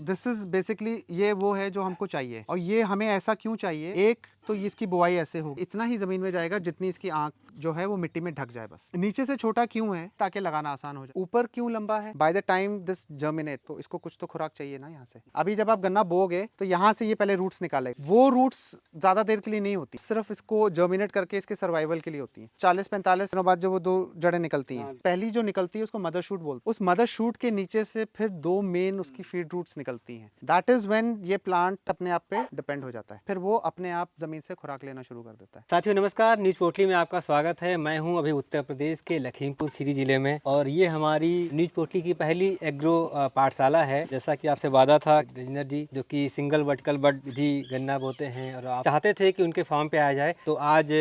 This is basically ये वो है जो हमको चाहिए, और ये हमें ऐसा क्यों चाहिए। एक तो ये इसकी बुआई ऐसे होगी, इतना ही जमीन में जाएगा जितनी इसकी आंख जो है वो मिट्टी में ढक जाए। बस नीचे से छोटा क्यों है, ताकि लगाना आसान हो जाए। ऊपर क्यों लंबा है, by the time this germinate तो इसको कुछ तो खुराक चाहिए ना यहाँ से। अभी जब आप गन्ना बोगे तो यहाँ से ये पहले रूट्स निकाले, वो रूट्स ज्यादा देर के लिए नहीं होती, सिर्फ इसको जर्मिनेट करके इसके सर्वाइवल के लिए होती है। 40-45 दिनों बाद जो वो दो जड़ें निकलती हैं, पहली जो निकलती है उसको मदर शूट बोलते हैं। उस मदर शूट के नीचे से फिर दो मेन उसकी फीड रूट्स निकलती हैं। दैट इज व्हेन ये प्लांट अपने आप पे डिपेंड हो जाता है, फिर वो अपने आप जमीन से खुराक लेना शुरू कर देता है। साथियों नमस्कार, न्यूज पोटली में आपका स्वागत है। मैं हूं अभी उत्तर प्रदेश के लखीमपुर खीरी जिले में, और ये हमारी न्यूज पोटली की पहली एग्रो पाठशाला है। जैसा कि आपसे वादा था इंजीनियर जी, जो कि सिंगल वर्टिकल बड विधि गन्ना बोते हैं, और आप चाहते थे कि उनके फार्म पे आ जाए, तो आज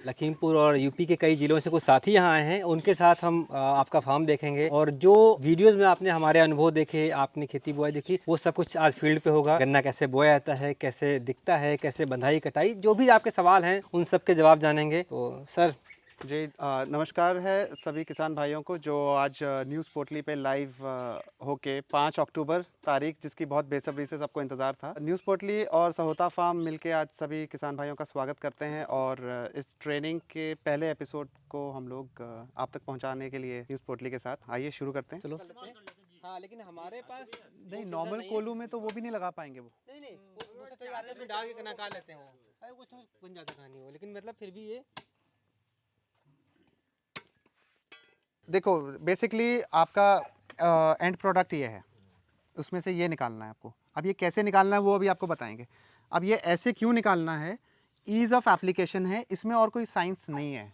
लखीमपुर और यूपी के कई जिलों से कुछ साथी यहाँ आए हैं। उनके साथ हम आपका फार्म देखेंगे, और जो वीडियोज में आपने हमारे अनुभव देखे, आपने खेती बुआई देखी, वो सब कुछ आज फील्ड पे होगा। गन्ना कैसे बोया जाता है, कैसे दिखता है, कैसे बंधाई कटाई, जो भी आपके सवाल हैं उन सब के जवाब जानेंगे। तो सर जी नमस्कार है सभी किसान भाइयों को जो आज न्यूज़ पोर्टली पे लाइव होके 5 अक्टूबर तारीख, जिसकी बहुत बेसब्री से सबको इंतज़ार था। न्यूज़ पोर्टली और सहोता फार्म मिलके आज सभी किसान भाइयों का स्वागत करते हैं, और इस ट्रेनिंग के पहले एपिसोड को हम लोग आप तक पहुंचाने के लिए न्यूज़ पोर्टली के साथ आइए शुरू करते हैं। चलो। हाँ, लेकिन हमारे पास नहीं, नॉर्मल कोलू में तो वो भी नहीं लगा पाएंगे वो। नहीं वो सब तैयार है, उसमें डाल के निकाल लेते हैं। वो अरे कुछ तो बन जाता कहानी हो, लेकिन मतलब फिर भी ये देखो, बेसिकली आपका एंड प्रोडक्ट ये है, उसमें से ये निकालना है आपको। अब ये कैसे निकालना है वो अभी आपको बताएंगे। अब ये ऐसे क्यों निकालना है, ईज़ ऑफ एप्लीकेशन है, इसमें और कोई साइंस नहीं है।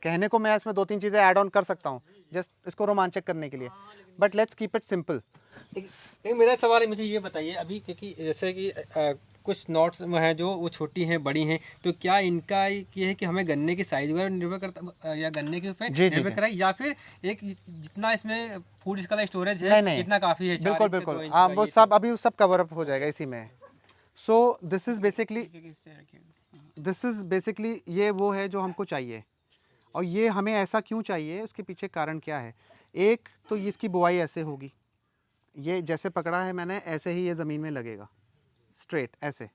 कहने को मैं इसमें 2-3 चीज़ें ऐड ऑन कर सकता हूँ जस्ट इसको रोमांचक करने के लिए, but let's keep it simple. एक मेरा सवाल है, मुझे ये बताइए अभी, क्योंकि जैसे कि कुछ नोट्स हैं जो वो छोटी हैं, बड़ी हैं, तो क्या इनका ये है कि हमें गन्ने की साइज वगैरह निर्भर करता, या गन्ने के ऊपर जी जी निर्भर जी। करा, या फिर एक जितना इसमें फूड इसका स्टोरेज है नहीं नहीं, इतना काफ़ी है, 4 बिल्कुल इंच से 2 बिल्कुल, इंच हाँ का वो ये सब अभी सब कवर अप हो जाएगा इसी में। सो दिस इज बेसिकली ये वो है जो हमको चाहिए, और ये हमें ऐसा क्यों चाहिए, उसके पीछे कारण क्या है। एक तो ये इसकी बुआई ऐसे होगी, ये जैसे पकड़ा है मैंने ऐसे ही ये ज़मीन में लगेगा स्ट्रेट ऐसे,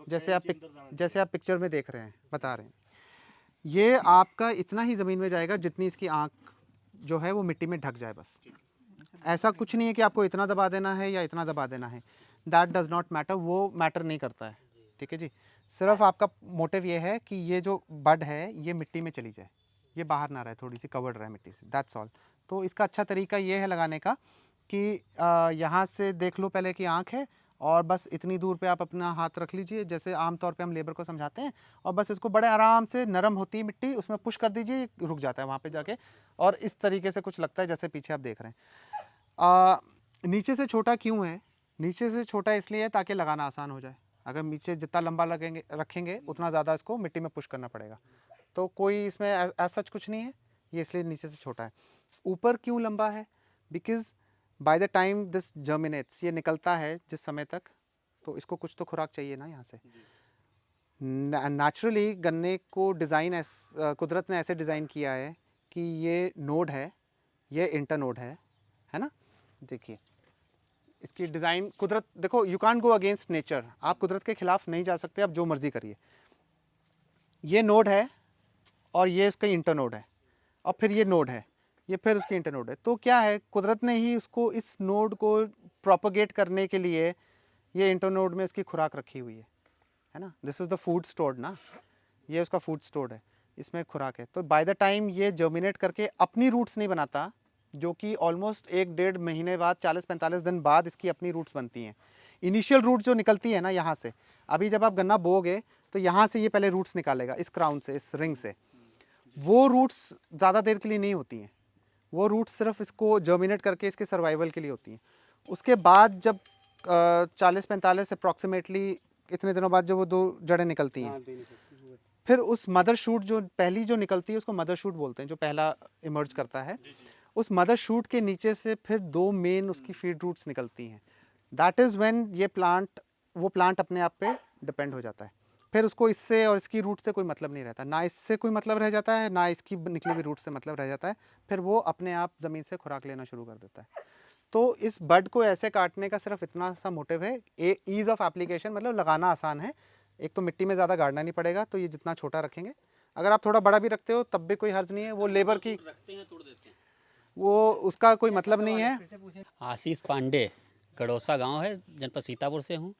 जैसे आप पिक्चर में देख रहे हैं, बता रहे हैं। ये आपका इतना ही ज़मीन में जाएगा जितनी इसकी आँख जो है वो मिट्टी में ढक जाए। बस ऐसा कुछ नहीं है कि आपको इतना दबा देना है या इतना दबा देना है, दैट डज़ नॉट मैटर, वो मैटर नहीं करता है। ठीक है जी, सिर्फ आपका मोटिव ये है कि ये जो बड है ये मिट्टी में चली जाए, ये बाहर ना रहे, थोड़ी सी कवर्ड रहे मिट्टी से, दैट्स ऑल। तो इसका अच्छा तरीका ये है लगाने का कि यहाँ से देख लो पहले कि आँख है, और बस इतनी दूर पे आप अपना हाथ रख लीजिए, जैसे आमतौर पे हम लेबर को समझाते हैं, और बस इसको बड़े आराम से, नरम होती है मिट्टी, उसमें पुश कर दीजिए, रुक जाता है वहाँ पे जाके, और इस तरीके से कुछ लगता है जैसे पीछे आप देख रहे हैं। नीचे से छोटा क्यों है, नीचे से छोटा इसलिए है ताकि लगाना आसान हो जाए। अगर नीचे जितना लंबा लगेंगे रखेंगे उतना ज़्यादा इसको मिट्टी में पुश करना पड़ेगा, तो कोई इसमें ऐसा सच कुछ नहीं है, ये इसलिए नीचे से छोटा है। ऊपर क्यों लंबा है, because by the time this germinates, ये निकलता है जिस समय तक, तो इसको कुछ तो खुराक चाहिए ना यहाँ से। नेचुरली गन्ने को डिज़ाइन कुदरत ने ऐसे डिज़ाइन किया है कि ये नोड है, ये इंटर नोड है ना। देखिए इसकी डिज़ाइन, कुदरत, देखो you can't go against nature, आप कुदरत के खिलाफ नहीं जा सकते, आप जो मर्जी करिए। ये नोड है और ये इसका इंटर नोड है, और फिर ये नोड है, ये फिर उसकी इंटर नोड है। तो क्या है, कुदरत ने ही उसको, इस नोड को प्रोपोगेट करने के लिए ये इंटर नोड में इसकी खुराक रखी हुई है ना। This is the food stored ना, ये उसका फूड स्टोर्ड है, इसमें खुराक है। तो बाय द टाइम ये जर्मिनेट करके अपनी रूट्स नहीं बनाता, जो कि ऑलमोस्ट 1-1.5 महीने बाद, 40-45 दिन बाद इसकी अपनी रूट्स बनती हैं। इनिशियल रूट जो निकलती है ना यहाँ से, अभी जब आप गन्ना बोगे तो यहाँ से ये पहले रूट्स निकालेगा, इस क्राउन से, इस रिंग से। वो रूट्स ज़्यादा देर के लिए नहीं होती हैं, वो रूट्स सिर्फ इसको जर्मिनेट करके इसके सर्वाइवल के लिए होती हैं। उसके बाद जब 40-45 अप्रॉक्सीमेटली, इतने दिनों बाद जब वो दो जड़ें निकलती हैं, फिर उस मदर शूट जो पहली जो निकलती है उसको मदर शूट बोलते हैं, जो पहला इमर्ज करता है। उस मदर शूट के नीचे से फिर दो मेन उसकी फीड रूट्स निकलती हैं। दैट इज़ व्हेन ये प्लांट, वो प्लांट अपने आप पे डिपेंड हो जाता है। फिर उसको इससे और इसकी रूट से कोई मतलब नहीं रहता, ना इससे कोई मतलब रह जाता है, ना इसकी निकली हुई रूट से मतलब रह जाता है। फिर वो अपने आप ज़मीन से खुराक लेना शुरू कर देता है। तो इस बड को ऐसे काटने का सिर्फ इतना सा मोटिव है, ईज़ ऑफ एप्लीकेशन, मतलब लगाना आसान है। एक तो मिट्टी में ज़्यादा गाड़ना नहीं पड़ेगा, तो ये जितना छोटा रखेंगे, अगर आप थोड़ा बड़ा भी रखते हो तब भी कोई हर्ज नहीं है, वो लेबर की रखते हैं तोड़ देते हैं। वो उसका कोई मतलब नहीं है। आशीष पांडे, गड़ोसा गांव है, जनपद सीतापुर से हूँ।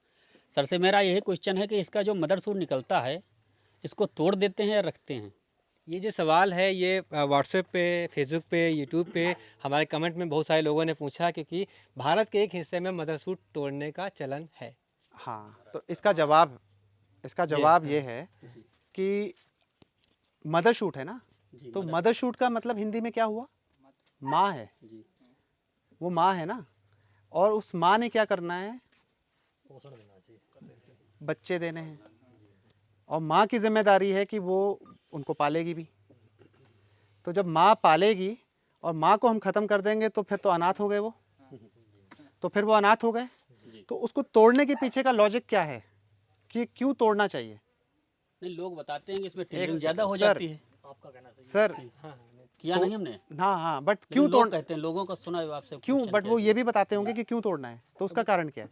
सर से मेरा यही क्वेश्चन है कि इसका जो मदर सूट निकलता है, इसको तोड़ देते हैं या रखते हैं? ये जो सवाल है ये व्हाट्सएप पे, फेसबुक पे, यूट्यूब पे हमारे कमेंट में बहुत सारे लोगों ने पूछा, क्योंकि भारत के एक हिस्से में मदर सूट तोड़ने का चलन है। हाँ, तो इसका जवाब ये है कि मदर शूट है ना, जी, तो मदर शूट का मतलब हिंदी में क्या हुआ? माँ है, जी, वो माँ है ना, और उस माँ ने क्या करना है? पोषण देना चाहिए। बच्चे देने हैं, और माँ की जिम्मेदारी है कि वो उनको पालेगी भी। तो जब माँ पालेगी और माँ को हम ख़त्म कर देंगे तो फिर तो अनाथ हो गए वो, तो फिर वो अनाथ हो गए। तो उसको तोड़ने के पीछे का लॉजिक क्या है कि क्यों तोड़ना चाहिए? नहीं, लोग बताते हैं कि इसमें टेलरिंग सेकंड, ज़्यादा हो सर। जाती है। आपका कहना सही सर, है। किया तो- नहीं हमने, हाँ, बट लेकिन क्यों लोग तोड़ कहते हैं, लोगों का सुना है आपसे क्यों? क्वेश्चन बट वो किया ये भी बताते होंगे कि क्यों तोड़ना है, तो उसका कारण क्या है?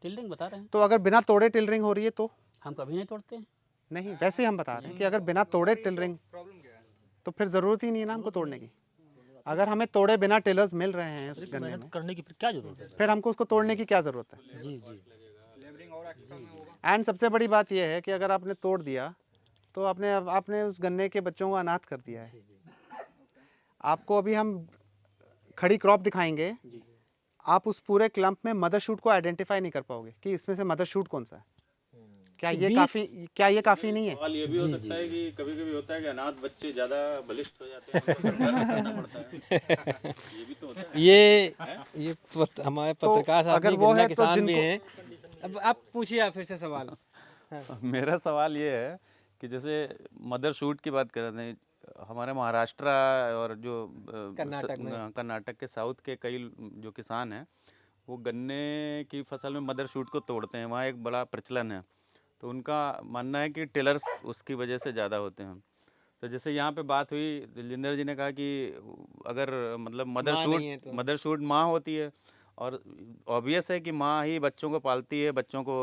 टेलरिंग बता रहे हैं। तो अगर बिना तोड़े टिलरिंग हो रही है तो हम कभी नहीं तोड़ते हैं। नहीं, वैसे ही हम बता रहे हैं कि अगर बिना तोड़े टिलरिंग, तो फिर ज़रूरत ही नहीं है ना हमको तोड़ने की। अगर हमें तोड़े बिना टेलर्स मिल रहे हैं उस गन्ने में, करने की फिर क्या जरूरत है? फिर हमको उसको तोड़ने की क्या ज़रूरत है? जी जी। एंड सबसे बड़ी बात यह है कि अगर आपने तोड़ दिया तो आपने उस गन्ने के बच्चों को अनाथ कर दिया है। आपको अभी हम खड़ी क्रॉप दिखाएंगे, आप उस पूरे क्लम्प में मदर शूट को आइडेंटिफाई नहीं कर पाओगे कि इसमें से मदर शूट कौन सा है। क्या ये काफ़ी नहीं है? सवाल ये भी हो सकता है कि कभी कभी होता है कि अनाथ बच्चे ज्यादा बलिष्ठ हो जाते हैं, उनको संघर्ष करना पड़ता है, ये भी तो होता है। हमारे तो पत्रकार साहब अगर भी वो गन्ना है तो किसान भी जिनको- हैं। अब आप पूछिए, आप फिर से सवाल। मेरा सवाल ये है कि जैसे मदर शूट की बात कर रहे थे, हमारे महाराष्ट्र और जो कर्नाटक के साउथ के कई जो किसान हैं, वो गन्ने की फसल में मदर शूट को तोड़ते हैं, वहाँ एक बड़ा प्रचलन है। तो उनका मानना है कि टिलर्स उसकी वजह से ज़्यादा होते हैं। तो जैसे यहाँ पे बात हुई, दिलजिंदर जी ने कहा कि अगर मतलब मदर शूट माँ होती है, और ऑब्वियस है कि माँ ही बच्चों को पालती है, बच्चों को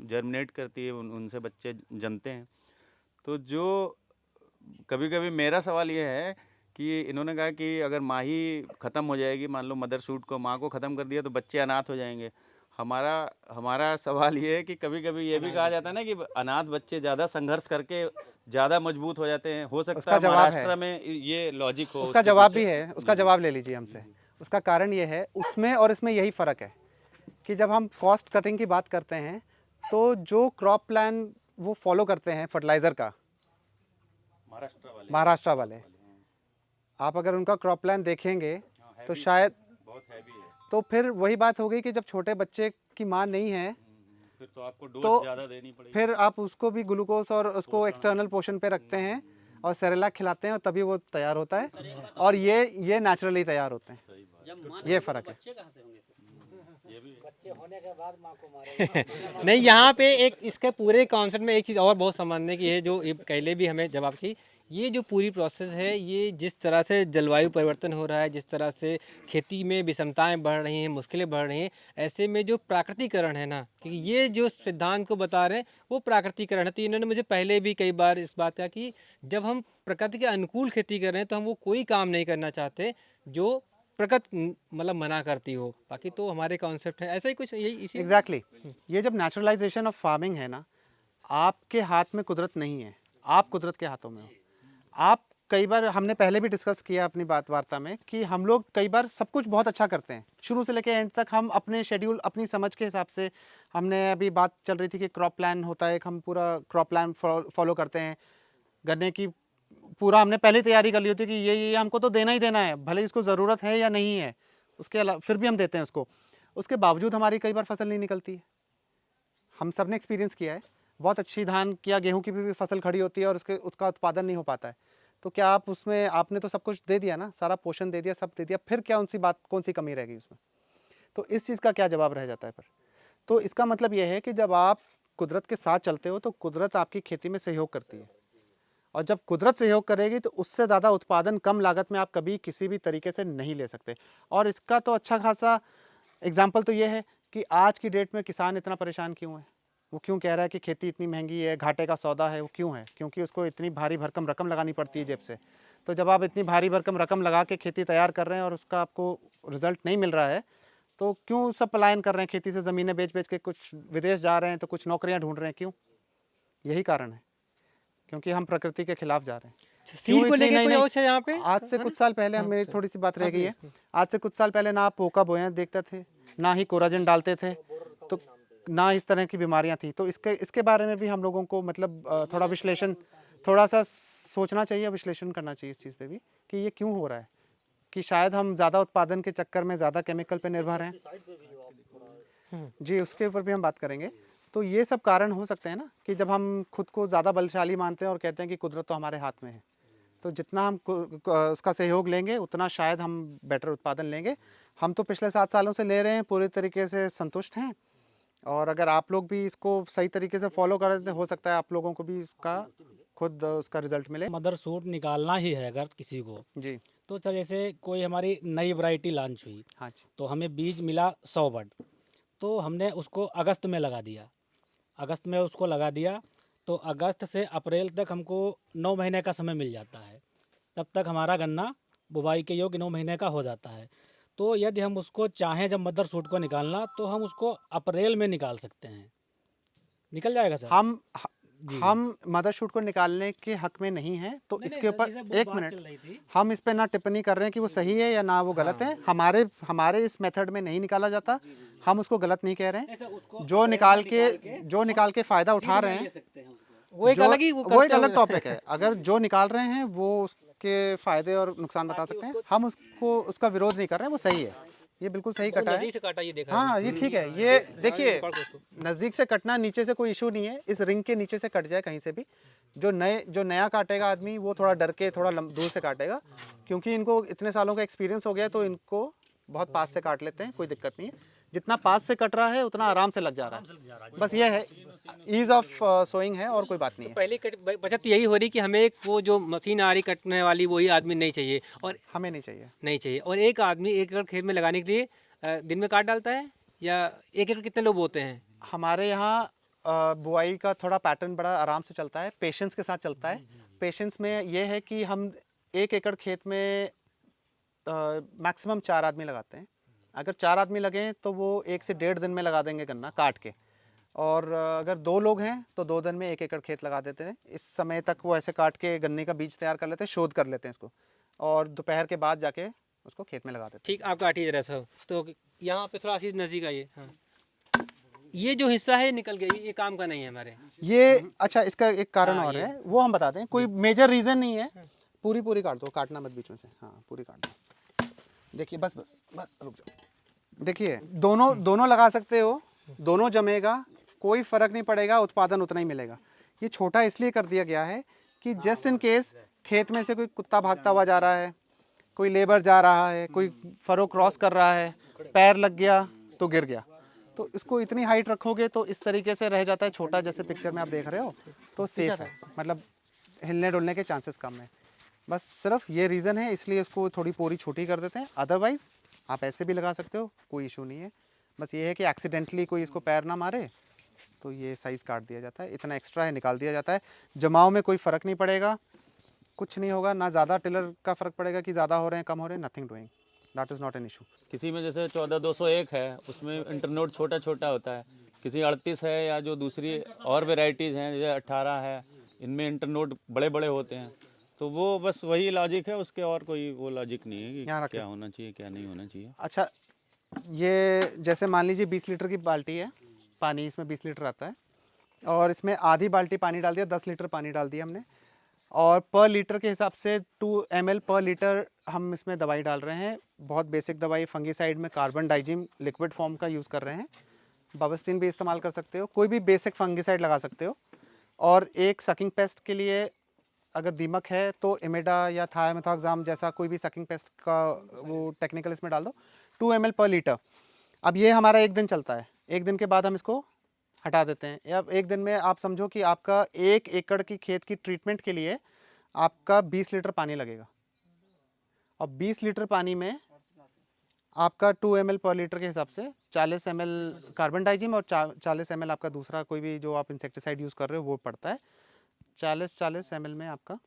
जर्मिनेट करती है, उनसे बच्चे जन्मते हैं। तो जो कभी कभी मेरा सवाल ये है कि इन्होंने कहा कि अगर माँ ही ख़त्म हो जाएगी, मान लो मदर शूट को, माँ को ख़त्म कर दिया तो बच्चे अनाथ हो जाएंगे। हमारा सवाल ये है कि कभी कभी ये भी कहा जाता है ना कि अनाथ बच्चे ज़्यादा संघर्ष करके ज़्यादा मजबूत हो जाते हैं। हो सकता है महाराष्ट्र में ये लॉजिक हो। उसका जवाब भी है, उसका जवाब ले लीजिए हमसे। उसका कारण ये है, उसमें और इसमें यही फ़र्क है कि जब हम कॉस्ट कटिंग की बात करते हैं तो जो क्रॉप प्लान वो फॉलो करते हैं फर्टिलाइज़र का, महाराष्ट्र वाले, आप अगर उनका क्रॉप प्लान देखेंगे तो शायद बहुत हैवी है, तो फिर वही बात हो गई कि जब छोटे बच्चे की माँ नहीं है फिर तो आपको डोज तो ज़्यादा देनी पड़ेगी। फिर आप उसको भी ग्लूकोज और उसको एक्सटर्नल पोषण पे रखते हैं और सेरेलैक खिलाते हैं और तभी वो तैयार होता है, और ये नेचुरली तैयार होते हैं। जब माँ ये फ़र्क है। बच्चे कहाँ से होंगे फिर? नहीं, यहाँ पे एक इसके पूरे कॉन्सेप्ट में एक चीज़ और बहुत समझने की है, जो ये पहले भी हमें जवाब की। ये जो पूरी प्रोसेस है, ये जिस तरह से जलवायु परिवर्तन हो रहा है, जिस तरह से खेती में विषमताएं बढ़ रही हैं, मुश्किलें बढ़ रही हैं, ऐसे में जो प्राकृतिकरण है ना, क्योंकि ये जो सिद्धांत को बता रहे हैं वो प्राकृतिकरण है। तो इन्होंने मुझे पहले भी कई बार इस बात कहा कि जब हम प्रकृति के अनुकूल खेती कर रहे हैं तो हम वो कोई काम नहीं करना चाहते जो प्रकृति मतलब मना करती हो। बाकी तो हमारे कॉन्सेप्ट है ऐसा ही कुछ, यही इसी एग्जैक्टली ये जब नेचुरलाइजेशन ऑफ फार्मिंग है ना, आपके हाथ में कुदरत नहीं है, आप कुदरत के हाथों में हो। आप कई बार, हमने पहले भी डिस्कस किया अपनी वार्ता में कि हम लोग कई बार सब कुछ बहुत अच्छा करते हैं, शुरू से लेकर एंड तक हम अपने शेड्यूल, अपनी समझ के हिसाब से। हमने अभी बात चल रही थी कि क्रॉप प्लान होता है, हम पूरा क्रॉप प्लान फॉलो करते हैं। गन्ने की पूरा हमने पहले तैयारी कर ली होती है कि ये हमको तो देना ही देना है, भले इसको ज़रूरत है या नहीं है, उसके अलावा फिर भी हम देते हैं उसको। उसके बावजूद हमारी कई बार फसल नहीं निकलती है। हम सब ने एक्सपीरियंस किया है, बहुत अच्छी धान या गेहूं की भी फसल खड़ी होती है और उसका उत्पादन नहीं हो पाता है। तो क्या आप उसमें, आपने तो सब कुछ दे दिया ना, सारा पोषण दे दिया, सब दे दिया, फिर क्या कौन सी कमी रहेगी उसमें? तो इस चीज़ का क्या जवाब रह जाता है फिर? तो इसका मतलब यह है कि जब आप कुदरत के साथ चलते हो तो कुदरत आपकी खेती में सहयोग करती है, और जब कुदरत सहयोग करेगी तो उससे ज़्यादा उत्पादन कम लागत में आप कभी किसी भी तरीके से नहीं ले सकते। और इसका तो अच्छा खासा एग्जाम्पल तो ये है कि आज की डेट में किसान इतना परेशान क्यों है, वो क्यों कह रहा है कि खेती इतनी महंगी है, घाटे का सौदा है, वो क्यों है? क्योंकि उसको इतनी भारी भरकम रकम लगानी पड़ती है जेब से। तो जब आप इतनी भारी भरकम रकम लगा के खेती तैयार कर रहे हैं और उसका आपको रिजल्ट नहीं मिल रहा है, तो क्यों सब पलायन कर रहे हैं खेती से, ज़मीनें बेच बेच के कुछ विदेश जा रहे हैं, तो कुछ नौकरियां ढूंढ रहे हैं, क्यों? यही कारण है, क्योंकि हम प्रकृति के खिलाफ जा रहे हैं। सीड को लेके कोई और है यहाँ पे? आज से कुछ साल पहले, मेरी थोड़ी सी बात रह गई है, आज से कुछ साल पहले ना आप पोका बोया देखते थे, ना ही कोराजन डालते थे, तो ना इस तरह की बीमारियां थी। तो इसके बारे में भी हम लोगों को मतलब थोड़ा विश्लेषण, थोड़ा सा सोचना चाहिए, विश्लेषण करना चाहिए इस चीज़ पे भी कि ये क्यों हो रहा है, कि शायद हम ज़्यादा उत्पादन के चक्कर में ज़्यादा केमिकल पे निर्भर हैं। जी, उसके ऊपर भी हम बात करेंगे। तो ये सब कारण हो सकते हैं ना, कि जब हम खुद को ज़्यादा बलशाली मानते हैं और कहते हैं कि कुदरत तो हमारे हाथ में है, तो जितना हम उसका सहयोग लेंगे उतना शायद हम बेटर उत्पादन लेंगे। हम तो पिछले 7 सालों से ले रहे हैं, पूरे तरीके से संतुष्ट हैं, और अगर आप लोग भी इसको सही तरीके से फॉलो करें तो हो सकता है आप लोगों को भी इसका खुद उसका रिजल्ट मिले। मदर सूट निकालना ही है अगर किसी को, जी, तो चल जैसे कोई हमारी नई वैरायटी लॉन्च हुई, हाँ जी, तो हमें बीज मिला 100 बड, तो हमने उसको अगस्त में लगा दिया। अगस्त में उसको लगा दिया तो अगस्त से अप्रैल तक हमको 9 महीने का समय मिल जाता है। तब तक हमारा गन्ना बुवाई के योग्य 9 महीने का हो जाता है। तो यदि हम उसको चाहें जब मदर सूट को निकालना, तो हम उसको अप्रैल में निकाल सकते हैं। निकल जाएगा सर? हम मदर शूट को निकालने के हक में नहीं है, तो नहीं, इसके नहीं, ऊपर जैसे वो एक बात मिनट, चल रही थी। हम इस पे ना टिप्पणी कर रहे हैं कि वो सही है या ना वो गलत है। हमारे इस मेथड में नहीं निकाला जाता, हम उसको गलत नहीं कह रहे हैं। ऐसा उसको जो निकाल के फायदा उठा रहे हैं, सकते हैं उसको। वो एक अलग ही वो वो एक करते अलग होंगे। टॉपिक है। अगर जो निकाल रहे हैं वो उसके फायदे और नुकसान बता सकते हैं, हम उसका विरोध नहीं कर रहे हैं, वो सही है, ये बिल्कुल सही बहुत कटा है। नजदीक से काटा, ये देखा हाँ, ये ठीक है। ये देखिए, पकड़ के उसको। नज़दीक से कटना, नीचे से कोई इशू नहीं है, इस रिंग के नीचे से कट जाए कहीं से भी। जो नया काटेगा आदमी, वो थोड़ा डर के थोड़ा दूर से काटेगा, क्योंकि इनको इतने सालों का एक्सपीरियंस हो गया है, तो इनको बहुत पास से काट लेते हैं, कोई दिक्कत नहीं है। जितना पास से कट रहा है उतना आराम से लग जा रहा है, बस ये है, ईज ऑफ सोइंग है, और कोई बात नहीं है। पहले बचत तो यही हो रही कि हमें एक वो जो मशीन आ रही कटने वाली, वही आदमी नहीं चाहिए, और हमें नहीं चाहिए। नहीं चाहिए। और एक आदमी 1 एकड़ खेत में लगाने के लिए दिन में काट डालता है, या 1 एकड़ कितने लोग बोते हैं? हमारे यहाँ बुआई का थोड़ा पैटर्न बड़ा आराम से चलता है, पेशेंस के साथ चलता है। पेशेंस में ये है कि हम 1 एकड़ खेत में मैक्सिमम 4 आदमी लगाते हैं। अगर 4 आदमी लगें तो वो 1 से 1.5 दिन में लगा देंगे गन्ना काट के, और अगर 2 लोग हैं तो 2 दिन में 1 एकड़ खेत लगा देते हैं। इस समय तक वो ऐसे काट के गन्ने का बीज तैयार कर लेते हैं, शोध कर लेते हैं इसको, और दोपहर के बाद जाके उसको खेत में लगा देते ठीक, आप काटिए जरा सा। तो यहाँ पे थोड़ा सी नज़दीक आइए। हाँ, ये जो हिस्सा है निकल गया, ये काम का नहीं है हमारे। हैं। ये अच्छा, इसका एक कारण हाँ, और ये। है, वो हम बताते हैं। कोई मेजर रीज़न नहीं है, पूरी काट दो, काटना मत बीच में से। हाँ, पूरी काट दो। देखिए, बस रुक जाओ। देखिए, दोनों लगा सकते हो, दोनों जमेगा, कोई फ़र्क नहीं पड़ेगा, उत्पादन उतना ही मिलेगा। ये छोटा इसलिए कर दिया गया है कि जस्ट इन केस खेत में से कोई कुत्ता भागता हुआ जा रहा है, कोई लेबर जा रहा है, कोई फरो क्रॉस कर रहा है, पैर लग गया तो गिर गया, तो इसको इतनी हाइट रखोगे तो इस तरीके से रह जाता है छोटा, जैसे पिक्चर में आप देख रहे हो, तो सेफ है, मतलब हिलने डुलने के चांसेस कम है। बस सिर्फ ये रीज़न है, इसलिए इसको थोड़ी पोरी छोटी कर देते हैं। अदरवाइज़ आप ऐसे भी लगा सकते हो, कोई इशू नहीं है। बस ये है कि एक्सीडेंटली कोई इसको पैर ना मारे, तो ये साइज़ काट दिया जाता है, इतना एक्स्ट्रा है निकाल दिया जाता है। जमाव में कोई फ़र्क नहीं पड़ेगा, कुछ नहीं होगा, ना ज़्यादा टिलर का फ़र्क पड़ेगा कि ज़्यादा हो रहे हैं कम हो रहे हैं, nothing doing, that is not an issue. किसी में जैसे 14201 है, उसमें इंटरनोड छोटा छोटा होता है, किसी 38 है, या जो दूसरी और वेराइटीज़ हैं जैसे 18 है, इनमें इंटरनोड बड़े बड़े होते हैं। तो वो बस वही लॉजिक है, उसके और कोई वो लॉजिक नहीं है यहाँ कि रखें। क्या होना चाहिए क्या नहीं होना चाहिए। अच्छा, ये जैसे मान लीजिए 20 लीटर की बाल्टी है, पानी इसमें 20 लीटर आता है, और इसमें आधी बाल्टी पानी डाल दिया, 10 लीटर पानी डाल दिया हमने, और पर लीटर के हिसाब से 2 ml पर लीटर हम इसमें दवाई डाल रहे हैं। बहुत बेसिक दवाई, फंगीसाइड में कार्बन डाइजिम लिक्विड फॉर्म का यूज़ कर रहे हैं। बाबस्टीन भी इस्तेमाल कर सकते हो, कोई भी बेसिक फंगीसाइड लगा सकते हो। और एक सकिंग पेस्ट के लिए अगर दीमक है तो इमेडा या थायमेथोक्साम जैसा कोई भी सकिंग पेस्ट का वो टेक्निकल इसमें डाल दो, 2 ml पर लीटर। अब ये हमारा 1 दिन चलता है, 1 दिन के बाद हम इसको हटा देते हैं। अब 1 दिन में आप समझो कि आपका 1 एकड़ की खेत की ट्रीटमेंट के लिए आपका 20 लीटर पानी लगेगा, और 20 लीटर पानी में आपका 2 ml पर लीटर के हिसाब से 40 ml कार्बन डाइजिम और 40 ml आपका दूसरा कोई भी जो आप इंसेक्टिसाइड यूज़ कर रहे हो वो पड़ता है। 40 ml में आपका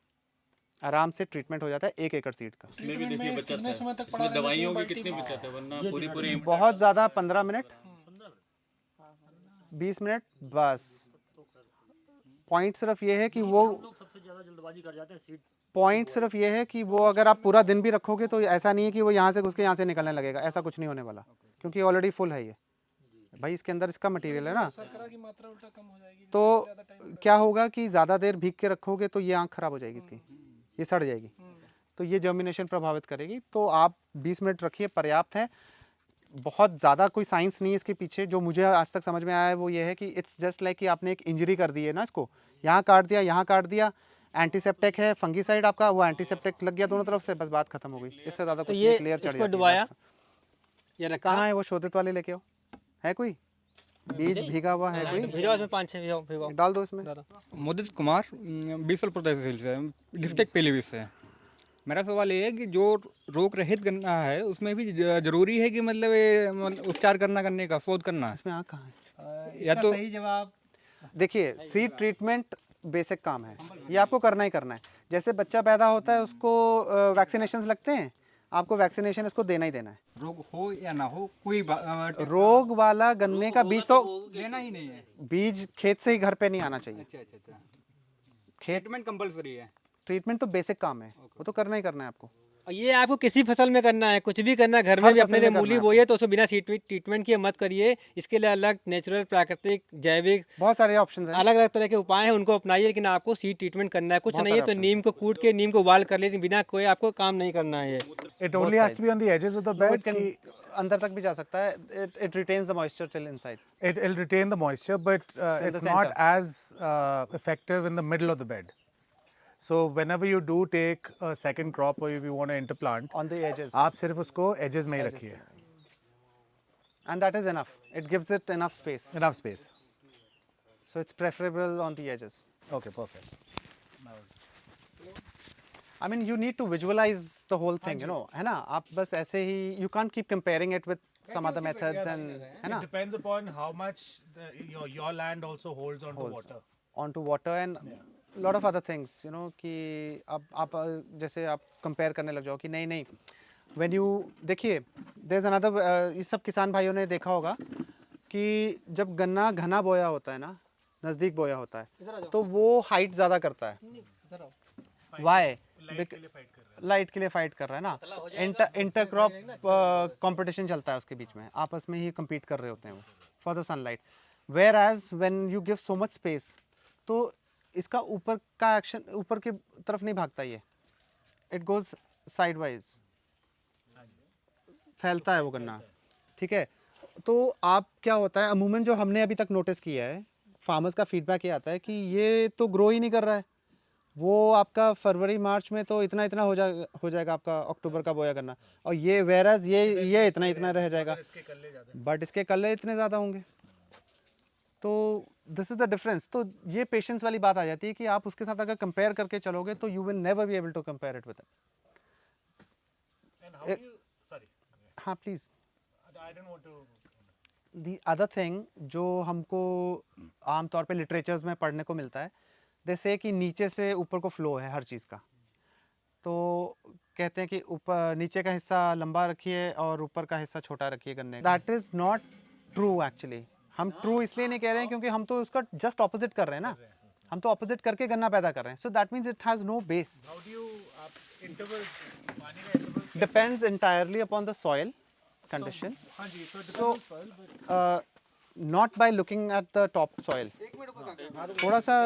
आराम से ट्रीटमेंट हो जाता है 1 एकड़ सीड का। इसमें भी देखिए बचत है, इसमें दवाइयों की कितनी बचत है, वरना पूरी पूरी बहुत ज़्यादा 15 मिनट 20 मिनट बस। पॉइंट सिर्फ ये है कि वो सबसे ज़्यादा जल्दबाजी कर जाते हैं सीड। पॉइंट सिर्फ ये है कि वो अगर आप पूरा दिन भी रखोगे तो ऐसा नहीं है कि वो यहाँ से घुस के यहाँ से निकलने लगेगा, ऐसा कुछ नहीं होने वाला, क्योंकि ऑलरेडी फुल है ये भाई, इसके अंदर इसका मटेरियल है ना। तो क्या होगा कि ज़्यादा देर भीग के रखोगे तो ये आँख खराब हो जाएगी इसकी, ये सड़ जाएगी, तो ये जर्मिनेशन प्रभावित करेगी। तो आप 20 मिनट रखिए, पर्याप्त है। बहुत ज़्यादा कोई साइंस नहीं है इसके पीछे। जो मुझे आज तक समझ में आया है वो ये है कि इट्स जस्ट लाइक कि आपने एक इंजरी कर दी है ना, इसको यहाँ काट दिया, यहाँ काट दिया, एंटीसेप्टिक है, फंगीसाइड आपका, वो एंटीसेप्टिक लग गया दोनों तरफ से, बस बात खत्म हो गई। इससे ज़्यादा तो कुछ ये नहीं, क्लियर चढ़ इसको जाती है डुबाया, बात। ये रखा कहाँ है वो शोधित वाले, लेके आओ, है कोई बीज भीगा हुआ है कोई, भिजो इसमें 5-6 भिजो भिजो डाल दो इसमें। मुदित कुमार बीसलपुर तहसील से, डिस्ट्रिक्ट पीलीभीत से। मेरा सवाल ये है कि जो रोग रहित गन्ना है उसमें भी जरूरी है कि मतलब ये उपचार करने का शोध करना इसमें आँख कहाँ है? या तो सही जवाब देखिए, सीड ट्रीटमेंट बेसिक काम है, ये आपको करना ही करना है। जैसे बच्चा पैदा होता है उसको वैक्सीनेशंस लगते हैं, आपको वैक्सीनेशन इसको देना ही देना है। रोग हो या ना हो, कोई रोग वाला गन्ने का बीज तो लेना ही नहीं है। बीज खेत से ही घर पे नहीं आना चाहिए। अच्छा अच्छा अच्छा, खेत ट्रीटमेंट कंपलसरी है। ट्रीटमेंट तो बेसिक काम है, वो तो करना ही करना है आपको। और ये आपको किसी फसल में करना है, कुछ भी करना है, घर में हर भी फसल अपने में लिए करना मूली है बोइए तो उसको बिना सीड ट्रीटमेंट किए मत करिए। इसके लिए अलग नेचुरल, प्राकृतिक, जैविक बहुत सारे ऑप्शन हैं। अलग अलग तरह के उपाय हैं, उनको अपनाइए, लेकिन आपको सीड ट्रीटमेंट करना है। कुछ बहुत नहीं है सारे तो options नीम को कूट के, नीम को उबाल कर लेकिन बिना कोई आपको काम नहीं करना है। ये It only has to be on the edges of the No, bed. it can अंदर तक भी जा सकता है। It retains the moisture till inside. It'll retain the moisture, but in it's the not center. as effective in the middle of the bed. So whenever you do take a second crop or if you want to interplant, On the edges. आप सिर्फ उसको edges में ही रखिए. And that is enough. It gives it enough space. Enough space. So it's preferable on the edges. Okay, perfect. I mean, you need to visualize the whole thing, you know, है ना? आप बस ऐसे ही, you can't keep comparing it with some other methods and, है ना? It depends upon how much your land also holds on to water. Onto water and lot of other things, you know, कि अब आप जैसे आप compare करने लग जाओ कि नहीं नहीं, when you देखिए, there's another, ये सब किसान भाइयों ने देखा होगा कि जब गन्ना घना बोया होता है ना, नज़दीक बोया होता है, तो वो हाइट ज़्यादा करता है। वाई? लाइट के लिए फाइट कर रहा है ना। इंटर क्रॉप कंपटीशन चलता है उसके बीच में, आपस में ही compete कर रहे होते हैं वो for the sunlight. Whereas when you give so much space, तो इसका ऊपर का एक्शन ऊपर की तरफ नहीं भागता, ये इट गोज साइडवाइज, फैलता है वो गन्ना, ठीक है। तो आप क्या होता है, अमूमन जो हमने अभी तक नोटिस किया है, फार्मर्स का फीडबैक ये आता है कि ये तो ग्रो ही नहीं कर रहा है। वो आपका फरवरी मार्च में तो इतना इतना हो जाएगा आपका अक्टूबर का बोया गन्ना, और ये वेराज ये इतना इतना रह जाएगा, बट इसके कल्ले इतने ज़्यादा होंगे। तो दिस इज़ द डिफरेंस। तो ये पेशेंस वाली बात आ जाती है कि आप उसके साथ अगर कंपेयर करके चलोगे तो you will never be able to compare it with it. हाँ प्लीज़। दी अदर थिंग जो हमको आमतौर पे लिटरेचर्स में पढ़ने को मिलता है, जैसे कि नीचे से ऊपर को फ्लो है हर चीज़ का, तो कहते हैं कि ऊपर नीचे का हिस्सा लंबा रखिए और ऊपर का हिस्सा छोटा रखिए गन्ने का। That is not true actually. हम ट्रू इसलिए नहीं कह रहे हैं क्योंकि हम तो उसका जस्ट ऑपोजिट कर रहे हैं ना, हम तो ऑपोजिट करके गन्ना पैदा कर रहे हैं। So that means it has no base. Depends entirely upon the soil condition. So, not by looking at the top soil. थोड़ा सा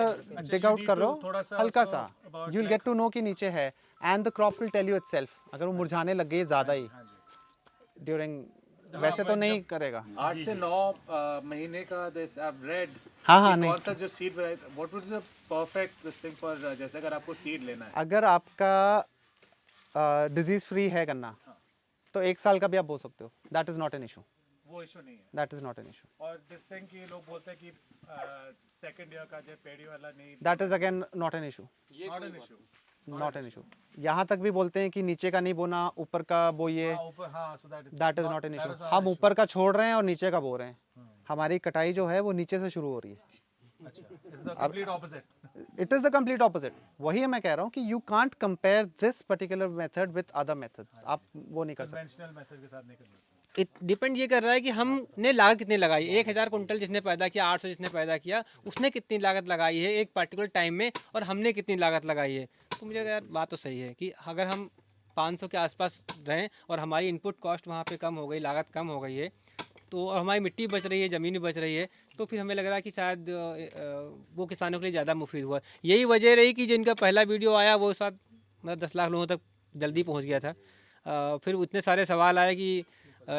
dig out कर लो, हल्का सा, you'll get to know कि नीचे है, and the crop will tell you itself. अगर वो मुरझाने लग गई ज़्यादा ही during, वैसे तो नहीं करेगा। 8 से 9 महीने का this I've read हाँ कौन सा जो seed what would be the perfect this thing for जैसे अगर आपको सीड लेना है, अगर आपका डिजीज फ्री है गन्ना तो 1 साल का भी आप बो सकते हो। That is not an issue, वो इशू नहीं है। That is not an issue. और दिस थिंग कि लोग बोलते हैं कि सेकंड ईयर का जो पेड़ी वाला नहीं, that is again not an issue. Not an issue. Not an issue. यहाँ तक भी बोलते हैं कि नीचे का नहीं बोना, ऊपर का बोइए, हाँ, so that that is not an issue. हम ऊपर का छोड़ रहे हैं और नीचे का बो रहे हैं। हमारी कटाई जो है वो नीचे से शुरू हो रही है। it's the complete opposite. It is the complete opposite. वही मैं कह रहा हूँ कि you can't compare this particular method with other methods. आप वो नहीं कर सकते। Conventional method के साथ नहीं कर सकते। डिपेंड ये कर रहा है कि हमने लागत कितनी लगाई। 1000 कुंटल जिसने पैदा किया, 800 जिसने पैदा किया, उसने कितनी लागत लगाई है एक पर्टिकुलर टाइम में, और हमने कितनी लागत लगाई है। तो मुझे यार बात तो सही है कि अगर हम 500 के आसपास रहें और हमारी इनपुट कॉस्ट वहाँ पे कम हो गई, लागत कम हो गई है, तो और हमारी मिट्टी बच रही है, ज़मीन भी बच रही है, तो फिर हमें लग रहा है कि शायद वो किसानों के लिए ज़्यादा मुफीद हुआ। यही वजह रही कि जिनका पहला वीडियो आया वो शायद मतलब 10 लाख लोगों तक जल्दी पहुँच गया था। फिर इतने सारे सवाल आए कि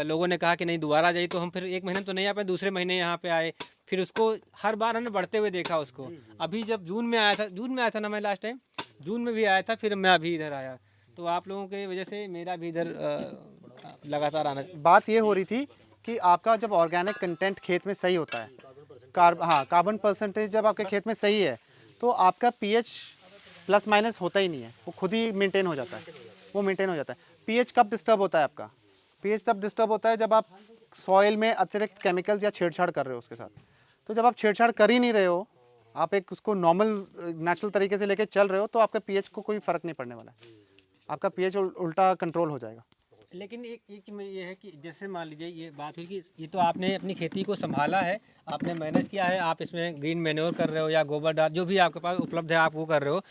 लोगों ने कहा कि नहीं दोबारा जाइए, तो हम फिर 1 महीने तो नहीं आ पाए, दूसरे महीने यहाँ पे आए। फिर उसको हर बार हमने बढ़ते हुए देखा उसको। अभी जब जून में आया था ना मैं लास्ट टाइम, जून में भी आया था, फिर मैं अभी इधर आया। तो आप लोगों की वजह से मेरा भी इधर लगातार आना। बात ये हो रही थी कि आपका जब ऑर्गेनिक कंटेंट खेत में सही होता है, कार्बन परसेंटेज जब आपके खेत में सही है, तो आपका पीएच प्लस माइनस होता ही नहीं है, वो खुद ही मेंटेन हो जाता है। वो मेंटेन हो जाता है। पीएच कब डिस्टर्ब होता है आपका? पीएच तब डिस्टर्ब होता है जब आप सॉइल में अतिरिक्त केमिकल्स या छेड़छाड़ कर रहे हो उसके साथ। तो जब आप छेड़छाड़ कर ही नहीं रहे हो, आप एक उसको नॉर्मल नेचुरल तरीके से लेके चल रहे हो, तो आपके पीएच को कोई फ़र्क नहीं पड़ने वाला है। आपका पीएच उल्टा कंट्रोल हो जाएगा। लेकिन एक चीज़ ये है कि जैसे मान लीजिए ये बात हुई कि ये तो आपने अपनी खेती को संभाला है, आपने मैनेज किया है, आप इसमें ग्रीन मैन्योर कर रहे हो या गोबर डाल, जो भी आपके पास उपलब्ध है आप वो कर रहे हो।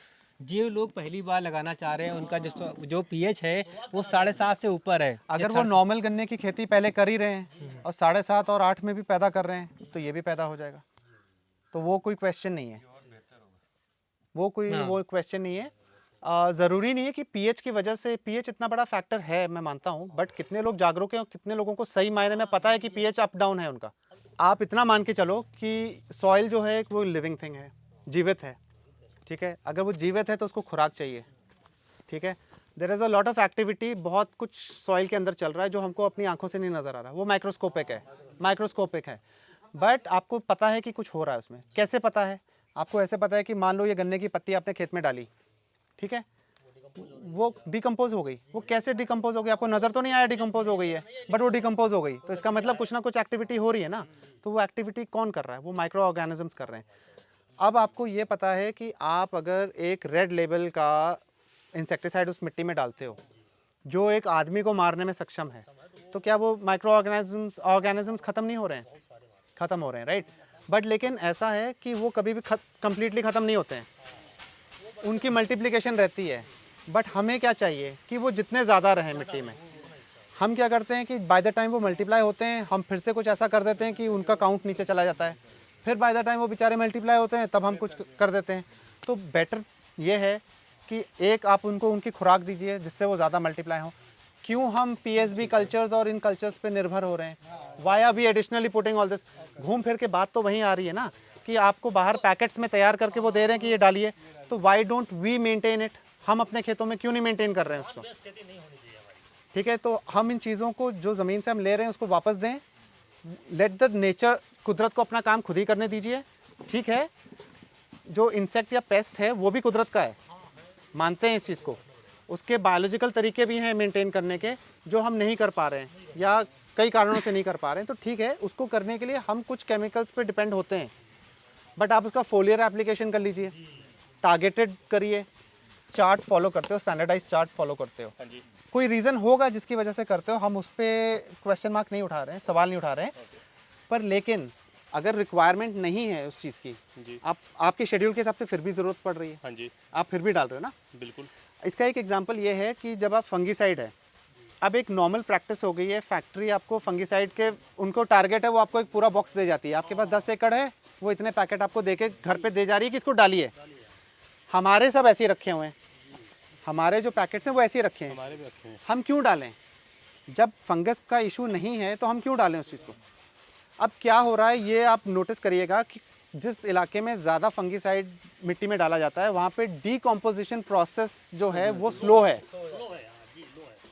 जो लोग पहली बार लगाना चाह रहे हैं, उनका जो पीएच है वो 7.5 से ऊपर है, अगर वो नॉर्मल गन्ने की खेती पहले कर ही रहे हैं और 7.5 और 8 में भी पैदा कर रहे हैं, तो ये भी पैदा हो जाएगा। तो वो कोई क्वेश्चन नहीं है, वो क्वेश्चन नहीं है। ज़रूरी नहीं है कि पीएच की वजह से, पीएच इतना बड़ा फैक्टर है मैं मानता हूँ, बट कितने लोग जागरूक हैं और कितने लोगों को सही मायने में पता है कि पीएच अप डाउन है उनका। आप इतना मान के चलो कि सॉइल जो है वो लिविंग थिंग है, जीवित है, ठीक है। अगर वो जीवित है तो उसको खुराक चाहिए, ठीक है। There is a lot of activity, बहुत कुछ सॉइल के अंदर चल रहा है जो हमको अपनी आंखों से नहीं नज़र आ रहा, वो माइक्रोस्कोपिक है, बट आपको पता है कि कुछ हो रहा है उसमें। कैसे पता है आपको? ऐसे पता है कि मान लो ये गन्ने की पत्ती आपने खेत में डाली, ठीक है, वो डिकम्पोज हो गई। वो कैसे डिकम्पोज हो गई? आपको नज़र तो नहीं आया डिकम्पोज हो गई है, बट वो डिकम्पोज हो गई, तो इसका मतलब कुछ ना कुछ एक्टिविटी हो रही है ना। तो वो एक्टिविटी कौन कर रहा है? वो माइक्रो ऑर्गेनिजम्स कर रहे हैं। अब आपको ये पता है कि आप अगर एक रेड लेबल का इंसेक्टिसाइड उस मिट्टी में डालते हो जो एक आदमी को मारने में सक्षम है, तो क्या वो माइक्रो ऑर्गेनिजम्स ख़त्म नहीं हो रहे हैं? ख़त्म हो रहे हैं, राइट। बट लेकिन ऐसा है कि वो कभी भी कम्प्लीटली ख़त्म नहीं होते हैं, उनकी मल्टीप्लिकेशन रहती है। बट हमें क्या चाहिए कि वो जितने ज़्यादा रहें मिट्टी में। हम क्या करते हैं कि बाय द टाइम वो मल्टीप्लाई होते हैं, हम फिर से कुछ ऐसा कर देते हैं कि उनका काउंट नीचे चला जाता है। फिर बाय द टाइम वो बेचारे मल्टीप्लाई होते हैं, तब हम कुछ कर देते हैं। तो बेटर ये है कि एक आप उनको उनकी खुराक दीजिए जिससे वो ज़्यादा मल्टीप्लाई हो। क्यों हम पीएसबी कल्चर्स और इन कल्चर्स पे निर्भर हो रहे हैं? Why are we additionally putting all this? घूम फिर के बात तो वहीं आ रही है ना कि आपको बाहर पैकेट्स में तैयार करके वो दे रहे हैं कि ये डालिए, तो why don't we maintain it? हम अपने खेतों में क्यों नहीं मेंटेन कर रहे हैं उसको? ठीक है, तो हम इन चीज़ों को जो ज़मीन से हम ले रहे हैं उसको वापस दें। लेट द नेचर, कुदरत को अपना काम खुद ही करने दीजिए, ठीक है। जो इंसेक्ट या पेस्ट है वो भी कुदरत का है, मानते हैं इस चीज़ को। उसके बायोलॉजिकल तरीके भी हैं मेंटेन करने के, जो हम नहीं कर पा रहे हैं या कई कारणों से नहीं कर पा रहे हैं। तो ठीक है, उसको करने के लिए हम कुछ केमिकल्स पे डिपेंड होते हैं, बट आप उसका फोलियर एप्लीकेशन कर लीजिए, टारगेटेड करिए, चार्ट फॉलो करते हो, स्टैंडर्डाइज चार्ट फॉलो करते हो। कोई रीज़न होगा जिसकी वजह से करते हो, हम उस पर क्वेश्चन मार्क नहीं उठा रहे हैं, सवाल नहीं उठा रहे हैं। पर लेकिन अगर रिक्वायरमेंट नहीं है उस चीज़ की, आपके शेड्यूल के हिसाब से फिर भी ज़रूरत पड़ रही है, हाँ जी, आप फिर भी डाल रहे हो ना। बिल्कुल। इसका एक एग्जांपल ये है कि जब आप फंगीसाइड है, अब एक नॉर्मल प्रैक्टिस हो गई है, फैक्ट्री आपको फंगीसाइड के उनको टारगेट है, वो आपको एक पूरा बॉक्स दे जाती है। आपके पास 10 एकड़ है, वो इतने पैकेट आपको दे के घर पे दे जा रही है कि इसको डालिए। हमारे सब ऐसे ही रखे हुए हैं, हमारे जो पैकेट्स हैं वो ऐसे ही रखे हैं। हमारे भी रखे हैं। हम क्यों डालें? जब फंगस का इशू नहीं है तो हम क्यों डालें उस चीज़ को? अब क्या हो रहा है ये आप नोटिस करिएगा कि जिस इलाके में ज़्यादा फंगीसाइड मिट्टी में डाला जाता है वहाँ पे डीकम्पोजिशन प्रोसेस जो है वो स्लो है।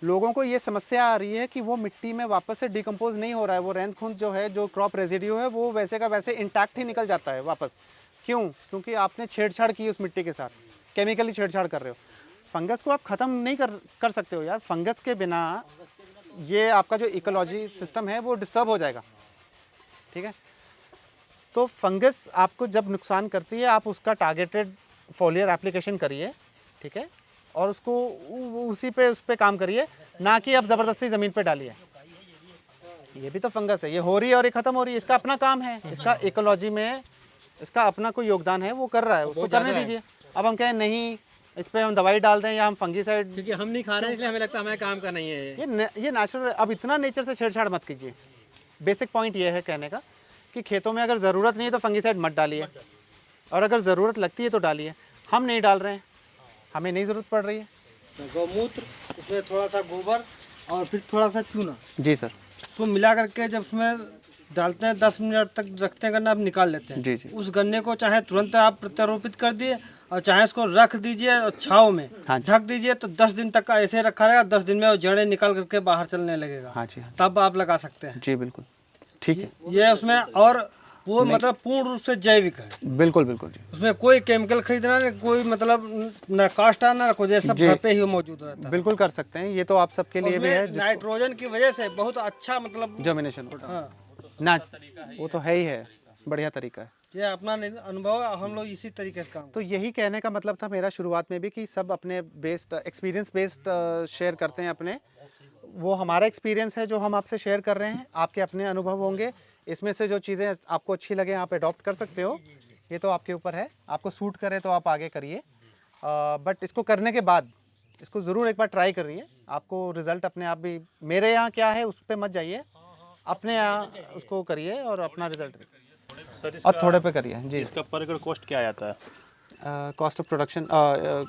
लोगों को ये समस्या आ रही है कि वो मिट्टी में वापस से डिकम्पोज नहीं हो रहा है, वो रेंद खूंद जो है, जो क्रॉप रेजिड्यू है, वो वैसे का वैसे इंटैक्ट ही निकल जाता है वापस। क्यों? क्योंकि आपने छेड़छाड़ की उस मिट्टी के साथ, केमिकली छेड़छाड़ कर रहे हो। फंगस को आप ख़त्म नहीं कर सकते हो यार। फंगस के बिना ये आपका जो इकोलॉजी सिस्टम है वो डिस्टर्ब हो जाएगा, ठीक है। तो फंगस आपको जब नुकसान करती है आप उसका टारगेटेड फोलियर एप्लीकेशन करिए, ठीक है, और उसको उस पर काम करिए, ना कि आप ज़बरदस्ती ज़मीन पे डालिए। ये भी तो फंगस है, ये हो रही है और ये ख़त्म हो रही है, इसका अपना काम है, इसका इकोलॉजी में इसका अपना कोई योगदान है, वो कर रहा है, उसको करने दीजिए। अब हम कहें नहीं इस पर हम दवाई डाल दें या हम फंगीसाइड, क्योंकि हम नहीं खा रहे हैं इसलिए हमें लगता है हमें काम का नहीं है ये नेचुरल। अब इतना नेचर से छेड़छाड़ मत कीजिए। बेसिक पॉइंट ये है कहने का कि खेतों में अगर ज़रूरत नहीं है तो फंगीसाइड मत डालिए, और अगर ज़रूरत लगती है तो डालिए। हम नहीं डाल रहे हैं, हमें नहीं ज़रूरत पड़ रही है। गौमूत्र, उसमें थोड़ा सा गोबर और फिर थोड़ा सा चूना, जी सर। उसको मिला करके जब उसमें डालते हैं 10 मिनट तक रखते हैं गन्ना, अब निकाल लेते हैं। जी जी। उस गन्ने को चाहे तुरंत आप प्रत्यारोपित कर दिए और चाहे उसको रख दीजिए और छाँव में हाँ जी। ढक दीजिए, तो 10 दिन तक का ऐसे रखा रहेगा। 10 दिन में वो जड़ें निकल करके बाहर चलने लगेगा। हाँ जी, हाँ तब आप लगा सकते हैं। जी बिल्कुल ठीक है। ये उसमें और वो मतलब पूर्ण रूप से जैविक है, बिल्कुल बिल्कुल जी। उसमें कोई केमिकल खरीदना नहीं, कोई मतलब न कास्ट आना, कोई ये सब जी। घर पे ही मौजूद रहता है। बिल्कुल कर सकते हैं, ये तो आप सबके लिए भी है। उसमें नाइट्रोजन की वजह से बहुत अच्छा मतलब जर्मिनेशन होता हाँ, है ना, वो तो है ही है, बढ़िया तरीका है। ये अपना अनुभव है, हम लोग इसी तरीके से काम तो यही कहने का मतलब था मेरा शुरुआत में भी कि सब अपने बेस्ड एक्सपीरियंस बेस्ड शेयर करते हैं अपने। वो हमारा एक्सपीरियंस है जो हम आपसे शेयर कर रहे हैं, आपके अपने अनुभव होंगे। इसमें से जो चीज़ें आपको अच्छी लगे आप अडॉप्ट कर सकते हो, ये तो आपके ऊपर है। आपको सूट करे तो आप आगे करिए, बट इसको करने के बाद इसको ज़रूर एक बार ट्राई करिए, आपको रिज़ल्ट अपने आप भी। मेरे यहाँ क्या है उस पर मत जाइए, अपने यहाँ उसको करिए और अपना रिज़ल्ट सर और थोड़े पे करिए। जी। इसका पर एकड़ कॉस्ट क्या आता है? Cost of production,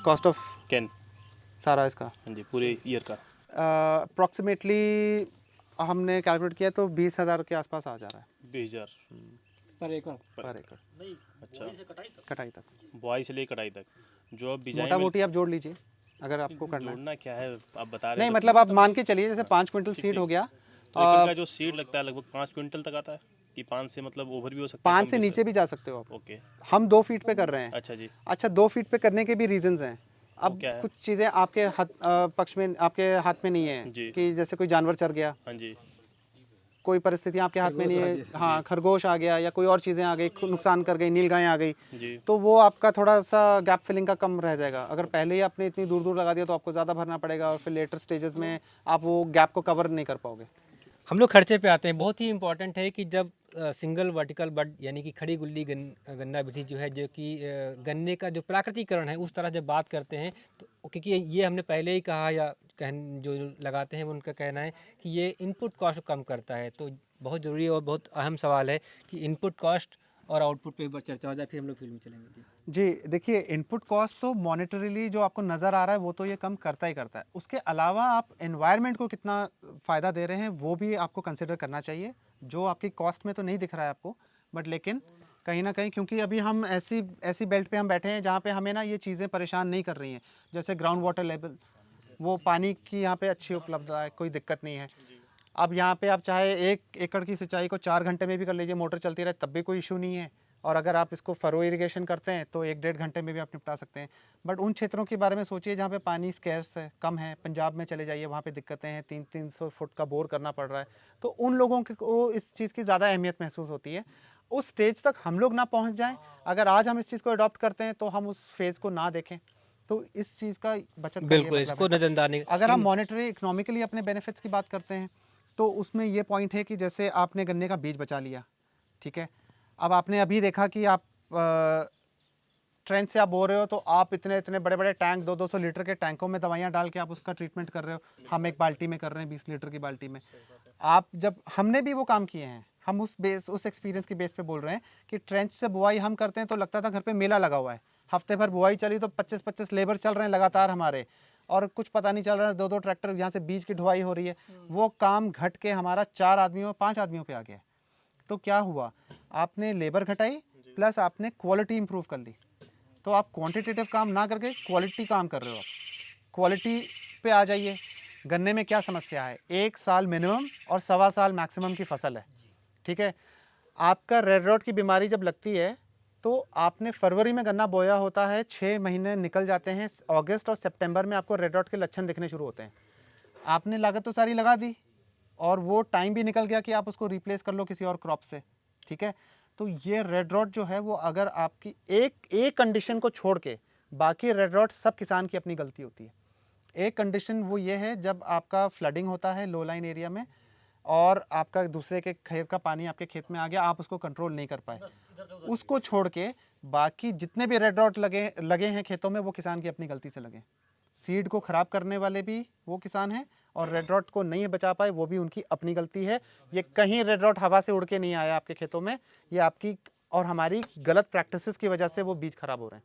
cost of can सारा इसका हाँ जी पूरे ईयर का अप्रॉक्सीमेटली हमने कैलकुलेट किया तो 20,000 के आसपास आ जा रहा है 20,000 पर एकड़। पर एकड़, अच्छा कटाई तक। बुआई से लेकर कटाई तक जो अब मोटा डिजाइन मोटी आप जोड़ लीजिए अगर आपको करना है। जोड़ना क्या है आप बता रहे नहीं हैं मतलब आप मान के चलिए जैसे 5 क्विंटल सीड हो गया, तो एकड़ का जो सीड लगता है लगभग 5 क्विंटल तक आता है कि 5 से मतलब ओवर भी हो सकता है 5 से नीचे भी जा सकते हो आप। ओके हम 2 फीट पे कर रहे हैं। अच्छा जी अच्छा 2 फीट पे करने के भी रीजंस हैं। अब क्या है? कुछ चीज़ें आपके पक्ष में, आपके हाथ में नहीं है जी। कि जैसे कोई जानवर चर गया, हाँ जी कोई परिस्थितियाँ आपके हाथ में नहीं है, हाँ खरगोश आ गया या कोई और चीज़ें आ गई, नुकसान कर गई, नीलगाय आ गई, जी तो वो आपका थोड़ा सा गैप फिलिंग का कम रह जाएगा। अगर पहले ही आपने इतनी दूर दूर लगा दिया तो आपको ज़्यादा भरना पड़ेगा और फिर लेटर स्टेजेस में आप वो गैप को कवर नहीं कर पाओगे। हम लोग खर्चे पे आते हैं। बहुत ही इंपॉर्टेंट है कि जब सिंगल वर्टिकल बड यानी कि खड़ी गुल्ली गन्ना विधि जो है, जो कि गन्ने का जो प्राकृतिकरण है उस तरह जब बात करते हैं तो क्योंकि ये हमने पहले ही कहा या जो लगाते हैं उनका कहना है कि ये इनपुट कॉस्ट कम करता है। तो बहुत ज़रूरी और बहुत अहम सवाल है कि इनपुट कॉस्ट और आउटपुट पे एक बार चर्चा हो जाए, फिर हम लोग फील्ड में चलेंगे। जी देखिए, इनपुट कॉस्ट तो मॉनेटरीली जो आपको नज़र आ रहा है वो तो ये कम करता ही करता है। उसके अलावा आप एनवायरनमेंट को कितना फ़ायदा दे रहे हैं वो भी आपको कंसिडर करना चाहिए, जो आपकी कॉस्ट में तो नहीं दिख रहा है आपको, बट लेकिन कहीं ना कहीं क्योंकि अभी हम ऐसी बेल्ट पे हम बैठे हैं जहाँ पे हमें ना ये चीज़ें परेशान नहीं कर रही हैं। जैसे ग्राउंड वाटर लेवल, वो पानी की यहाँ पे अच्छी उपलब्धता है, कोई दिक्कत नहीं है। अब यहाँ पे आप चाहे 1 एकड़ की सिंचाई को 4 घंटे में भी कर लीजिए, मोटर चलती रहे तब भी कोई इशू नहीं है। और अगर आप इसको फरो इरिगेशन करते हैं तो 1-1.5 घंटे में भी आप निपटा सकते हैं। बट उन क्षेत्रों के बारे में सोचिए जहाँ पे पानी स्कैर्स है, कम है। पंजाब में चले जाइए, वहाँ पे दिक्कतें हैं, 300 फुट का बोर करना पड़ रहा है। तो उन लोगों को इस चीज़ की ज़्यादा अहमियत महसूस होती है। उस स्टेज तक हम लोग ना पहुँच जाएँ। अगर आज हम इस चीज़ को अडॉप्ट करते हैं तो हम उस फेज़ को ना देखें, तो इस चीज़ का बचत का ये बिल्कुल, मतलब इसको है। नज़रअंदाज नहीं। अगर हम मॉनेटरी इकोनॉमिकली अपने बेनिफिट्स की बात करते हैं तो उसमें ये पॉइंट है कि जैसे आपने गन्ने का बीज बचा लिया, ठीक है। अब आपने अभी देखा कि आप ट्रेंड से आप बो रहे हो तो आप इतने बड़े बड़े टैंक 200 लीटर के टैंकों में दवाइयाँ डाल के आप उसका ट्रीटमेंट कर रहे हो। हम एक बाल्टी में कर रहे हैं, 20 लीटर की बाल्टी में। आप जब हमने भी वो काम किए हैं, हम उस एक्सपीरियंस की बेस पे बोल रहे हैं कि ट्रेंच से बुआई हम करते हैं तो लगता था घर पे मेला लगा हुआ है। हफ्ते भर बुआई चली तो 25-25 लेबर चल रहे हैं लगातार हमारे, और कुछ पता नहीं चल रहा है, 2-2 ट्रैक्टर यहाँ से बीज की ढुआई हो रही है। वो काम घट के हमारा 4 आदमियों 5 आदमियों पे आ गया। तो क्या हुआ, आपने लेबर घटाई प्लस आपने क्वालिटी इंप्रूव कर ली। तो आप क्वांटिटेटिव काम ना करके क्वालिटी काम कर रहे हो। आप क्वालिटी पे आ जाइए। गन्ने में क्या समस्या है, 1 साल मिनिमम और 1.25 साल मैक्सिमम की फसल है, ठीक है। आपका रेड रॉट की बीमारी जब लगती है तो आपने फरवरी में गन्ना बोया होता है, 6 महीने निकल जाते हैं, अगस्त और सितंबर में आपको रेड रॉट के लक्षण दिखने शुरू होते हैं। आपने लागत तो सारी लगा दी और वो टाइम भी निकल गया कि आप उसको रिप्लेस कर लो किसी और क्रॉप से, ठीक है। तो ये रेड रॉट जो है वो अगर आपकी एक कंडीशन को छोड़ के बाकी रेड रॉट सब किसान की अपनी गलती होती है। एक कंडीशन वो ये है जब आपका फ्लडिंग होता है लो लाइन एरिया में और आपका दूसरे के खेत का पानी आपके खेत में आ गया, आप उसको कंट्रोल नहीं कर पाए, उसको छोड़ के बाकी जितने भी रेड रॉट लगे हैं खेतों में वो किसान की अपनी गलती से लगे। सीड को ख़राब करने वाले भी वो किसान हैं और रेड रॉट को नहीं बचा पाए वो भी उनकी अपनी गलती है। ये कहीं रेड रॉट हवा से उड़ के नहीं आया आपके खेतों में, ये आपकी और हमारी गलत प्रैक्टिसेस की वजह से वो बीज खराब हो रहे हैं,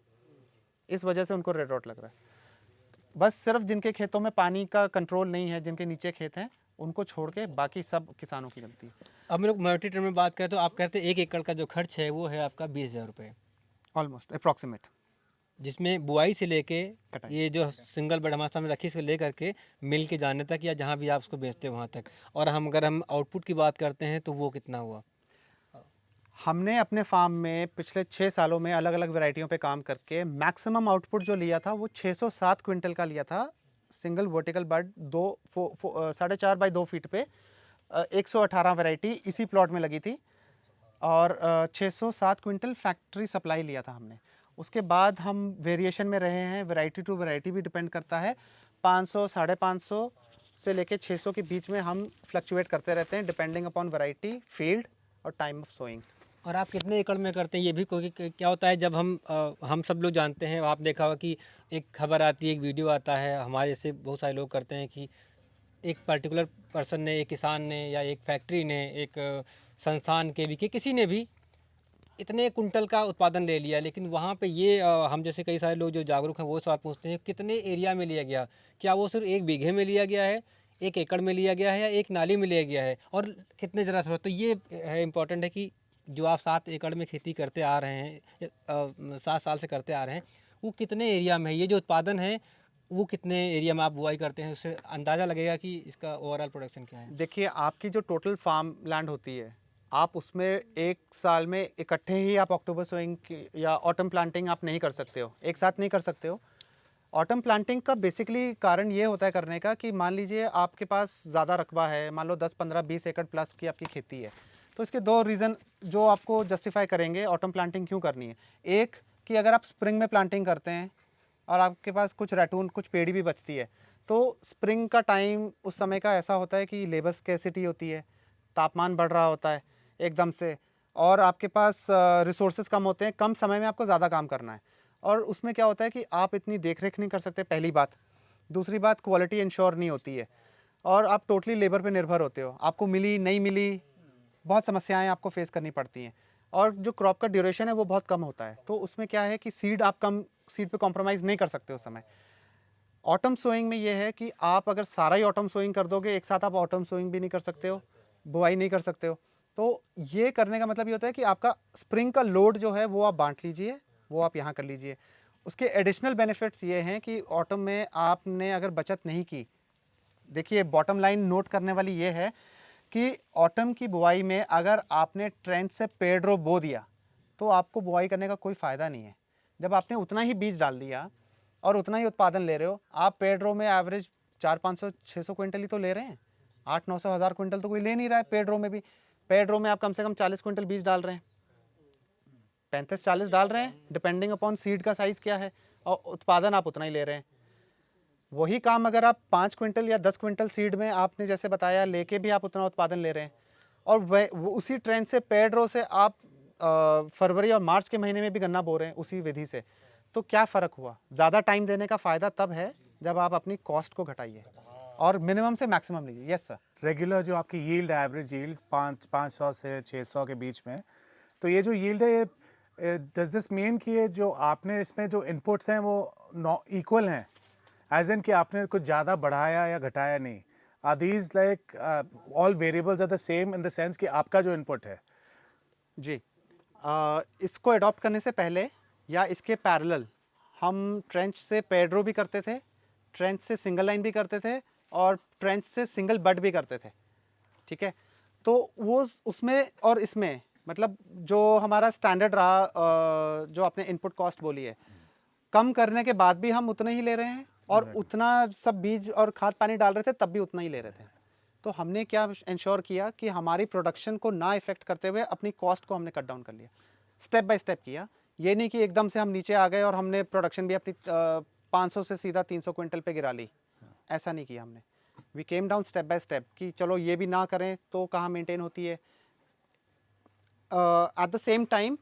इस वजह से उनको रेड रॉट लग रहा है। बस सिर्फ जिनके खेतों में पानी का कंट्रोल नहीं है, जिनके नीचे खेत हैं, उनको छोड़ के बाकी सब किसानों की गलती है। अब हम लोग मल्टी टर्म में बात करें तो आप कहते हैं 1 एकड़ का जो खर्च है वो है आपका 20,000 रुपये, ऑलमोस्ट अप्रॉक्सीमेट, जिसमें बुआई से लेके कटाई। ये जो सिंगल बेड हमारे सामने रखी से लेकर के मिल के जाने तक या जहाँ भी आप उसको बेचते हो वहाँ तक। और अगर हम आउटपुट की बात करते हैं तो वो कितना हुआ? हमने अपने फार्म में पिछले 6 सालों में अलग अलग वैरायटियों पे काम करके मैक्सिमम आउटपुट जो लिया था वो 607 क्विंटल का लिया था। Single vertical bird 4.5 by 2 feet पे 118 वैरायटी इसी प्लॉट में लगी थी और 607 क्विंटल फैक्ट्री सप्लाई लिया था हमने। उसके बाद हम वेरिएशन में रहे हैं, वैरायटी टू वैरायटी भी डिपेंड करता है। 500, 550 से लेके 600 के बीच में हम फ्लक्चुएट करते रहते हैं डिपेंडिंग अपॉन वैरायटी, फील्ड और टाइम ऑफ सोइंग। और आप कितने एकड़ में करते हैं ये भी कोई क्या होता है जब हम सब लोग जानते हैं, आप देखा होगा कि एक खबर आती है, एक वीडियो आता है, हमारे जैसे बहुत सारे लोग करते हैं कि एक पर्टिकुलर पर्सन ने, एक किसान ने या एक फैक्ट्री ने, एक संस्थान के भी कि किसी ने भी इतने कुंटल का उत्पादन ले लिया, लेकिन वहाँ पे ये हम जैसे कई सारे लोग जो जागरूक हैं वो सवाल पूछते हैं कितने एरिया में लिया गया, क्या वो सिर्फ 1 बीघे में लिया गया है, 1 एकड़ में लिया गया है या 1 नाली में लिया गया है और कितने ज़रा था। तो ये है इम्पोर्टेंट है कि जो आप 7 एकड़ में खेती करते आ रहे हैं, 7 साल से करते आ रहे हैं, वो कितने एरिया में है, ये जो उत्पादन है वो कितने एरिया में आप बुआई करते हैं, उससे अंदाज़ा लगेगा कि इसका ओवरऑल प्रोडक्शन क्या है। देखिए आपकी जो टोटल फार्म लैंड होती है, आप उसमें एक साल में इकट्ठे ही आप अक्टूबर सोइंग या ऑटम प्लांटिंग आप नहीं कर सकते हो, एक साथ नहीं कर सकते हो। ऑटम प्लांटिंग का बेसिकली कारण ये होता है करने का कि मान लीजिए आपके पास ज़्यादा रकबा है, मान लो 10, 15, 20 एकड़ प्लस की आपकी खेती है, तो इसके 2 रीज़न जो आपको जस्टिफाई करेंगे ऑटम प्लांटिंग क्यों करनी है। एक कि अगर आप स्प्रिंग में प्लांटिंग करते हैं और आपके पास कुछ रैटून, कुछ पेड़ी भी बचती है, तो स्प्रिंग का टाइम उस समय का ऐसा होता है कि लेबर स्कैसिटी होती है, तापमान बढ़ रहा होता है एकदम से और आपके पास रिसोर्सेज कम होते हैं, कम समय में आपको ज़्यादा काम करना है और उसमें क्या होता है कि आप इतनी देख रेख नहीं कर सकते, पहली बात। दूसरी बात, क्वालिटी इंश्योर नहीं होती है और आप टोटली लेबर पे निर्भर होते हो, आपको मिली नहीं मिली बहुत समस्याएं आपको फेस करनी पड़ती हैं और जो क्रॉप का ड्यूरेशन है वो बहुत कम होता है, तो उसमें क्या है कि सीड पे कॉम्प्रोमाइज़ नहीं कर सकते उस समय। ऑटम सोइंग में ये है कि आप अगर सारा ही ऑटम सोइंग कर दोगे, एक साथ आप ऑटम सोइंग भी नहीं कर सकते हो, बुआई नहीं कर सकते हो, तो ये करने का मतलब ये होता है कि आपका स्प्रिंग का लोड जो है वो आप बांट लीजिए, वो आप यहाँ कर लीजिए। उसके एडिशनल बेनिफिट्स ये हैं कि ऑटम में आपने अगर बचत नहीं की, देखिए बॉटम लाइन नोट करने वाली ये है कि ऑटम की बुआई में अगर आपने ट्रेंच से पेड़ रो बो दिया तो आपको बुआई करने का कोई फ़ायदा नहीं है। जब आपने उतना ही बीज डाल दिया और उतना ही उत्पादन ले रहे हो, आप पेड़ रो में एवरेज 400-500-600 क्विंटल ही तो ले रहे हैं, 800-900 क्विंटल तो कोई ले नहीं रहा है पेड़ रो में भी। पेड़ रो में आप कम से कम 40 क्विंटल बीज डाल रहे हैं, 35-40 डाल रहे हैं, डिपेंडिंग अपॉन सीड का साइज़ क्या है, और उत्पादन आप उतना ही ले रहे हैं। वही काम अगर आप 5 क्विंटल या 10 क्विंटल सीड में आपने जैसे बताया लेके भी आप उतना उत्पादन ले रहे हैं और वो उसी ट्रेंड से पेड़ रो से आप फरवरी और मार्च के महीने में भी गन्ना बो रहे हैं उसी विधि से, तो क्या फ़र्क हुआ। ज़्यादा टाइम देने का फ़ायदा तब है जब आप अपनी कॉस्ट को घटाइए और मिनिमम से मैक्सिमम लीजिए। Yes sir. रेगुलर जो आपकी यील्ड है, एवरेज यील्ड 500 से 600 के बीच में, तो ये जो यील्ड है ये डज दिस मीन कि ये जो आपने इसमें जो इनपुट्स हैं वो इक्वल हैं, एज इन कि आपने कुछ ज़्यादा बढ़ाया या घटाया नहीं। Are these like all variables are the same in the sense कि आपका जो इनपुट है। जी, इसको अडॉप्ट करने से पहले या इसके पैरेलल हम ट्रेंच से पेड रो भी करते थे, ट्रेंच से सिंगल लाइन भी करते थे और ट्रेंच से सिंगल बड भी करते थे, ठीक है। तो वो उसमें और इसमें मतलब जो हमारा स्टैंडर्ड रहा, जो आपने इनपुट कॉस्ट बोली है, कम करने के बाद भी हम उतने ही ले रहे हैं और उतना सब बीज और खाद पानी डाल रहे थे तब भी उतना ही ले रहे थे। तो हमने क्या इंश्योर किया कि हमारी प्रोडक्शन को ना इफेक्ट करते हुए अपनी कॉस्ट को हमने कट डाउन कर लिया, स्टेप बाय स्टेप किया। ये नहीं कि एकदम से हम नीचे आ गए और हमने प्रोडक्शन भी अपनी 500 से सीधा 300 क्विंटल पे गिरा ली, ऐसा नहीं किया हमने। We came down step by step कि चलो ये भी ना करें तो कहाँ मेंटेन होती है। एट द सेम टाइम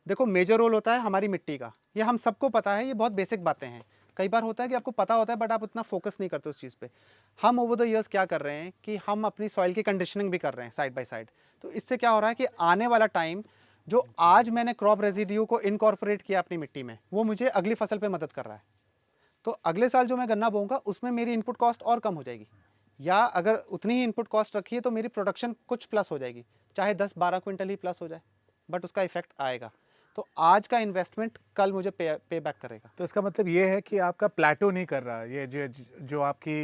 देखो, मेजर रोल होता है हमारी मिट्टी का, ये हम सबको पता है, ये बहुत बेसिक बातें हैं। कई बार होता है कि आपको पता होता है बट आप उतना फोकस नहीं करते उस चीज़ पे। हम ओवर द इयर्स क्या कर रहे हैं कि हम अपनी सॉइल की कंडीशनिंग भी कर रहे हैं साइड बाय साइड। तो इससे क्या हो रहा है कि आने वाला टाइम, जो आज मैंने क्रॉप रेजिड्यू को इनकॉर्पोरेट किया अपनी मिट्टी में, वो मुझे अगली फसल पे मदद कर रहा है। तो अगले साल जो मैं गन्ना बोऊंगा उसमें मेरी इनपुट कॉस्ट और कम हो जाएगी, या अगर उतनी ही इनपुट कॉस्ट रखी है तो मेरी प्रोडक्शन कुछ प्लस हो जाएगी, चाहे 10-12 क्विंटल ही प्लस हो जाए, बट उसका इफेक्ट आएगा। तो आज का इन्वेस्टमेंट कल मुझे पे बैक करेगा। तो इसका मतलब ये है कि आपका प्लेटो नहीं कर रहा, ये जो आपकी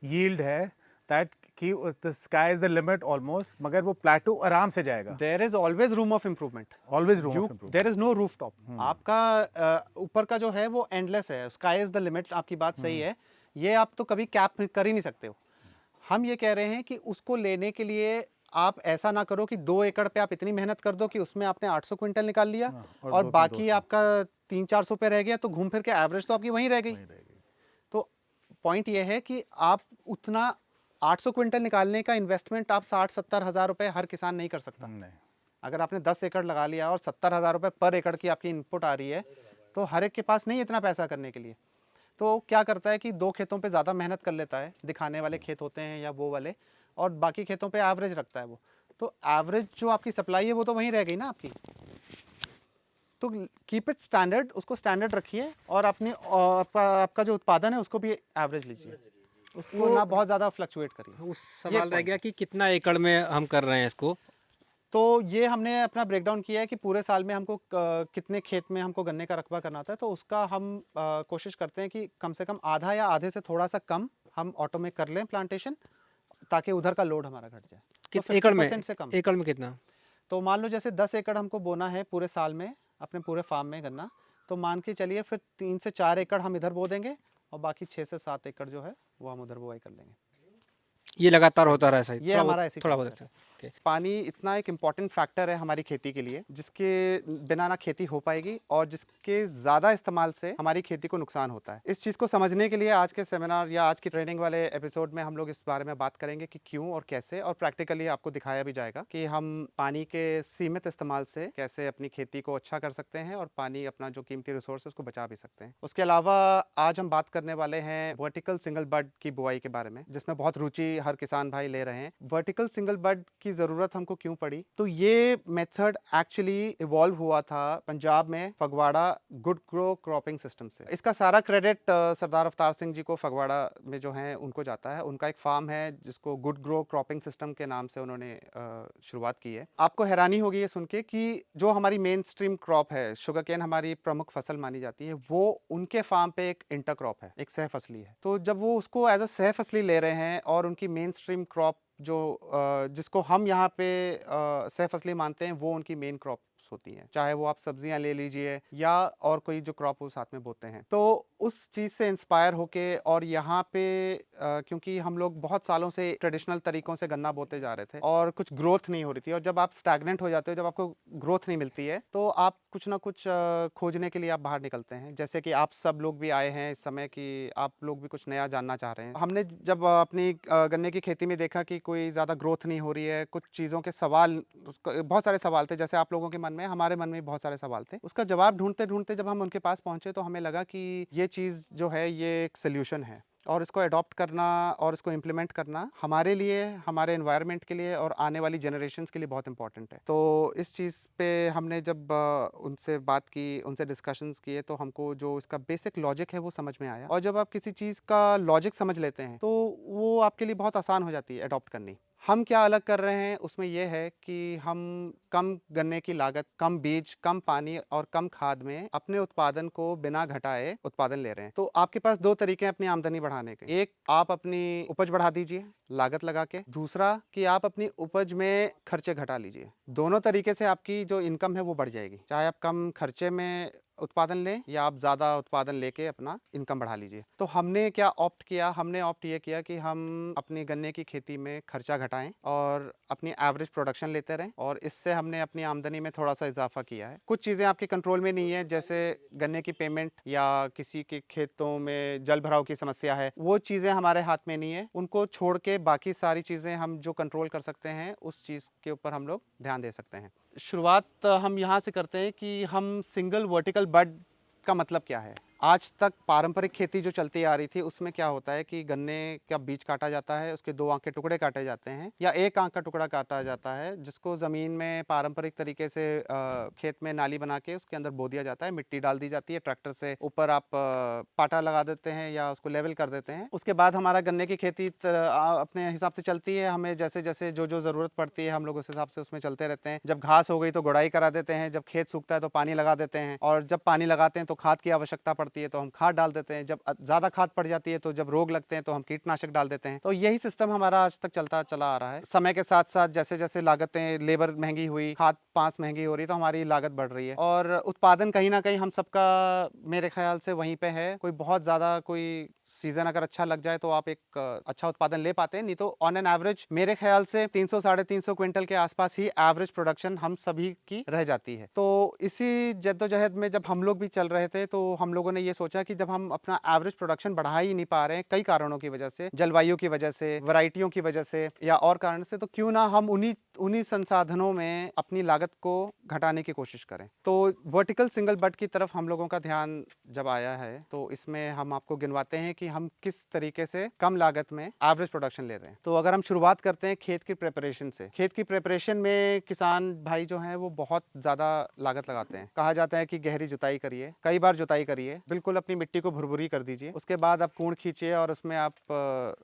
यील्ड है, दैट कि the sky is the limit almost, मगर वो प्लेटो आराम से जाएगा। There is always room of improvement, always room of improvement. There is no roof top. आपका ऊपर का जो है वो एंडलेस है, स्काई इज द लिमिट। आपकी बात सही है, ये आप तो कभी कैप कर ही नहीं सकते हो। हम ये कह रहे हैं कि उसको लेने के लिए आप ऐसा ना करो कि 2 एकड़ पे आप इतनी मेहनत कर दो कि उसमें आपने 800 क्विंटल निकाल लिया और बाकी आपका 300-400 पे रह गया, तो घूम फिर के एवरेज तो आपकी वहीं रह गई। तो पॉइंट ये है कि आप उतना 800 क्विंटल निकालने का इन्वेस्टमेंट आप 60-70 हज़ार रुपये हर किसान नहीं कर सकता। अगर आपने 10 एकड़ लगा लिया और 70 हज़ार रुपये पर एकड़ की आपकी इनपुट आ रही है, तो हर एक के पास नहीं इतना पैसा करने के लिए। तो क्या करता है कि 2 खेतों पे ज़्यादा मेहनत कर लेता है, दिखाने वाले खेत होते हैं या वो वाले, और बाकी खेतों पे एवरेज रखता है वो। तो एवरेज जो आपकी सप्लाई है वो तो वहीं रह गई ना आपकी। तो कीप इट स्टैंडर्ड, उसको स्टैंडर्ड रखिए और अपनी आपका जो उत्पादन है उसको भी एवरेज लीजिए, उसको ना बहुत ज़्यादा फ्लक्चुएट करिए। उस सवाल रह गया कि कितना एकड़ में हम कर रहे हैं इसको। तो ये हमने अपना ब्रेकडाउन किया है कि पूरे साल में हमको कितने खेत में हमको गन्ने का रकबा करना होता है। तो उसका हम कोशिश करते हैं कि कम से कम आधा या आधे से थोड़ा सा कम हम ऑटो में कर लें प्लांटेशन, ताकि उधर का लोड हमारा घट जाए। तो एकड़ में 50% से कम। एकड़ में कितना? तो मान लो जैसे 10 एकड़ हमको बोना है पूरे साल में अपने पूरे फार्म में गन्ना, तो मान के चलिए फिर 3 से 4 एकड़ हम इधर बो देंगे और बाकी 6 से 7 एकड़ जो है वो हम उधर बुआई कर लेंगे। ये लगातार होता रहा है, ये हमारा ऐसी थोड़ा बहुत है। पानी इतना एक इम्पॉर्टेंट फैक्टर है हमारी खेती के लिए, जिसके बिना ना खेती हो पाएगी और जिसके ज़्यादा इस्तेमाल से हमारी खेती को नुकसान होता है। इस चीज़ को समझने के लिए आज के सेमिनार या आज की ट्रेनिंग वाले एपिसोड में हम लोग इस बारे में बात करेंगे कि क्यों और कैसे, और प्रैक्टिकली आपको दिखाया भी जाएगा कि हम पानी के सीमित इस्तेमाल से कैसे अपनी खेती को अच्छा कर सकते हैं और पानी अपना जो कीमती रिसोर्स है उसको बचा भी सकते हैं। उसके अलावा आज हम बात करने वाले हैं वर्टिकल सिंगल बड की बुआई के बारे में, जिसमें बहुत रुचि हर किसान भाई ले रहे हैं। वर्टिकल सिंगल बड की ज़रूरत हमको क्यों पड़ी? तो ये मेथड एक्चुअली इवॉल्व हुआ था पंजाब में Phagwara good grow cropping system से। इसका सारा क्रेडिट सरदार अवतार सिंह जी को फगवाड़ा में जो है उनको जाता है। उनका एक फार्म है जिसको गुड ग्रो क्रॉपिंग सिस्टम के नाम से उन्होंने शुरुआत की है। आपको हैरानी होगी ये सुन के कि जो हमारी मेन स्ट्रीम क्रॉप है, शुगर केन हमारी प्रमुख फसल मानी जाती है, वो उनके फार्म पे एक इंटर क्रॉप है, एक सह फसली है। तो जब वो उसको एज अ सह फसली ले रहे हैं और उनकी मेन स्ट्रीम क्रॉप जो जिसको हम यहाँ पे सह फसली मानते हैं, वो उनकी मेन क्रॉप होती हैं, चाहे वो आप सब्जियां ले लीजिए या और कोई जो क्रॉप वो साथ में बोते हैं। तो उस चीज़ से इंस्पायर होके और यहाँ पे क्योंकि हम लोग बहुत सालों से ट्रेडिशनल तरीकों से गन्ना बोते जा रहे थे और कुछ ग्रोथ नहीं हो रही थी, और जब आप स्टैग्नेंट हो जाते हो, जब आपको ग्रोथ नहीं मिलती है, तो आप कुछ ना कुछ खोजने के लिए आप बाहर निकलते हैं। जैसे कि आप सब लोग भी आए हैं इस समय कि आप लोग भी कुछ नया जानना चाह रहे हैं। हमने जब अपनी गन्ने की खेती में देखा कि कोई ज़्यादा ग्रोथ नहीं हो रही है, कुछ चीज़ों के सवाल, बहुत सारे सवाल थे, जैसे आप लोगों के मन में, हमारे मन में बहुत सारे सवाल थे। उसका जवाब ढूंढते ढूंढते जब हम उनके पास पहुंचे तो हमें लगा कि ये चीज़ जो है ये एक सोल्यूशन है, और इसको अडॉप्ट करना और इसको इम्प्लीमेंट करना हमारे लिए, हमारे एनवायरनमेंट के लिए और आने वाली जनरेशन्स के लिए बहुत इंपॉर्टेंट है। तो इस चीज़ पे हमने जब उनसे बात की, उनसे डिस्कशंस किए, तो हमको जो इसका बेसिक लॉजिक है वो समझ में आया। और जब आप किसी चीज़ का लॉजिक समझ लेते हैं तो वो आपके लिए बहुत आसान हो जाती है अडॉप्ट करनी। हम क्या अलग कर रहे हैं उसमें यह है कि हम कम गन्ने की लागत, कम बीज, कम पानी और कम खाद में अपने उत्पादन को बिना घटाए उत्पादन ले रहे हैं। तो आपके पास दो तरीके हैं अपनी आमदनी बढ़ाने के। एक, आप अपनी उपज बढ़ा दीजिए लागत लगा के। दूसरा कि आप अपनी उपज में खर्चे घटा लीजिए। दोनों तरीके से आपकी जो इनकम है वो बढ़ जाएगी। चाहे आप कम खर्चे में उत्पादन लें या आप ज़्यादा उत्पादन लेके अपना इनकम बढ़ा लीजिए। तो हमने क्या ऑप्ट किया, हमने ऑप्ट ये किया कि हम अपनी गन्ने की खेती में खर्चा घटाएं और अपनी एवरेज प्रोडक्शन लेते रहें, और इससे हमने अपनी आमदनी में थोड़ा सा इजाफा किया है। कुछ चीज़ें आपके कंट्रोल में नहीं है, जैसे गन्ने की पेमेंट या किसी के खेतों में जल भराव की समस्या है, वो चीज़ें हमारे हाथ में नहीं है। उनको छोड़ के बाकी सारी चीज़ें हम जो कंट्रोल कर सकते हैं उस चीज़ के ऊपर हम लोग ध्यान दे सकते हैं। शुरुआत हम यहाँ से करते हैं कि हम सिंगल वर्टिकल बड का मतलब क्या है। आज तक पारंपरिक खेती जो चलती आ रही थी उसमें क्या होता है कि गन्ने का बीज काटा जाता है, उसके 2 आंख के टुकड़े काटे जाते हैं या 1 आंख का टुकड़ा काटा जाता है, जिसको ज़मीन में पारंपरिक तरीके से खेत में नाली बना के उसके अंदर बो दिया जाता है, मिट्टी डाल दी जाती है, ट्रैक्टर से ऊपर आप पाटा लगा देते हैं या उसको लेवल कर देते हैं। उसके बाद हमारा गन्ने की खेती अपने हिसाब से चलती है। हमें जैसे जैसे जो जो ज़रूरत पड़ती है हम लोग उस हिसाब से उसमें चलते रहते हैं। जब घास हो गई तो गुड़ाई करा देते हैं, जब खेत सूखता है तो पानी लगा देते हैं, और जब पानी लगाते हैं तो खाद की आवश्यकता पड़ती है तो हम खाद डाल देते हैं। जब ज़्यादा खाद पड़ जाती है तो जब रोग लगते हैं तो हम कीटनाशक डाल देते हैं। तो यही सिस्टम हमारा आज तक चलता चला आ रहा है। समय के साथ साथ जैसे जैसे लागतें, लेबर महंगी हुई, खाद पास महंगी हो रही, तो हमारी लागत बढ़ रही है, और उत्पादन कहीं ना कहीं हम सबका मेरे ख्याल से वहीं पे है। कोई बहुत ज़्यादा कोई सीजन अगर अच्छा लग जाए तो आप एक अच्छा उत्पादन ले पाते हैं, नहीं तो ऑन एन एवरेज मेरे ख्याल से 300 साढ़े 300 क्विंटल के आसपास ही एवरेज प्रोडक्शन हम सभी की रह जाती है। तो इसी जद्दोजहद में जब हम लोग भी चल रहे थे तो हम लोगों ने ये सोचा कि जब हम अपना एवरेज प्रोडक्शन बढ़ा ही नहीं पा रहे हैं कई कारणों की वजह से, जलवायु की वजह से, वैरायटियों की वजह से या और कारण से, तो क्यों ना हम उन्हीं संसाधनों में अपनी लागत को घटाने की कोशिश करें। तो वर्टिकल सिंगल बट की तरफ हम लोगों का ध्यान जब आया है तो इसमें हम आपको गिनवाते हैं कि हम किस तरीके से कम लागत में एवरेज प्रोडक्शन ले रहे हैं। तो अगर हम शुरुआत करते हैं खेत की प्रिपरेशन से। खेत की प्रिपरेशन में किसान भाई जो हैं वो बहुत ज़्यादा लागत लगाते हैं। कहा जाता है कि गहरी जुताई करिए, कई बार जुताई करिए, बिल्कुल अपनी मिट्टी को भुरभुरी कर दीजिए, उसके बाद आप कूड़ खींचिए और उसमें आप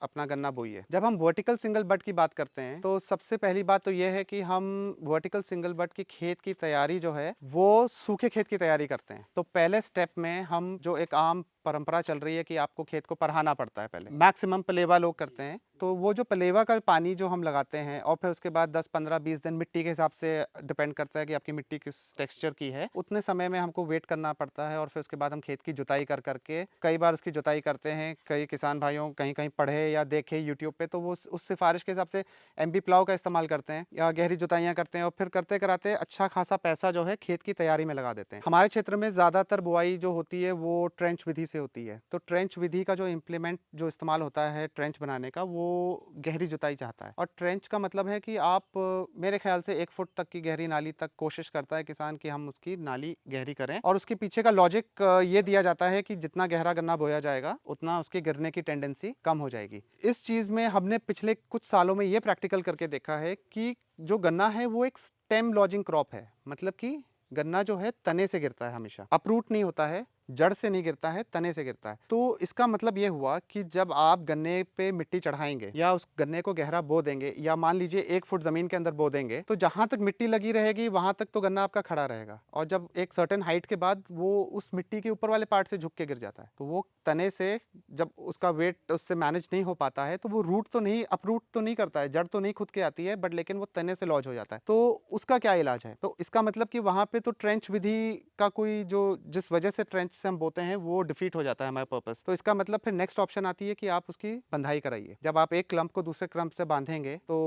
अपना गन्ना बोइए। जब हम वर्टिकल सिंगल बट की बात करते हैं तो सबसे पहली बात तो यह है कि हम वर्टिकल सिंगल बट की खेत की तैयारी जो है वो सूखे खेत की तैयारी करते हैं। तो पहले स्टेप में हम जो एक आम परंपरा चल रही है कि आपको खेत को परहाना पड़ता है, पहले मैक्सिमम पलेवा लोग करते हैं। तो वो जो पलेवा का पानी जो हम लगाते हैं और फिर उसके बाद 10 15 20 दिन, मिट्टी के हिसाब से डिपेंड करता है कि आपकी मिट्टी किस टेक्सचर की है, उतने समय में हमको वेट करना पड़ता है। और फिर उसके बाद हम खेत की जुताई कर करके कई बार उसकी जुताई करते हैं। कई किसान भाइयों कहीं कहीं पढ़े या देखे यूट्यूब पे, तो वो उस सिफारिश के हिसाब से एमबी प्लाव का इस्तेमाल करते हैं या गहरी जुताइयाँ करते हैं, और फिर करते कराते अच्छा खासा पैसा जो है खेत की तैयारी में लगा देते हैं। हमारे क्षेत्र में ज़्यादातर बुआई जो होती है वो ट्रेंच विधि से होती है। तो ट्रेंच विधि का जो इम्प्लीमेंट जो इस्तेमाल होता है ट्रेंच बनाने का, वो गहरी जुताई चाहता है। और ट्रेंच का मतलब है कि आप मेरे ख्याल से 1 फुट तक की गहरी नाली तक कोशिश करता है किसान कि हम उसकी नाली गहरी करें। और उसके पीछे का लॉजिक ये दिया जाता है कि जितना गहरा गन्ना बोया जाएगा उतना उसके गिरने की टेंडेंसी कम हो जाएगी। इस चीज़ में हमने पिछले कुछ सालों में ये प्रैक्टिकल करके देखा है कि जो गन्ना है वो एक स्टेम लॉजिंग क्रॉप है। मतलब कि गन्ना जो है तने से गिरता है, हमेशा अप्रूट नहीं होता है, जड़ से नहीं गिरता है, तने से गिरता है। तो इसका मतलब ये हुआ कि जब आप गन्ने पे मिट्टी चढ़ाएंगे या उस गन्ने को गहरा बो देंगे, या मान लीजिए 1 फुट जमीन के अंदर बो देंगे, तो जहां तक मिट्टी लगी रहेगी वहां तक तो गन्ना आपका खड़ा रहेगा। और जब एक सर्टेन हाइट के बाद वो उस मिट्टी के ऊपर वाले पार्ट से झुक के गिर जाता है, तो वो तने से जब उसका वेट उससे मैनेज नहीं हो पाता है तो वो रूट तो नहीं, अप्रूट तो नहीं करता है, जड़ तो नहीं खुद के आती है, बट लेकिन वो तने से लॉज हो जाता है। तो उसका क्या इलाज है? तो इसका मतलब कि वहां पे तो ट्रेंच विधि का कोई जो जिस वजह से ट्रेंच से हम बोते हैं वो डिफीट हो जाता है हमारा पर्पस। तो इसका मतलब फिर नेक्स्ट ऑप्शन आती है कि आप उसकी बंधाई कराइए। जब आप एक क्लम्प को दूसरे क्लम्प से बांधेंगे तो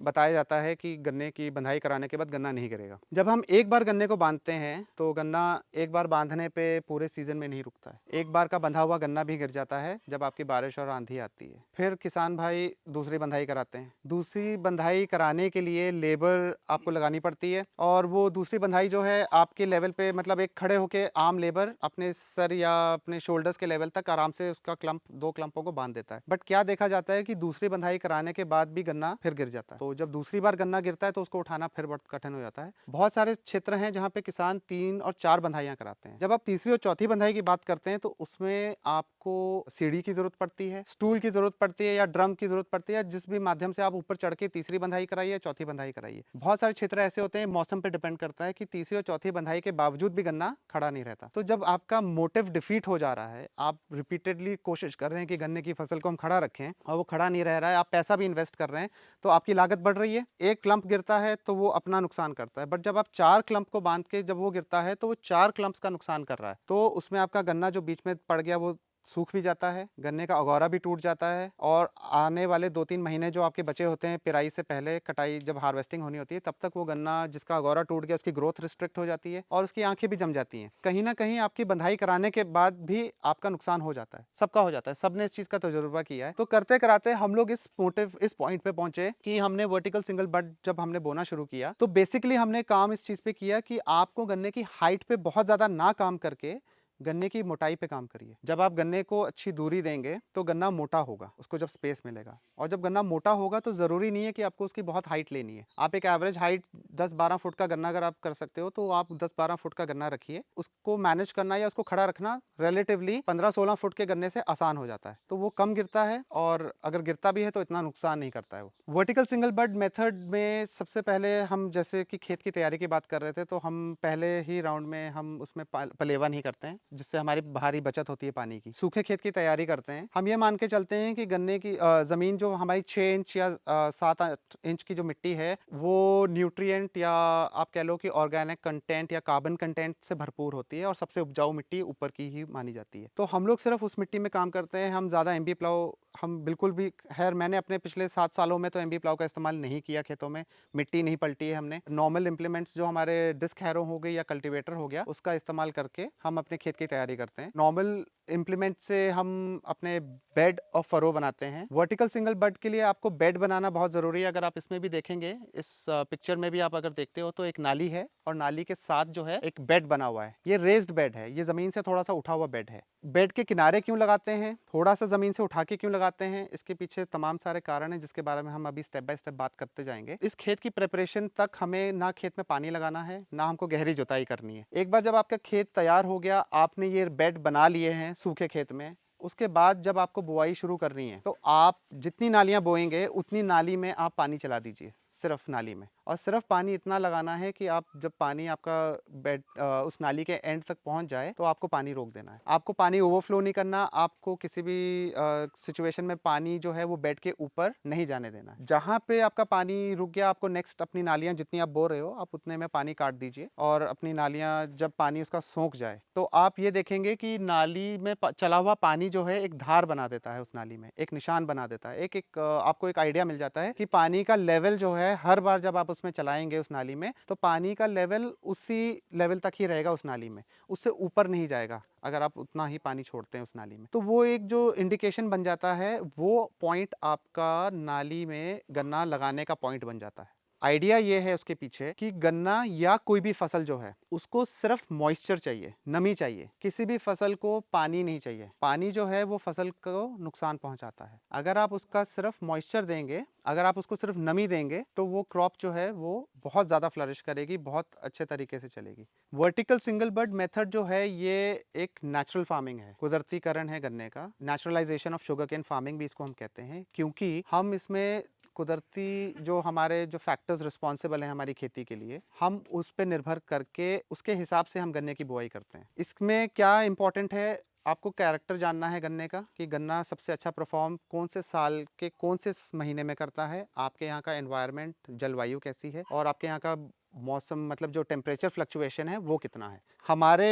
बताया जाता है कि गन्ने की बंधाई कराने के बाद गन्ना नहीं गिरेगा। जब हम एक बार गन्ने को बांधते हैं तो गन्ना एक बार बांधने पे पूरे सीजन में नहीं रुकता है। एक बार का बंधा हुआ गन्ना भी गिर जाता है जब आपकी बारिश और आंधी आती है। फिर किसान भाई दूसरी बंधाई कराते हैं। दूसरी बंधाई कराने के लिए लेबर आपको लगानी पड़ती है, और वो दूसरी बंधाई जो है आपके लेवल पे, मतलब एक खड़े होके आम लेबर अपने सर या अपने शोल्डर्स के लेवल तक आराम से उसका क्लम्प 2 क्लम्पों को बांध देता है। बट क्या देखा जाता है कि दूसरी बंधाई कराने के बाद भी गन्ना फिर गिर जाता है। तो जब दूसरी बार गन्ना गिरता है तो उसको उठाना फिर बहुत कठिन हो जाता है। बहुत सारे क्षेत्र हैं जहाँ पे किसान 3 और 4 बंधाइयाँ कराते हैं। जब आप तीसरी और चौथी बंधाई की बात करते हैं तो उसमें आपको सीढ़ी की जरूरत पड़ती है, स्टूल की जरूरत पड़ती है या ड्रम की जरूरत पड़ती है, जिस भी माध्यम से आप ऊपर चढ़ के तीसरी बंधाई कराइए, चौथी बंधाई कराइए। बहुत सारे क्षेत्र ऐसे होते हैं, मौसम पे डिपेंड करता है कि तीसरी और चौथी बंधाई के बावजूद भी गन्ना खड़ा नहीं रहता। तो जब आपका मोटिव डिफीट हो जा रहा है, आप रिपीटेडली कोशिश कर रहे हैं कि गन्ने की फसल को हम खड़ा रखें और वो खड़ा नहीं रह रहा है, आप पैसा भी इन्वेस्ट कर रहे हैं, तो आपकी लागत बढ़ रही है। एक क्लम्प गिरता है तो वो अपना नुकसान करता है, बट जब आप 4 क्लम्प को बांध के जब वो गिरता है तो वो 4 क्लम्प्स का नुकसान कर रहा है। तो उसमें आपका गन्ना जो बीच में पड़ गया वो सूख भी जाता है, गन्ने का अगौरा भी टूट जाता है, और आने वाले 2-3 महीने जो आपके बचे होते हैं पिराई से पहले, कटाई जब हार्वेस्टिंग होनी होती है, तब तक वो गन्ना जिसका अगौरा टूट गया उसकी ग्रोथ रिस्ट्रिक्ट हो जाती है और उसकी आंखें भी जम जाती हैं। कहीं ना कहीं आपकी बंधाई कराने के बाद भी आपका नुकसान हो जाता है, सबका हो जाता है, सबने इस चीज़ का तजुर्बा किया है। तो करते कराते हम लोग इस पॉइंट पे पहुंचे कि हमने वर्टिकल सिंगल बड जब हमने बोना शुरू किया तो बेसिकली हमने काम इस चीज़ पे किया कि आपको गन्ने की हाइट पे बहुत ज़्यादा ना काम करके गन्ने की मोटाई पे काम करिए। जब आप गन्ने को अच्छी दूरी देंगे तो गन्ना मोटा होगा, उसको जब स्पेस मिलेगा, और जब गन्ना मोटा होगा तो ज़रूरी नहीं है कि आपको उसकी बहुत हाइट लेनी है। आप एक एवरेज हाइट 10-12 फुट का गन्ना अगर आप कर सकते हो तो आप 10-12 फुट का गन्ना रखिए। उसको मैनेज करना या उसको खड़ा रखना रिलेटिवली 15-16 फुट के गन्ने से आसान हो जाता है। तो वो कम गिरता है और अगर गिरता भी है तो इतना नुकसान नहीं करता है वो। वर्टिकल सिंगल बड मेथड में सबसे पहले हम जैसे कि खेत की तैयारी की बात कर रहे थे, तो हम पहले ही राउंड में हम उसमें पलेवा नहीं करते हैं, जिससे हमारी भारी बचत होती है पानी की। सूखे खेत की तैयारी करते हैं। हम ये मान के चलते हैं कि गन्ने की ज़मीन जो हमारी 6 इंच या 7-8 इंच की जो मिट्टी है वो न्यूट्रिएंट या आप कह लो कि ऑर्गेनिक कंटेंट या कार्बन कंटेंट से भरपूर होती है और सबसे उपजाऊ मिट्टी ऊपर की ही मानी जाती है। तो हम लोग सिर्फ उस मिट्टी में काम करते हैं। हम ज़्यादा एमबी प्लाउ हम बिल्कुल भी, खैर मैंने अपने पिछले 7 सालों में तो एमबी प्लाउ का इस्तेमाल नहीं किया खेतों में, मिट्टी नहीं पलटी है हमने। नॉर्मल इम्प्लीमेंट्स जो हमारे डिस्क हैरो हो गई या कल्टीवेटर हो गया, उसका इस्तेमाल करके हम अपने खेत की तैयारी करते हैं। नॉर्मल इम्प्लीमेंट से हम अपने बेड और फरो बनाते हैं। वर्टिकल सिंगल बड के लिए आपको बेड बनाना बहुत ज़रूरी है। अगर आप इसमें भी देखेंगे, इस पिक्चर में भी आप अगर देखते हो तो एक नाली है और नाली के साथ जो है एक बेड बना हुआ है। ये रेज्ड बेड है, ये ज़मीन से थोड़ा सा उठा हुआ बेड है। बेड के किनारे क्यों लगाते हैं, थोड़ा सा ज़मीन से उठा के क्यों लगाते हैं, इसके पीछे तमाम सारे कारण हैं जिसके बारे में हम अभी स्टेप बाय स्टेप बात करते जाएंगे। इस खेत की प्रिपरेशन तक हमें ना खेत में पानी लगाना है, ना हमको गहरी जुताई करनी है। एक बार जब आपका खेत तैयार हो गया, आपने ये बेड बना लिए हैं सूखे खेत में, उसके बाद जब आपको बुआई शुरू करनी है तो आप जितनी नालियां बोएंगे उतनी नाली में आप पानी चला दीजिए, सिर्फ नाली में, और सिर्फ पानी इतना लगाना है कि आप जब पानी आपका बेड उस नाली के एंड तक पहुंच जाए तो आपको पानी रोक देना है। आपको पानी ओवरफ्लो नहीं करना, आपको किसी भी सिचुएशन में पानी जो है वो बेड के ऊपर नहीं जाने देना। जहाँ पे आपका पानी रुक गया, आपको नेक्स्ट अपनी नालियाँ जितनी आप बो रहे हो आप उतने में पानी काट दीजिए, और अपनी नालियाँ जब पानी उसका सूख जाए तो आप ये देखेंगे कि नाली में चला हुआ पानी जो है एक धार बना देता है, उस नाली में एक निशान बना देता है। आपको एक आइडिया मिल जाता है कि पानी का लेवल जो है हर बार जब आप उसमें चलाएंगे उस नाली में तो पानी का लेवल उसी लेवल तक ही रहेगा उस नाली में, उससे ऊपर नहीं जाएगा अगर आप उतना ही पानी छोड़ते हैं उस नाली में। तो वो एक जो इंडिकेशन बन जाता है, वो पॉइंट आपका नाली में गन्ना लगाने का पॉइंट बन जाता है। आइडिया ये है उसके पीछे कि गन्ना या कोई भी फसल जो है उसको सिर्फ मॉइस्चर चाहिए, नमी चाहिए, किसी भी फसल को पानी नहीं चाहिए। पानी जो है वो फसल को नुकसान पहुंचाता है। अगर आप उसका सिर्फ मॉइस्चर देंगे, अगर आप उसको सिर्फ नमी देंगे तो वो क्रॉप जो है वो बहुत ज़्यादा फ्लरिश करेगी, बहुत अच्छे तरीके से चलेगी। वर्टिकल सिंगल बड मेथड जो है ये एक नेचुरल फार्मिंग है, कुदरतीकरण है गन्ने का, naturalisation of sugar cane farming भी इसको हम कहते हैं, क्योंकि हम इसमें कुदरती जो हमारे जो फैक्टर्स रिस्पॉन्सिबल हैं हमारी खेती के लिए, हम उस पर निर्भर करके उसके हिसाब से हम गन्ने की बुआई करते हैं। इसमें क्या इंपॉर्टेंट है, आपको कैरेक्टर जानना है गन्ने का कि गन्ना सबसे अच्छा परफॉर्म कौन से साल के कौन से महीने में करता है, आपके यहाँ का एनवायरनमेंट जलवायु कैसी है, और आपके यहाँ का मौसम मतलब जो टेम्परेचर फ्लक्चुएशन है वो कितना है। हमारे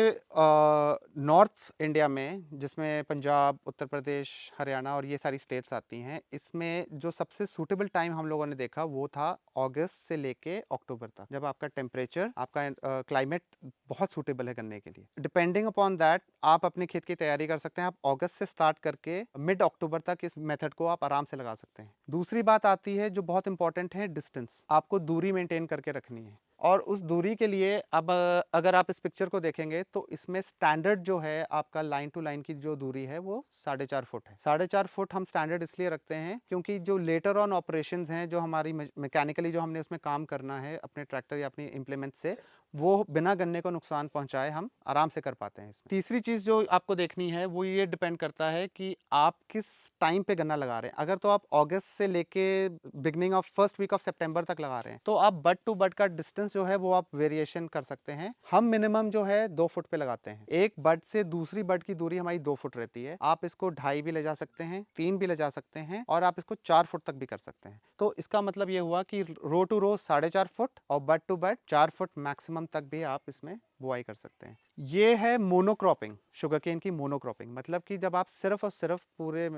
नॉर्थ इंडिया में जिसमें पंजाब, उत्तर प्रदेश, हरियाणा और ये सारी स्टेट्स आती हैं, इसमें जो सबसे सूटेबल टाइम हम लोगों ने देखा वो था अगस्त से लेके अक्टूबर तक, जब आपका टेम्परेचर, आपका क्लाइमेट बहुत सूटेबल है गन्ने के लिए। डिपेंडिंग अपॉन दैट आप अपने खेत की तैयारी कर सकते हैं। आप अगस्त से स्टार्ट करके मिड अक्टूबर तक इस मेथड को आप आराम से लगा सकते हैं। दूसरी बात आती है जो बहुत इंपॉर्टेंट है, डिस्टेंस। आपको दूरी मेंटेन करके रखनी है। और उस दूरी के लिए अब अगर आप इस पिक्चर को देखेंगे तो इसमें स्टैंडर्ड जो है आपका लाइन टू लाइन की जो दूरी है वो 4.5 फुट है। 4.5 फुट हम स्टैंडर्ड इसलिए रखते हैं क्योंकि जो लेटर ऑन ऑपरेशंस हैं, जो हमारी मैकेनिकली जो हमने उसमें काम करना है अपने ट्रैक्टर या अपनी इम्प्लीमेंट से, वो बिना गन्ने को नुकसान पहुंचाए हम आराम से कर पाते हैं इसमें। तीसरी चीज़ जो आपको देखनी है वो ये डिपेंड करता है कि आप किस टाइम पे गन्ना लगा रहे हैं। अगर तो आप अगस्त से लेके beginning of first week of सितंबर तक लगा रहे हैं तो आप बड टू बड का डिस्टेंस जो है वो आप वेरिएशन कर सकते हैं। हम मिनिमम जो है 2 फुट पे लगाते हैं। एक बड से दूसरी बड की दूरी हमारी 2 फुट रहती है। आप इसको 2.5 भी ले जा सकते हैं, 3 भी ले जा सकते हैं और आप इसको 4 फुट तक भी कर सकते हैं। तो इसका मतलब ये हुआ कि रो टू रो 4.5 फुट और बड टू बड 4 फुट मैक्सिमम तक भी आप इसमें बुआई कर सकते हैं। ये है मोनोक्रॉपिंग, शुगरकेन की मोनोक्रॉपिंग, मतलब कि जब आप सिर्फ और सिर्फ पूरे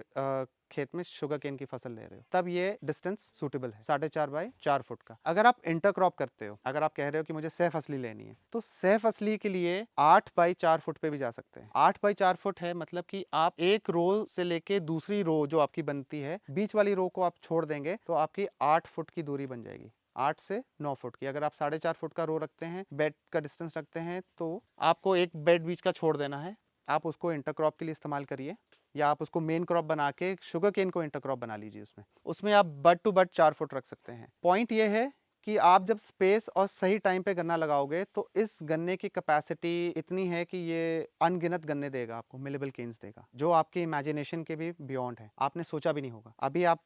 खेत में शुगरकेन की फसल ले रहे हो तब ये डिस्टेंस सूटेबल है 4.5 बाई 4 फुट का। अगर आप इंटरक्रॉप करते हो, अगर आप कह रहे हो कि मुझे सह फसली लेनी है, तो सह फसली के लिए 8 बाई 4 फुट पे भी जा सकते हैं। 8 बाई 4 फुट है मतलब कि आप एक रो से लेके दूसरी रो जो आपकी बनती है, बीच वाली रो को आप छोड़ देंगे तो आपकी 8 फुट की दूरी बन जाएगी। 8 से 9 फुट की। अगर आप 4.5 फुट का रो रखते हैं, बेड का डिस्टेंस रखते हैं, तो आपको एक बेड बीच का छोड़ देना है। आप उसको इंटरक्रॉप के लिए इस्तेमाल करिए या आप उसको मेन क्रॉप बना के शुगर केन को इंटरक्रॉप बना लीजिए। उसमें आप बड टू बड 4 फुट रख सकते हैं। पॉइंट ये है कि आप जब स्पेस और सही टाइम पे गन्ना लगाओगे तो इस गन्ने की कैपेसिटी इतनी है कि ये अनगिनत गन्ने देगा आपको, मिलेबल केन्स देगा, जो आपकी इमेजिनेशन के भी बियॉन्ड है, आपने सोचा भी नहीं होगा। अभी आप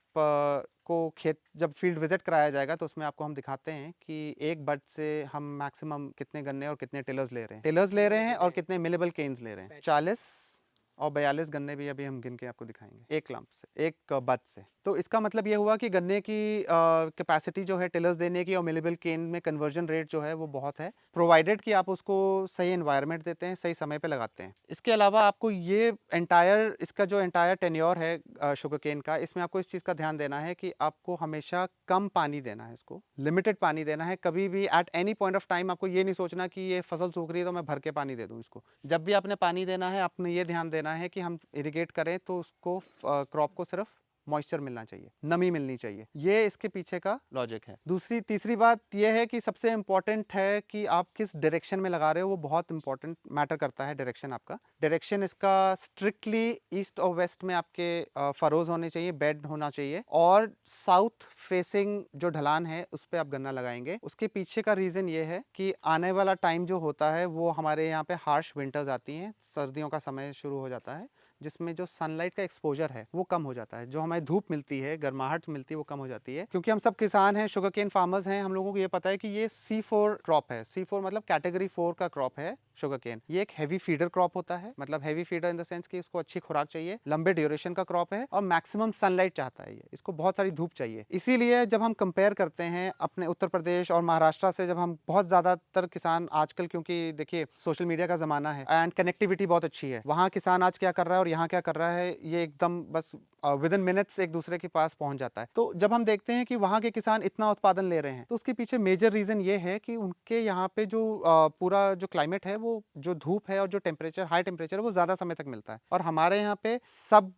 को खेत जब फील्ड विजिट कराया जाएगा तो उसमें आपको हम दिखाते हैं कि एक बड से हम मैक्सिमम कितने गन्ने और कितने टिलर्स ले रहे हैं और कितने मिलेबल केन्स ले रहे हैं। 40 और 42 गन्ने भी अभी हम गिन के आपको दिखाएंगे एक क्लम्प से, एक बद से। तो इसका मतलब ये हुआ कि गन्ने की कैपेसिटी जो है टिलर्स देने की और मिलेबल केन में कन्वर्जन रेट जो है वो बहुत है, प्रोवाइडेड कि आप उसको सही एनवायरनमेंट देते हैं, सही समय पे लगाते हैं। इसके अलावा आपको ये इसका जो एंटायर टेन्योर है शुगर केन का, इसमें आपको इस चीज़ का ध्यान देना है कि आपको हमेशा कम पानी देना है, इसको लिमिटेड पानी देना है। कभी भी at any point of time आपको ये नहीं सोचना कि ये फसल सूख रही है तो मैं भर के पानी दे दूँ इसको। जब भी आपने पानी देना है, आपने ये ध्यान देना है कि हम इरिगेट करें तो उसको क्रॉप को सिर्फ मॉइस्चर मिलना चाहिए, नमी मिलनी चाहिए। ये इसके पीछे का लॉजिक है। तीसरी बात यह है कि सबसे इम्पॉर्टेंट है कि आप किस डायरेक्शन में लगा रहे हो, वो बहुत इंपॉर्टेंट मैटर करता है। डायरेक्शन, आपका डायरेक्शन इसका स्ट्रिक्टली ईस्ट और वेस्ट में आपके फरोज होने चाहिए, बेड होना चाहिए, और साउथ फेसिंग जो ढलान है उस पर आप गन्ना लगाएंगे। उसके पीछे का रीज़न ये है कि आने वाला टाइम जो होता है वो हमारे यहाँ पे हार्श विंटर्स आती हैं, सर्दियों का समय शुरू हो जाता है, जिसमें जो सनलाइट का एक्सपोजर है वो कम हो जाता है, जो हमें धूप मिलती है, गर्माहट मिलती है, वो कम हो जाती है। क्योंकि हम सब किसान हैं, शुगर केन फार्मर्स हैं, हम लोगों को ये पता है कि ये C4 क्रॉप है। C4 मतलब कैटेगरी 4 का क्रॉप है शुगर केन। ये एक हैवी फीडर क्रॉप होता है, मतलब heavy feeder in the sense कि इसको अच्छी खुराक चाहिए, लंबे ड्यूरेशन का क्रॉप है और मैक्सिमम सनलाइट चाहता है, ये इसको बहुत सारी धूप चाहिए। इसीलिए जब हम कंपेयर करते हैं अपने उत्तर प्रदेश और महाराष्ट्र से, जब हम बहुत ज़्यादातर किसान आजकल, क्योंकि देखिए सोशल मीडिया का ज़माना है एंड कनेक्टिविटी बहुत अच्छी है, वहाँ किसान आज क्या कर रहा है और यहाँ क्या कर रहा है ये एकदम बस विद इन मिनट्स एक दूसरे के पास पहुँच जाता है। तो जब हम देखते हैं कि वहाँ के किसान इतना उत्पादन ले रहे हैं तो उसके पीछे मेजर रीज़न ये है कि उनके यहाँ पे जो पूरा जो क्लाइमेट है, वो जो धूप है और जो टेम्परेचर, हाई टेम्परेचर है, वो ज़्यादा समय तक मिलता है। और हमारे यहाँ पे सब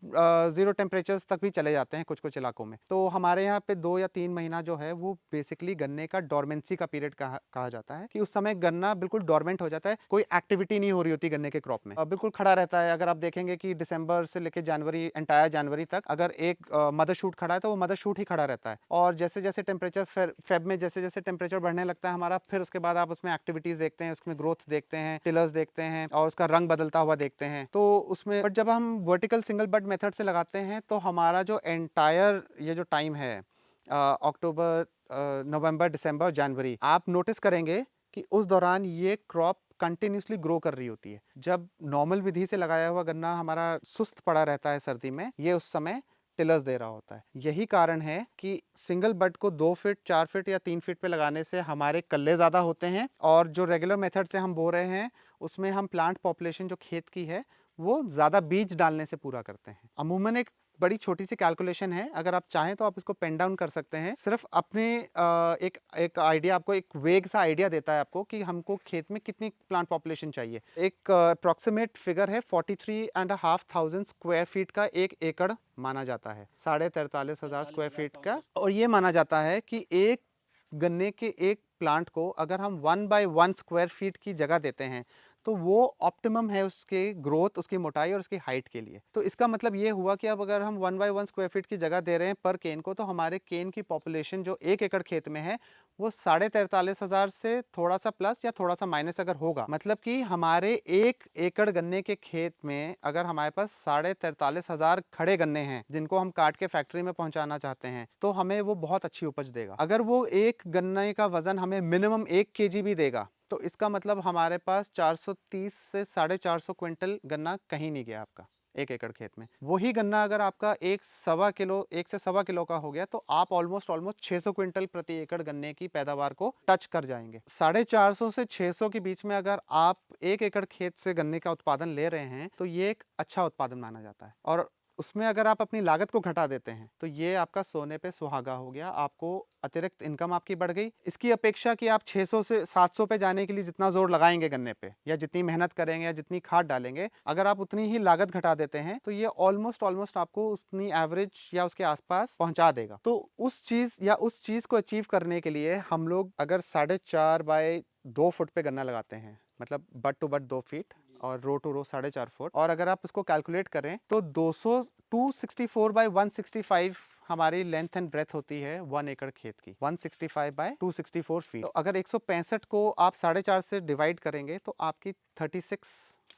0 टेम्परेचर्स तक भी चले जाते हैं कुछ कुछ इलाकों में। तो हमारे यहाँ पे 2 या 3 महीना जो है वो बेसिकली गन्ने का डोरमेंसी का पीरियड कहा जाता है, कि उस समय गन्ना बिल्कुल डोरमेंट हो जाता है, कोई एक्टिविटी नहीं हो रही होती गन्ने के क्रॉप में, बिल्कुल खड़ा रहता है। अगर आप देखेंगे कि दिसंबर से लेकर जनवरी, एंटायर जनवरी तक अगर एक मदर शूट खड़ा है तो वो मदर शूट ही खड़ा रहता है। और जैसे जैसे टेम्परेचर फेब में जैसे जैसे टेम्परेचर बढ़ने लगता है हमारा, फिर उसके बाद आप उसमें एक्टिविटीज देखते हैं, उसमें ग्रोथ देखते हैं, टिलर्स देखते हैं और उसका रंग बदलता हुआ देखते हैं। तो उसमें बट जब हम वर्टिकल सिंगल बड मेथड से लगाते हैं तो हमारा जो एंटायर ये जो टाइम है अक्टूबर, नवंबर, दिसंबर, जनवरी, आप नोटिस करेंगे कि उस दौरान ये क्रॉप कंटिन्यूसली ग्रो कर रही होती है। जब नॉर्मल विधि से लगाया हुआ गन्ना हमारा सुस्त पड़ा रहता है सर्दी में, ये उस समय टिलर्स दे रहा होता है। यही कारण है कि सिंगल बड को 2 फीट, 4 फीट या 3 फीट पे लगाने से हमारे कल्ले ज़्यादा होते हैं, और जो रेगुलर मेथड से हम बो रहे हैं उसमें हम प्लांट पॉपुलेशन जो खेत की है वो ज़्यादा बीज डालने से पूरा करते हैं। अमूमन एक बड़ी छोटी सी कैलकुलेशन है, अगर आप चाहें तो आप इसको पेन डाउन कर सकते हैं। सिर्फ अपने एक आइडिया, आपको एक वेग सा आइडिया देता है आपको कि हमको खेत में कितनी प्लांट पॉपुलेशन चाहिए। एक अप्रॉक्सीमेट फिगर है 43,500 स्क्वायर फीट का 1 एकड़ माना जाता है, 43,500 स्क्वायर फीट का। और ये माना जाता है कि एक गन्ने के एक प्लांट को अगर हम 1/1 स्क्वायर फीट की जगह देते हैं तो वो ऑप्टिमम है उसके ग्रोथ, उसकी मोटाई और उसकी हाइट के लिए। तो इसका मतलब ये हुआ कि अब अगर हम 1/1 स्क्वायर फीट की जगह दे रहे हैं पर केन को, तो हमारे केन की पॉपुलेशन जो 1 एकड़ खेत में है वो 43,500 से थोड़ा सा प्लस या थोड़ा सा माइनस अगर होगा, मतलब कि हमारे 1 एकड़ गन्ने के खेत में अगर हमारे पास 43,500 खड़े गन्ने हैं जिनको हम काट के फैक्ट्री में पहुंचाना चाहते हैं, तो हमें वो बहुत अच्छी उपज देगा। अगर वो एक गन्ने का वजन हमें मिनिमम 1 केजी भी देगा, तो इसका मतलब हमारे पास 430 से 450 क्विंटल गन्ना कहीं नहीं गया आपका 1 एकड़ खेत में। वही गन्ना अगर आपका 1 से सवा किलो का हो गया, तो आप ऑलमोस्ट 600 क्विंटल प्रति एकड़ गन्ने की पैदावार को टच कर जाएंगे। 450 से 600 के बीच में अगर आप 1 एकड़ खेत से गन्ने का उत्पादन ले रहे हैं, तो ये एक अच्छा उत्पादन माना जाता है। और उसमें अगर आप अपनी लागत को घटा देते हैं, तो ये आपका सोने पे सुहागा हो गया, आपको अतिरिक्त इनकम आपकी बढ़ गई। इसकी अपेक्षा कि आप 600 से 700 पे जाने के लिए जितना जोर लगाएंगे गन्ने पे, या जितनी मेहनत करेंगे या जितनी खाद डालेंगे, अगर आप उतनी ही लागत घटा देते हैं, तो ये ऑलमोस्ट आपको उतनी एवरेज या उसके आसपास पहुंचा देगा। तो उस चीज को अचीव करने के लिए हम लोग अगर 4.5 बाय 2 फुट पे गन्ना लगाते हैं, मतलब बट टू बट 2 फीट और रो टू रो 4.5 फुट, और अगर आप इसको कैलकुलेट करें तो 264 बाय 165 हमारी लेंथ एंड ब्रेथ होती है 1 एकड़ खेत की, 165 बाय 264 फीट। तो अगर 165 को आप 4.5 से डिवाइड करेंगे तो आपकी 36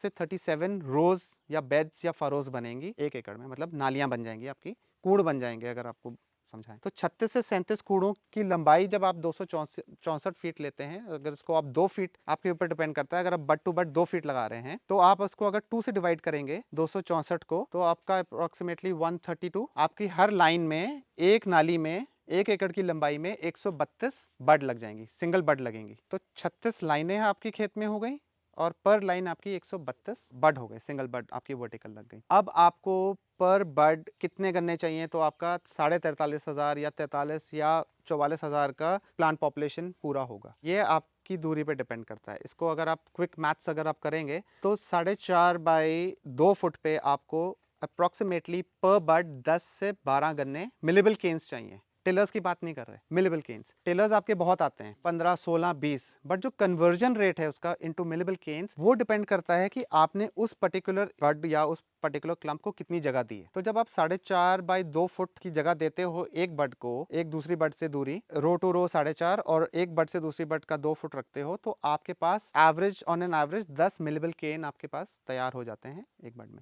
से 37 रोज या बेड्स या फरोज बनेंगी 1 एकड़ में, मतलब नालियां बन जाएंगी, आपकी कूड़ बन जाएंगे अगर आपको समझाएं तो। 36 से 37 कूड़ों की लंबाई जब आप 264 फीट लेते हैं, अगर इसको आप 2 फीट, आपके ऊपर डिपेंड करता है, अगर आप बट टू बट 2 फीट लगा रहे हैं, तो आप उसको अगर 2 से डिवाइड करेंगे 264 को, तो आपका अप्रोक्सीमेटली 132, आपकी हर लाइन में एक नाली में 1 एकड़ की लंबाई में 132 बड लग जाएंगी, सिंगल बड लगेंगी। तो 36 लाइनें आपकी खेत में हो गई और पर लाइन आपकी 132 बड हो गए, सिंगल बड आपकी वर्टिकल लग गई। अब आपको पर बड कितने गन्ने चाहिए, तो आपका 43,500 या 43 या 44,000 का प्लांट पॉपुलेशन पूरा होगा। ये आपकी दूरी पे डिपेंड करता है। इसको अगर आप क्विक मैथ्स अगर आप करेंगे तो 4.5 बाई 2 फुट पे आपको अप्रोक्सीमेटली पर बड 10 से 12 गन्ने मिलेबल केन्स चाहिए। टिलर्स की बात नहीं कर रहे, मिलेबल केन्स। टिलर्स आपके बहुत आते हैं 15, 16, 20, बट जो कन्वर्जन रेट है उसका इनटू मिलेबल केन्स, वो डिपेंड करता है कि आपने उस पर्टिकुलर बड या उस पर्टिकुलर क्लम्प को कितनी जगह दी है। तो जब आप 4.5 बाई 2 फुट की जगह देते हो एक बड को, एक दूसरी बड से दूरी रो टू रो 4.5 और एक बड से दूसरी बड का 2 फुट रखते हो, तो आपके पास एवरेज ऑन एन एवरेज 10 मिलेबल केन आपके पास तैयार हो जाते हैं एक बड में।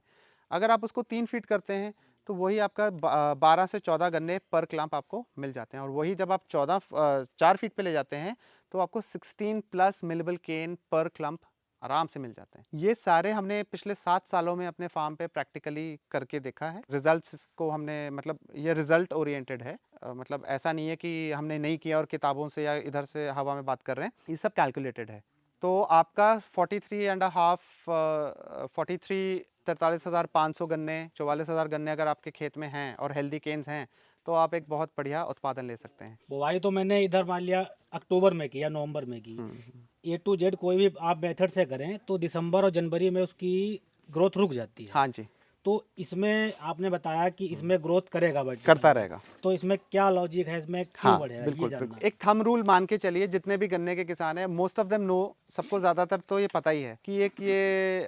अगर आप उसको 3 फीट करते हैं तो वही आपका 12 से 14 गन्ने पर क्लम्प आपको मिल जाते हैं। और वही जब आप 4 फीट पे ले जाते हैं तो आपको 16 प्लस मिलेबल केन पर क्लम्प आराम से मिल जाते हैं। ये सारे हमने पिछले 7 सालों में अपने फार्म पे प्रैक्टिकली करके देखा है। रिजल्ट्स को हमने, मतलब ये रिजल्ट ओरिएंटेड है, मतलब ऐसा नहीं है कि हमने नहीं किया और किताबों से या इधर से हवा में बात कर रहे हैं, ये सब कैलकुलेटेड है। तो आपका 43,500 गन्ने, 44,000 गन्ने अगर आपके खेत में हैं और हेल्दी केन्स हैं, तो आप एक बहुत बढ़िया उत्पादन ले सकते हैं। बुआई तो मैंने इधर मान लिया अक्टूबर में की या नवंबर में की। A to Z कोई भी आप मेथड से करें तो दिसंबर और जनवरी में उसकी ग्रोथ रुक जाती है। हाँ जी, तो इसमें आपने बताया कि इसमें ग्रोथ करेगा, बट करता रहेगा। तो इसमें क्या लॉजिक है, इसमें क्यों हाँ, बढ़ेगा, बिल्कुल ये जानना बिल्कुल। है। एक थंब रूल मान के चलिए, जितने भी गन्ने के किसान हैं मोस्ट ऑफ देम नो, सबको ज़्यादातर तो ये पता ही है कि एक ये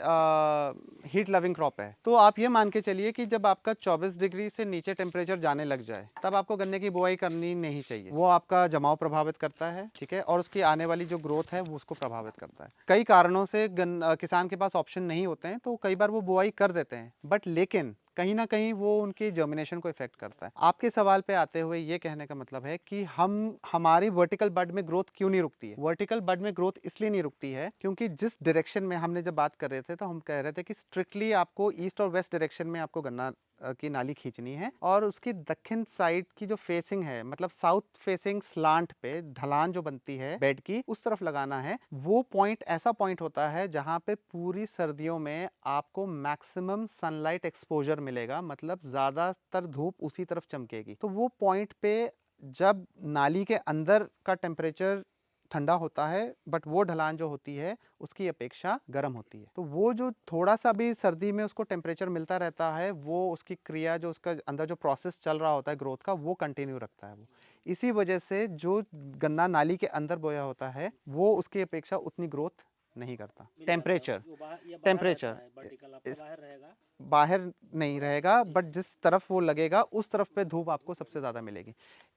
हीट लविंग क्रॉप है। तो आप ये मान के चलिए कि जब आपका 24 डिग्री से नीचे टेम्परेचर जाने लग जाए, तब आपको गन्ने की बुआई करनी नहीं चाहिए। वो आपका जमाव प्रभावित करता है, ठीक है, और उसकी आने वाली जो ग्रोथ है वो उसको प्रभावित करता है। कई कारणों से किसान के पास ऑप्शन नहीं होते हैं, तो कई बार वो बुआई कर देते हैं, बट लेकिन कहीं ना कहीं वो उनकी जर्मिनेशन को इफेक्ट करता है। आपके सवाल पे आते हुए ये कहने का मतलब है कि हमारी वर्टिकल बड में ग्रोथ क्यों नहीं रुकती है। वर्टिकल बड में ग्रोथ इसलिए नहीं रुकती है क्योंकि जिस डायरेक्शन में हमने जब बात कर रहे थे, तो हम कह रहे थे कि स्ट्रिक्टली आपको ईस्ट और वेस्ट डायरेक्शन में आपको गन्ना की नाली खींचनी है, और उसकी दक्षिण साइड की जो फेसिंग है, मतलब साउथ फेसिंग स्लांट पे ढलान जो बनती है बेड की, उस तरफ लगाना है। वो पॉइंट ऐसा पॉइंट होता है जहां पे पूरी सर्दियों में आपको मैक्सिमम सनलाइट एक्सपोजर मिलेगा, मतलब ज्यादातर धूप उसी तरफ चमकेगी। तो वो पॉइंट पे जब नाली के अंदर का टेम्परेचर ठंडा होता है, बट वो ढलान जो होती है उसकी अपेक्षा गर्म होती है। तो वो जो थोड़ा सा भी सर्दी में उसको टेम्परेचर मिलता रहता है, वो उसकी क्रिया जो उसका अंदर जो प्रोसेस चल रहा होता है ग्रोथ का, वो कंटिन्यू रखता है। वो इसी वजह से जो गन्ना नाली के अंदर बोया होता है वो उसकी अपेक्षा उतनी ग्रोथ नहीं करता। टेम्परेचर बाहर नहीं रहेगा, बट जिस तरफ वो लगेगा उस तरफ पे धूप आपको सबसे ज़्यादा मिलेगी।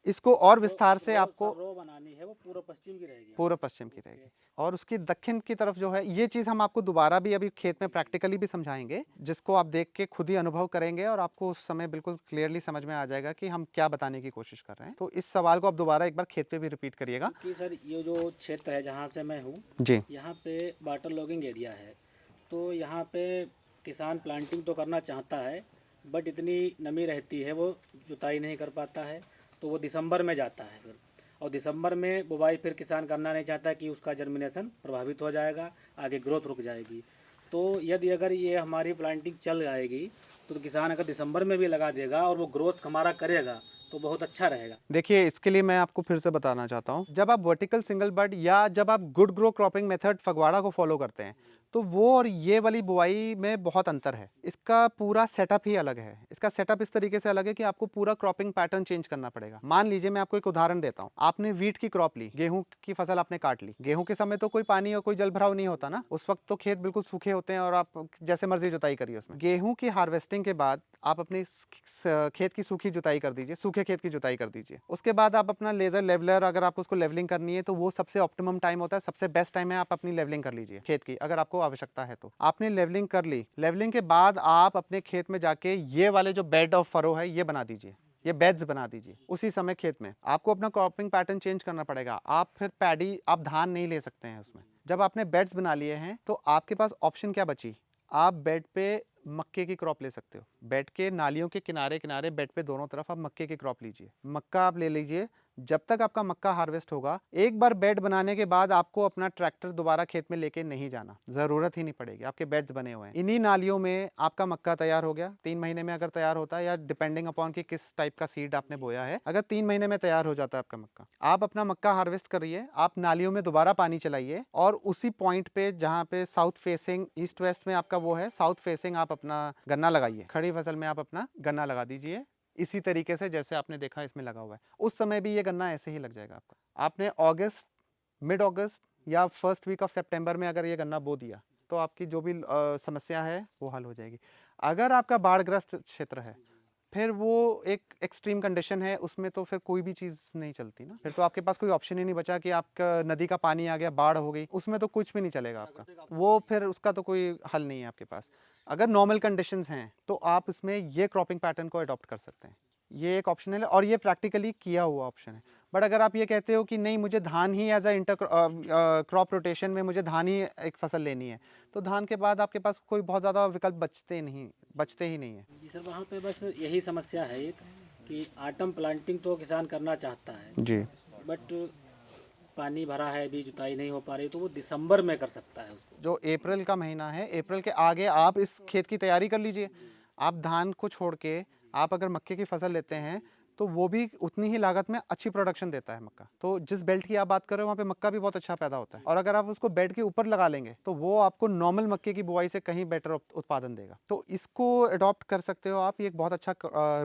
इसको और विस्तार से आपको रो बनानी है वो पूर्व पश्चिम की रहेगी। पूर्व पश्चिम की रहेगी, और उसकी दक्षिण की तरफ जो है, ये चीज़ हम आपको दोबारा भी अभी खेत में प्रैक्टिकली भी समझाएंगे, जिसको आप देख के खुद ही अनुभव करेंगे और आपको उस समय बिल्कुल क्लियरली समझ में आ जाएगा कि हम क्या बताने की कोशिश कर रहे हैं। तो इस सवाल को आप दोबारा एक बार खेत पे भी रिपीट करिएगा। कि सर ये जो क्षेत्र है जहाँ से मैं हूँ, जी यहाँ पे वाटर लॉगिंग एरिया है, तो यहाँ पे किसान प्लांटिंग तो करना चाहता है, बट इतनी नमी रहती है वो जुताई नहीं कर पाता है, तो वो दिसंबर में जाता है फिर, और दिसंबर में बुवाई फिर किसान करना नहीं चाहता कि उसका जर्मिनेशन प्रभावित हो जाएगा, आगे ग्रोथ रुक जाएगी। तो यदि अगर ये हमारी प्लांटिंग चल जाएगी तो किसान अगर दिसंबर में भी लगा देगा और वो ग्रोथ हमारा करेगा तो बहुत अच्छा रहेगा। देखिए, इसके लिए मैं आपको फिर से बताना चाहता हूँ, जब आप वर्टिकल सिंगल बड या जब आप good grow cropping method Phagwara को फॉलो करते हैं, तो वो और ये वाली बुआई में बहुत अंतर है। इसका पूरा सेटअप ही अलग है। इसका सेटअप इस तरीके से अलग है कि आपको पूरा क्रॉपिंग पैटर्न चेंज करना पड़ेगा। मान लीजिए, मैं आपको एक उदाहरण देता हूँ, आपने वीट की क्रॉप ली, गेहूं की फसल आपने काट ली। गेहूं के समय तो कोई पानी और कोई जल भराव नहीं होता ना, उस वक्त तो खेत बिल्कुल सूखे होते हैं और आप जैसे मर्जी जुताई करिए उसमें। गेहूं की हार्वेस्टिंग के बाद आप अपने खेत की सूखी जुताई कर दीजिए, सूखे खेत की जुताई कर दीजिए। उसके बाद आप अपना लेजर लेवलर, अगर आप उसको लेवलिंग करनी है तो वो सबसे ऑप्टिमम टाइम होता है, सबसे बेस्ट टाइम है, आप अपनी लेवलिंग कर लीजिए खेत की, अगर आपको आवश्यकता है तो। आपने लेवलिंग कर ली, लेवलिंग के बाद आप अपने खेत में जाके ये वाले जो बेड ऑफ फरो है ये बना दीजिए, ये बेड्स बना दीजिए। उसी समय खेत में आपको अपना क्रॉपिंग पैटर्न चेंज करना पड़ेगा। आप फिर पैडी, आप धान नहीं ले सकते हैं उसमें। जब आपने बेड्स बना लिए हैं तो आपके पास ऑप्शन क्या बची? आप बेड पे मक्के की क्रॉप ले सकते हो। बेड के नालियों के किनारे किनारे बेड पे दोनों तरफ आप मक्के की क्रॉप लीजिए, मक्का आप ले लीजिए। जब तक आपका मक्का हार्वेस्ट होगा, एक बार बेड बनाने के बाद आपको अपना ट्रैक्टर दोबारा खेत में लेके नहीं जाना, जरूरत ही नहीं पड़ेगी, आपके बेड्स बने हुए हैं। इन्हीं नालियों में आपका मक्का तैयार हो गया। 3 महीने में अगर तैयार होता है, या डिपेंडिंग अपॉन कि किस टाइप का सीड आपने बोया है, अगर 3 महीने में तैयार हो जाता है आपका मक्का, आप अपना मक्का हार्वेस्ट करिए, आप नालियों में दोबारा पानी चलाइए, और उसी पॉइंट पे जहाँ पे साउथ फेसिंग, ईस्ट वेस्ट में आपका वो है, साउथ फेसिंग आप अपना गन्ना लगाइए। खड़ी फसल में आप अपना गन्ना लगा दीजिए, इसी तरीके से जैसे आपने देखा इसमें लगा हुआ है। उस समय भी ये गन्ना ऐसे ही लग जाएगा आपका। आपने अगस्त, मिड अगस्त या फर्स्ट वीक ऑफ सितंबर में अगर ये गन्ना बो दिया तो आपकी जो भी समस्या है वो हल हो जाएगी। अगर आपका बाढ़ग्रस्त क्षेत्र है, फिर वो एक एक्सट्रीम कंडीशन है, उसमें तो फिर कोई भी चीज़ नहीं चलती ना, फिर तो आपके पास कोई ऑप्शन ही नहीं बचा कि आपका नदी का पानी आ गया, बाढ़ हो गई, उसमें तो कुछ भी नहीं चलेगा आपका, वो फिर उसका तो कोई हल नहीं है आपके पास। अगर नॉर्मल कंडीशंस हैं तो आप इसमें ये क्रॉपिंग पैटर्न को अडॉप्ट कर सकते हैं। ये एक ऑप्शनल है और ये प्रैक्टिकली किया हुआ ऑप्शन है। बट अगर आप ये कहते हो कि नहीं, मुझे धान ही as a inter crop rotation में मुझे धान ही एक फसल लेनी है, तो धान के बाद आपके पास कोई बहुत ज़्यादा विकल्प बचते ही नहीं है। जी सर, वहाँ पे बस यही समस्या है एक, कि आटम प्लांटिंग तो किसान करना चाहता है जी, बट पानी भरा है, अभी जुताई नहीं हो पा रही, तो वो दिसंबर में कर सकता है उसको। जो अप्रैल का महीना है, अप्रैल के आगे आप इस खेत की तैयारी कर लीजिए। आप धान को छोड़ के आप अगर मक्के की फसल लेते हैं तो वो भी उतनी ही लागत में अच्छी प्रोडक्शन देता है मक्का। तो जिस बेल्ट की आप बात कर रहे हो वहाँ पे मक्का भी बहुत अच्छा पैदा होता है, और अगर आप उसको बेड के ऊपर लगा लेंगे तो वो आपको नॉर्मल मक्के की बुआई से कहीं बेटर उत्पादन देगा। तो इसको अडॉप्ट कर सकते हो आप, ये एक बहुत अच्छा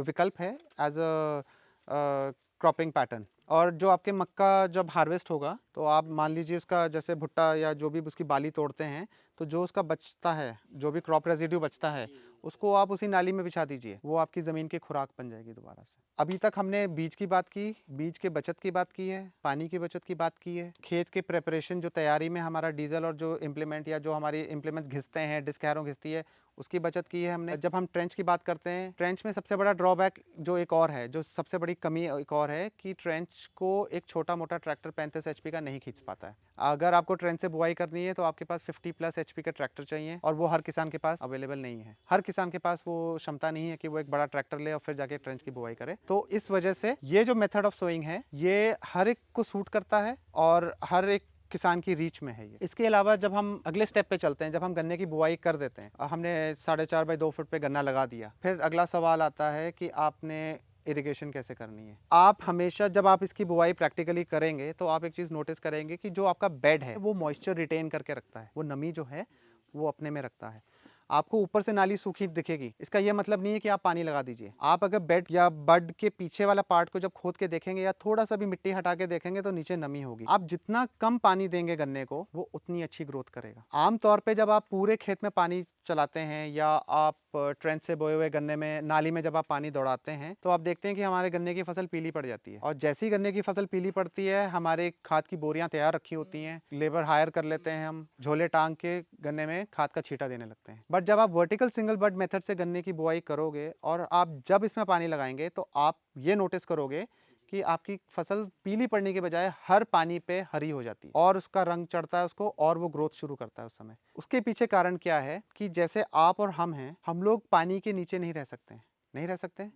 विकल्प है एज अ क्रॉपिंग पैटर्न। और जो आपके मक्का जब हार्वेस्ट होगा तो आप मान लीजिए उसका जैसे भुट्टा या जो भी उसकी बाली तोड़ते हैं, तो जो उसका बचता है, जो भी क्रॉप रेजिड्यू बचता है, उसको आप उसी नाली में बिछा दीजिए, वो आपकी ज़मीन की खुराक बन जाएगी दोबारा से। अभी तक हमने बीज की बात की, बीज के बचत की बात की है, पानी की बचत की बात की है, खेत के प्रेपरेशन जो तैयारी में हमारा डीजल और जो इम्प्लीमेंट या जो हमारी इम्प्लीमेंट्स घिसते हैं, डिस्क घिसती है, उसकी बचत की है हमने। जब हम ट्रेंच की बात करते हैं, ट्रेंच में सबसे बड़ा ड्रॉबैक जो एक और है, जो सबसे बड़ी कमी एक और है, कि ट्रेंच को एक छोटा मोटा ट्रैक्टर 35 HP का नहीं खींच पाता है। अगर आपको ट्रेंच से बुआई करनी है तो आपके पास 50+ HP का ट्रैक्टर चाहिए, और वो हर किसान के पास अवेलेबल नहीं है। हर किसान के पास वो क्षमता नहीं है कि वो एक बड़ा ट्रैक्टर ले और फिर जाके ट्रेंच की बुआई करे। तो इस वजह से ये जो मेथड ऑफ सोइंग है, ये हर एक को सूट करता है और हर एक किसान की रीच में है ये। इसके अलावा जब हम अगले स्टेप पे चलते हैं, जब हम गन्ने की बुआई कर देते हैं, हमने 4.5 बाई 2 फुट पे गन्ना लगा दिया, फिर अगला सवाल आता है कि आपने इरिगेशन कैसे करनी है। आप हमेशा जब आप इसकी बुआई प्रैक्टिकली करेंगे तो आप एक चीज़ नोटिस करेंगे कि जो आपका बेड है वो मॉइस्चर रिटेन करके रखता है, वो नमी जो है वो अपने में रखता है। आपको ऊपर से नाली सूखी दिखेगी, इसका यह मतलब नहीं है कि आप पानी लगा दीजिए। आप अगर बेड या बड के पीछे वाला पार्ट को जब खोद के देखेंगे या थोड़ा सा भी मिट्टी हटा के देखेंगे तो नीचे नमी होगी। आप जितना कम पानी देंगे गन्ने को वो उतनी अच्छी ग्रोथ करेगा। आमतौर पे जब आप पूरे खेत में पानी चलाते हैं या आप ट्रेंच से बोए हुए गन्ने में नाली में जब आप पानी दौड़ाते हैं तो आप देखते हैं कि हमारे गन्ने की फसल पीली पड़ जाती है। और जैसी गन्ने की फसल पीली पड़ती है हमारे खाद की बोरियां तैयार रखी होती हैं, लेबर हायर कर लेते हैं, हम झोले टांग के गन्ने में खाद का छींटा देने लगते हैं। बट जब आप वर्टिकल सिंगल बड मेथड से गन्ने की बुआई करोगे और आप जब इसमें पानी लगाएंगे तो आप ये नोटिस करोगे कि आपकी फसल पीली पड़ने के बजाय हर पानी पे हरी हो जाती है और उसका रंग चढ़ता है उसको और वो ग्रोथ शुरू करता है उस समय। उसके पीछे कारण क्या है कि जैसे आप और हम हैं, हम लोग पानी के नीचे नहीं रह सकते, नहीं रह सकते।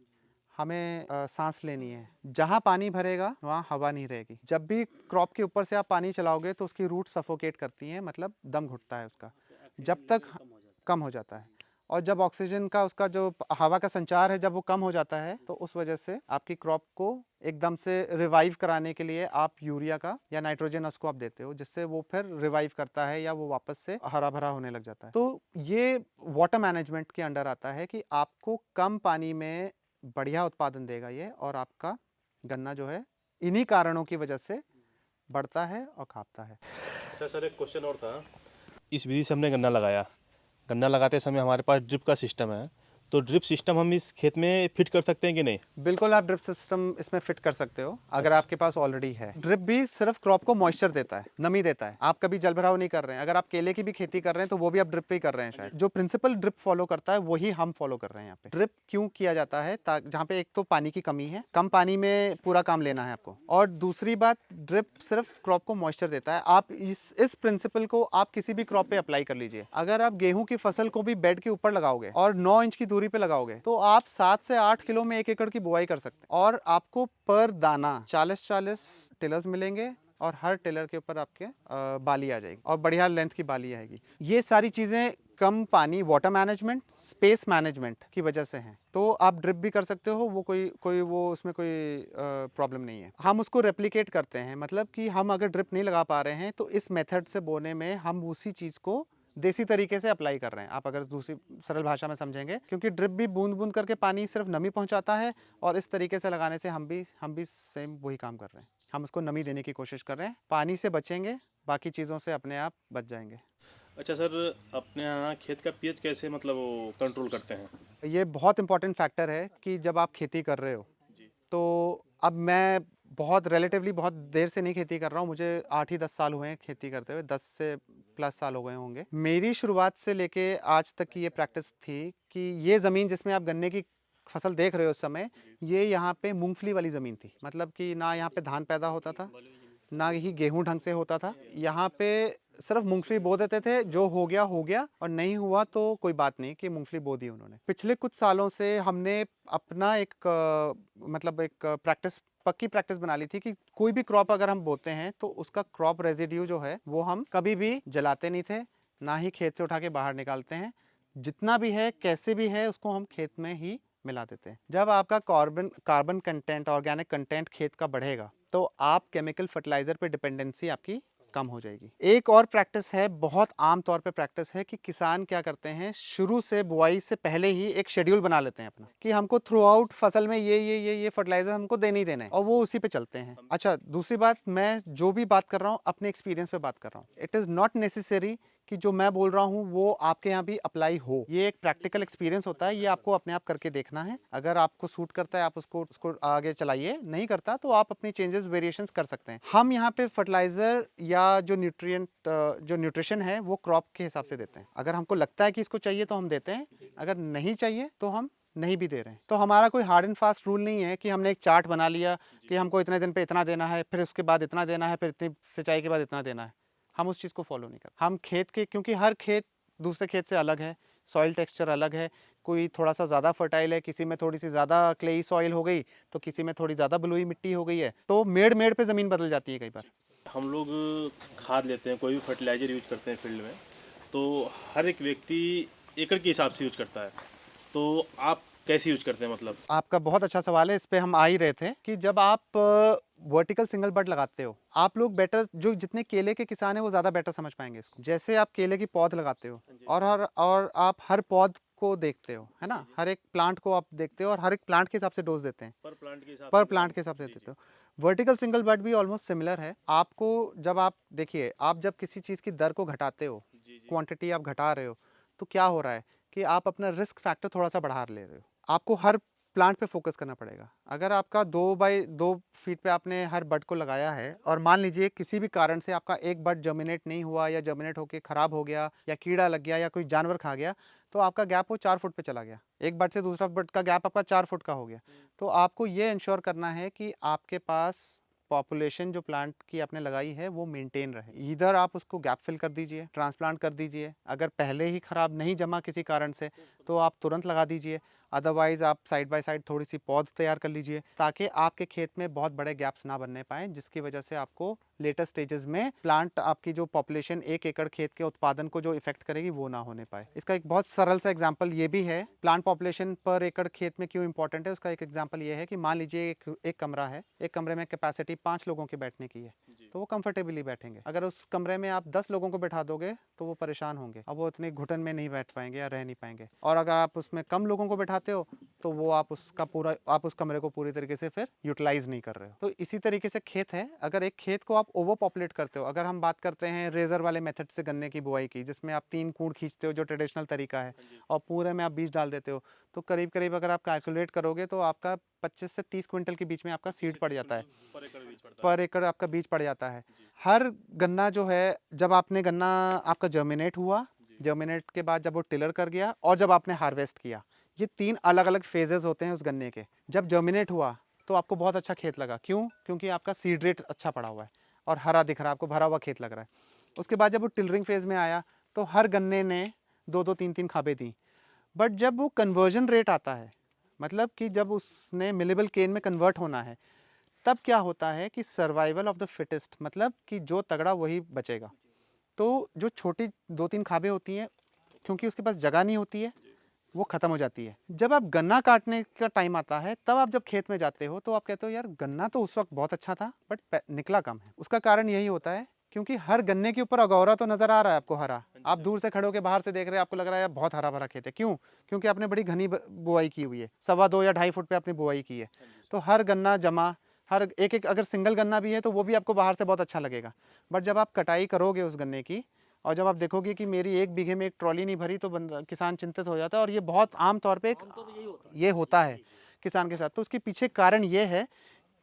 हमें सांस लेनी है, जहाँ पानी भरेगा वहाँ हवा नहीं रहेगी। जब भी क्रॉप के ऊपर से आप पानी चलाओगे तो उसकी रूट सफोकेट करती हैं, मतलब दम घुटता है उसका, जब तक कम हो जाता है। और जब ऑक्सीजन का उसका जो हवा का संचार है जब वो कम हो जाता है तो उस वजह से आपकी क्रॉप को एकदम से रिवाइव कराने के लिए आप यूरिया का या नाइट्रोजन उसको आप देते हो, जिससे वो फिर रिवाइव करता है या वो वापस से हरा भरा होने लग जाता है। तो ये वाटर मैनेजमेंट के अंडर आता है कि आपको कम पानी में बढ़िया उत्पादन देगा ये, और आपका गन्ना जो है इन्हीं कारणों की वजह से बढ़ता है और खापता है। अच्छा सर, एक क्वेश्चन और था। इस विधि से हमने गन्ना लगाया, गन्ना लगाते समय हमारे पास ड्रिप का सिस्टम है, तो ड्रिप सिस्टम हम इस खेत में फिट कर सकते हैं कि नहीं? बिल्कुल, आप ड्रिप सिस्टम इसमें फिट कर सकते हो अगर आपके पास ऑलरेडी है। ड्रिप भी सिर्फ क्रॉप को मॉइस्चर देता है, नमी देता है। आप कभी जल भराव नहीं कर रहे हैं। अगर आप केले की भी खेती कर रहे हैं तो वो भी आप ड्रिप पे ही कर रहे हैं शायद। जो प्रिंसिपल ड्रिप फॉलो करता है वही हम फॉलो कर रहे हैं यहाँ पे। ड्रिप क्यों किया जाता है? जहाँ पे एक तो पानी की कमी है, कम पानी में पूरा काम लेना है आपको, और दूसरी बात ड्रिप सिर्फ क्रॉप को मॉइस्चर देता है। आप इस प्रिंसिपल को आप किसी भी क्रॉप पे अप्लाई कर लीजिए। अगर आप गेहूं की फसल को भी बेड के ऊपर लगाओगे और 9 इंच की दूरी पे लगाओगे तो आप 7 से 8 किलो में 1 एकड़ की बुआई कर सकते हैं, और आपको पर दाना 40-40 टिलर्स मिलेंगे और हर टिलर के ऊपर आपके बाली आ जाएगी और बढ़िया लेंथ की बाली आएगी। ये सारी चीज़ें कम पानी, वाटर मैनेजमेंट, स्पेस मैनेजमेंट की वजह से हैं। तो आप ड्रिप भी कर सकते हो, वो कोई वो उसमें कोई प्रॉब्लम नहीं है। हम उसको रेप्लिकेट करते हैं, मतलब कि हम अगर ड्रिप नहीं लगा पा रहे हैं तो इस मेथड से बोने में हम उसी चीज़ को देसी तरीके से अप्लाई कर रहे हैं। आप अगर दूसरी सरल भाषा में समझेंगे, क्योंकि ड्रिप भी बूंद बूंद करके पानी सिर्फ नमी पहुंचाता है, और इस तरीके से लगाने से हम भी सेम वही काम कर रहे हैं। हम उसको नमी देने की कोशिश कर रहे हैं। पानी से बचेंगे, बाकी चीज़ों से अपने आप बच जाएंगे। अच्छा सर, अपने यहाँ खेत का पीएच कैसे मतलब वो कंट्रोल करते हैं? ये बहुत इंपॉर्टेंट फैक्टर है कि जब आप खेती कर रहे हो, तो अब मैं बहुत रिलेटिवली बहुत देर से नहीं खेती कर रहा हूँ, मुझे 8 ही 10 साल हुए हैं खेती करते हुए, 10 से प्लस साल हो गए होंगे। मेरी शुरुआत से लेके आज तक की ये प्रैक्टिस थी कि ये ज़मीन जिसमें आप गन्ने की फसल देख रहे हो उस समय, ये यहाँ पे मूंगफली वाली ज़मीन थी। मतलब कि ना यहाँ पे धान पैदा होता था, ना ही गेहूं ढंग से होता था। यहाँ पे सिर्फ मूंगफली बो देते थे, जो हो गया, और नहीं हुआ तो कोई बात नहीं कि मूंगफली बो दी उन्होंने। पिछले कुछ सालों से हमने अपना एक पक्की प्रैक्टिस बना ली थी कि कोई भी क्रॉप अगर हम बोते हैं तो उसका क्रॉप रेजिड्यू जो है वो हम कभी भी जलाते नहीं थे, ना ही खेत से उठा के बाहर निकालते हैं। जितना भी है, कैसे भी है, उसको हम खेत में ही मिला देते हैं। जब आपका कार्बन कंटेंट, ऑर्गेनिक कंटेंट खेत का बढ़ेगा तो आप केमिकल फर्टिलाइजर पे डिपेंडेंसी आपकी कम हो जाएगी। एक और प्रैक्टिस है, बहुत आम तौर पे प्रैक्टिस है, कि किसान क्या करते हैं, शुरू से बुआई से पहले ही एक शेड्यूल बना लेते हैं अपना कि हमको थ्रू आउट फसल में ये फर्टिलाइजर हमको देने ही देना है, और वो उसी पे चलते हैं। अच्छा, दूसरी बात, मैं जो भी बात कर रहा हूँ अपने एक्सपीरियंस पे बात कर रहा हूँ। इट इज़ नॉट नेसेसरी कि जो मैं बोल रहा हूँ वो आपके यहाँ भी अप्लाई हो। ये एक प्रैक्टिकल एक्सपीरियंस होता है, ये आपको अपने आप करके देखना है। अगर आपको सूट करता है आप उसको आगे चलाइए, नहीं करता तो आप अपनी चेंजेस, वेरिएशंस कर सकते हैं। हम यहाँ पे फर्टिलाइजर या जो न्यूट्रिशन है वो क्रॉप के हिसाब से देते हैं। अगर हमको लगता है कि इसको चाहिए तो हम देते हैं, अगर नहीं चाहिए तो हम नहीं भी दे रहे हैं। तो हमारा कोई हार्ड एंड फास्ट रूल नहीं है कि हमने एक चार्ट बना लिया कि हमको इतने दिन पे इतना देना है, फिर उसके बाद इतना देना है, फिर इतनी सिंचाई के बाद इतना देना है। हम उस चीज़ को फॉलो नहीं करते। हम खेत के, क्योंकि हर खेत दूसरे खेत से अलग है, सॉइल टेक्सचर अलग है, कोई थोड़ा सा ज़्यादा फर्टाइल है, किसी में थोड़ी सी ज़्यादा क्लेई सॉइल हो गई, तो किसी में थोड़ी ज़्यादा बलुई मिट्टी हो गई है, तो मेड़ पे ज़मीन बदल जाती है कई बार। हम लोग खाद लेते हैं, कोई भी फर्टिलाइजर यूज करते हैं फील्ड में, तो हर एक व्यक्ति एकड़ के हिसाब से यूज करता है। तो आप कैसे यूज करते हैं मतलब? आपका बहुत अच्छा सवाल है, इस पे हम आ ही रहे थे कि जब आप वर्टिकल सिंगल बड लगाते हो, आप लोग बेटर, जो जितने केले के किसान हैं वो ज़्यादा बेटर समझ पाएंगे इसको। जैसे आप केले की पौध लगाते हो और आप हर पौध को देखते हो, है ना, हर एक प्लांट को आप देखते हो और हर एक प्लांट के हिसाब से डोज देते हैं, पर प्लांट के हिसाब पर प्लांट के हिसाब से देते हो। वर्टिकल सिंगल बड भी ऑलमोस्ट सिमिलर है। आपको जब आप देखिए, आप जब किसी चीज़ की दर को घटाते हो, क्वांटिटी आप घटा रहे हो, तो क्या हो रहा है कि आप अपना रिस्क फैक्टर थोड़ा सा बढ़ा ले रहे हो। आपको हर प्लांट पे फोकस करना पड़ेगा। अगर आपका 2 बाई 2 फीट पे आपने हर बड को लगाया है और मान लीजिए किसी भी कारण से आपका एक बड जर्मिनेट नहीं हुआ या जर्मिनेट होकर ख़राब हो गया या कीड़ा लग गया या कोई जानवर खा गया, तो आपका गैप वो 4 फुट पे चला गया। एक बड से दूसरा बड का गैप आपका 4 फुट का हो गया। तो आपको ये इंश्योर करना है कि आपके पास पॉपुलेशन जो प्लांट की आपने लगाई है वो मेंटेन रहे। इधर आप उसको गैप फिल कर दीजिए, ट्रांसप्लांट कर दीजिए। अगर पहले ही ख़राब नहीं जमा किसी कारण से तो आप तुरंत लगा दीजिए। अदरवाइज़ आप साइड बाय साइड थोड़ी सी पौध तैयार कर लीजिए ताकि आपके खेत में बहुत बड़े गैप्स ना बनने पाएँ, जिसकी वजह से आपको लेटर स्टेजेस में प्लांट आपकी जो पॉपुलेशन 1 एकड़ खेत के उत्पादन को जो इफेक्ट करेगी वो ना होने पाए। इसका एक बहुत सरल सा एग्जांपल ये भी है, प्लांट पॉपुलेशन पर एकड़ खेत में क्यों इंपॉर्टेंट है। उसका एक एग्जांपल ये है कि मान लीजिए एक कमरा है, एक कमरे में कैपेसिटी 5 लोगों के बैठने की है, तो वो कंफर्टेबली बैठेंगे। अगर उस कमरे में आप 10 लोगों को बैठा दोगे तो वो परेशान होंगे, अब वो इतने घुटन में नहीं बैठ पाएंगे या रह नहीं पाएंगे। और अगर आप उसमें कम लोगों को बैठाते हो तो वो आप उस कमरे को पूरी तरीके से फिर यूटिलाइज नहीं कर रहे हो। तो इसी तरीके से खेत है, अगर एक खेत को आप ओवर पॉपुलेट करते हो, अगर हम बात करते हैं रेजर वाले मेथड से गन्ने की बुआई की, जिसमें आप 3 कूड़ खींचते हो जो ट्रेडिशनल तरीका है और पूरे में आप बीज डाल देते हो, तो करीब करीब अगर आप कैलकुलेट करोगे तो आपका 25 से 30 क्विंटल के बीच में आपका सीड पड़ जाता है, पर एकड़ आपका बीज पड़ जाता है। हर गन्ना जो है, जब आपने गन्ना आपका जर्मिनेट हुआ, जर्मिनेट के बाद जब वो टिलर कर गया और जब आपने हार्वेस्ट किया, ये 3 अलग अलग फेजेस होते हैं उस गन्ने के। जब जर्मिनेट हुआ तो आपको बहुत अच्छा खेत लगा, क्यों? क्योंकि आपका सीड रेट अच्छा पड़ा हुआ है और हरा दिख रहा है, आपको भरा हुआ खेत लग रहा है। उसके बाद जब वो टिलरिंग फेज़ में आया तो हर गन्ने ने 2-2 3-3 खाबें दी। बट जब वो कन्वर्जन रेट आता है, मतलब कि जब उसने मिलेबल केन में कन्वर्ट होना है, तब क्या होता है कि सर्वाइवल ऑफ द फिटेस्ट, मतलब कि जो तगड़ा वही बचेगा। तो जो छोटी 2-3 खाबें होती हैं, क्योंकि उसके पास जगह नहीं होती है, वो ख़त्म हो जाती है। जब आप गन्ना काटने का टाइम आता है, तब आप जब खेत में जाते हो तो आप कहते हो यार गन्ना तो उस वक्त बहुत अच्छा था बट निकला कम है। उसका कारण यही होता है क्योंकि हर गन्ने के ऊपर अगौरा तो नज़र आ रहा है आपको हरा, आप दूर से खड़े होकर बाहर से देख रहे हैं, आपको लग रहा है यार बहुत हरा भरा खेत है। क्यों? क्योंकि आपने बड़ी घनी बुआई की हुई है, 2.25 या 2.5 फुट पे आपने बुआई की है। तो हर गन्ना जमा, हर एक एक, अगर सिंगल गन्ना भी है तो वो भी आपको बाहर से बहुत अच्छा लगेगा। बट जब आप कटाई करोगे उस गन्ने की और जब आप देखोगे कि मेरी 1 बीघे में 1 ट्रॉली नहीं भरी, तो किसान चिंतित हो जाता है। और ये बहुत आम तौर पे ये होता है किसान के साथ। तो उसके पीछे कारण ये है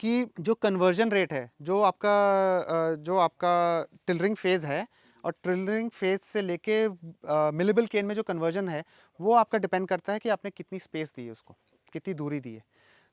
कि जो कन्वर्जन रेट है, जो आपका टिलरिंग फेज़ है, और टिलरिंग फेज़ से लेके मिलेबल केन में जो कन्वर्जन है, वो आपका डिपेंड करता है कि आपने कितनी स्पेस दी है उसको, कितनी दूरी दी है।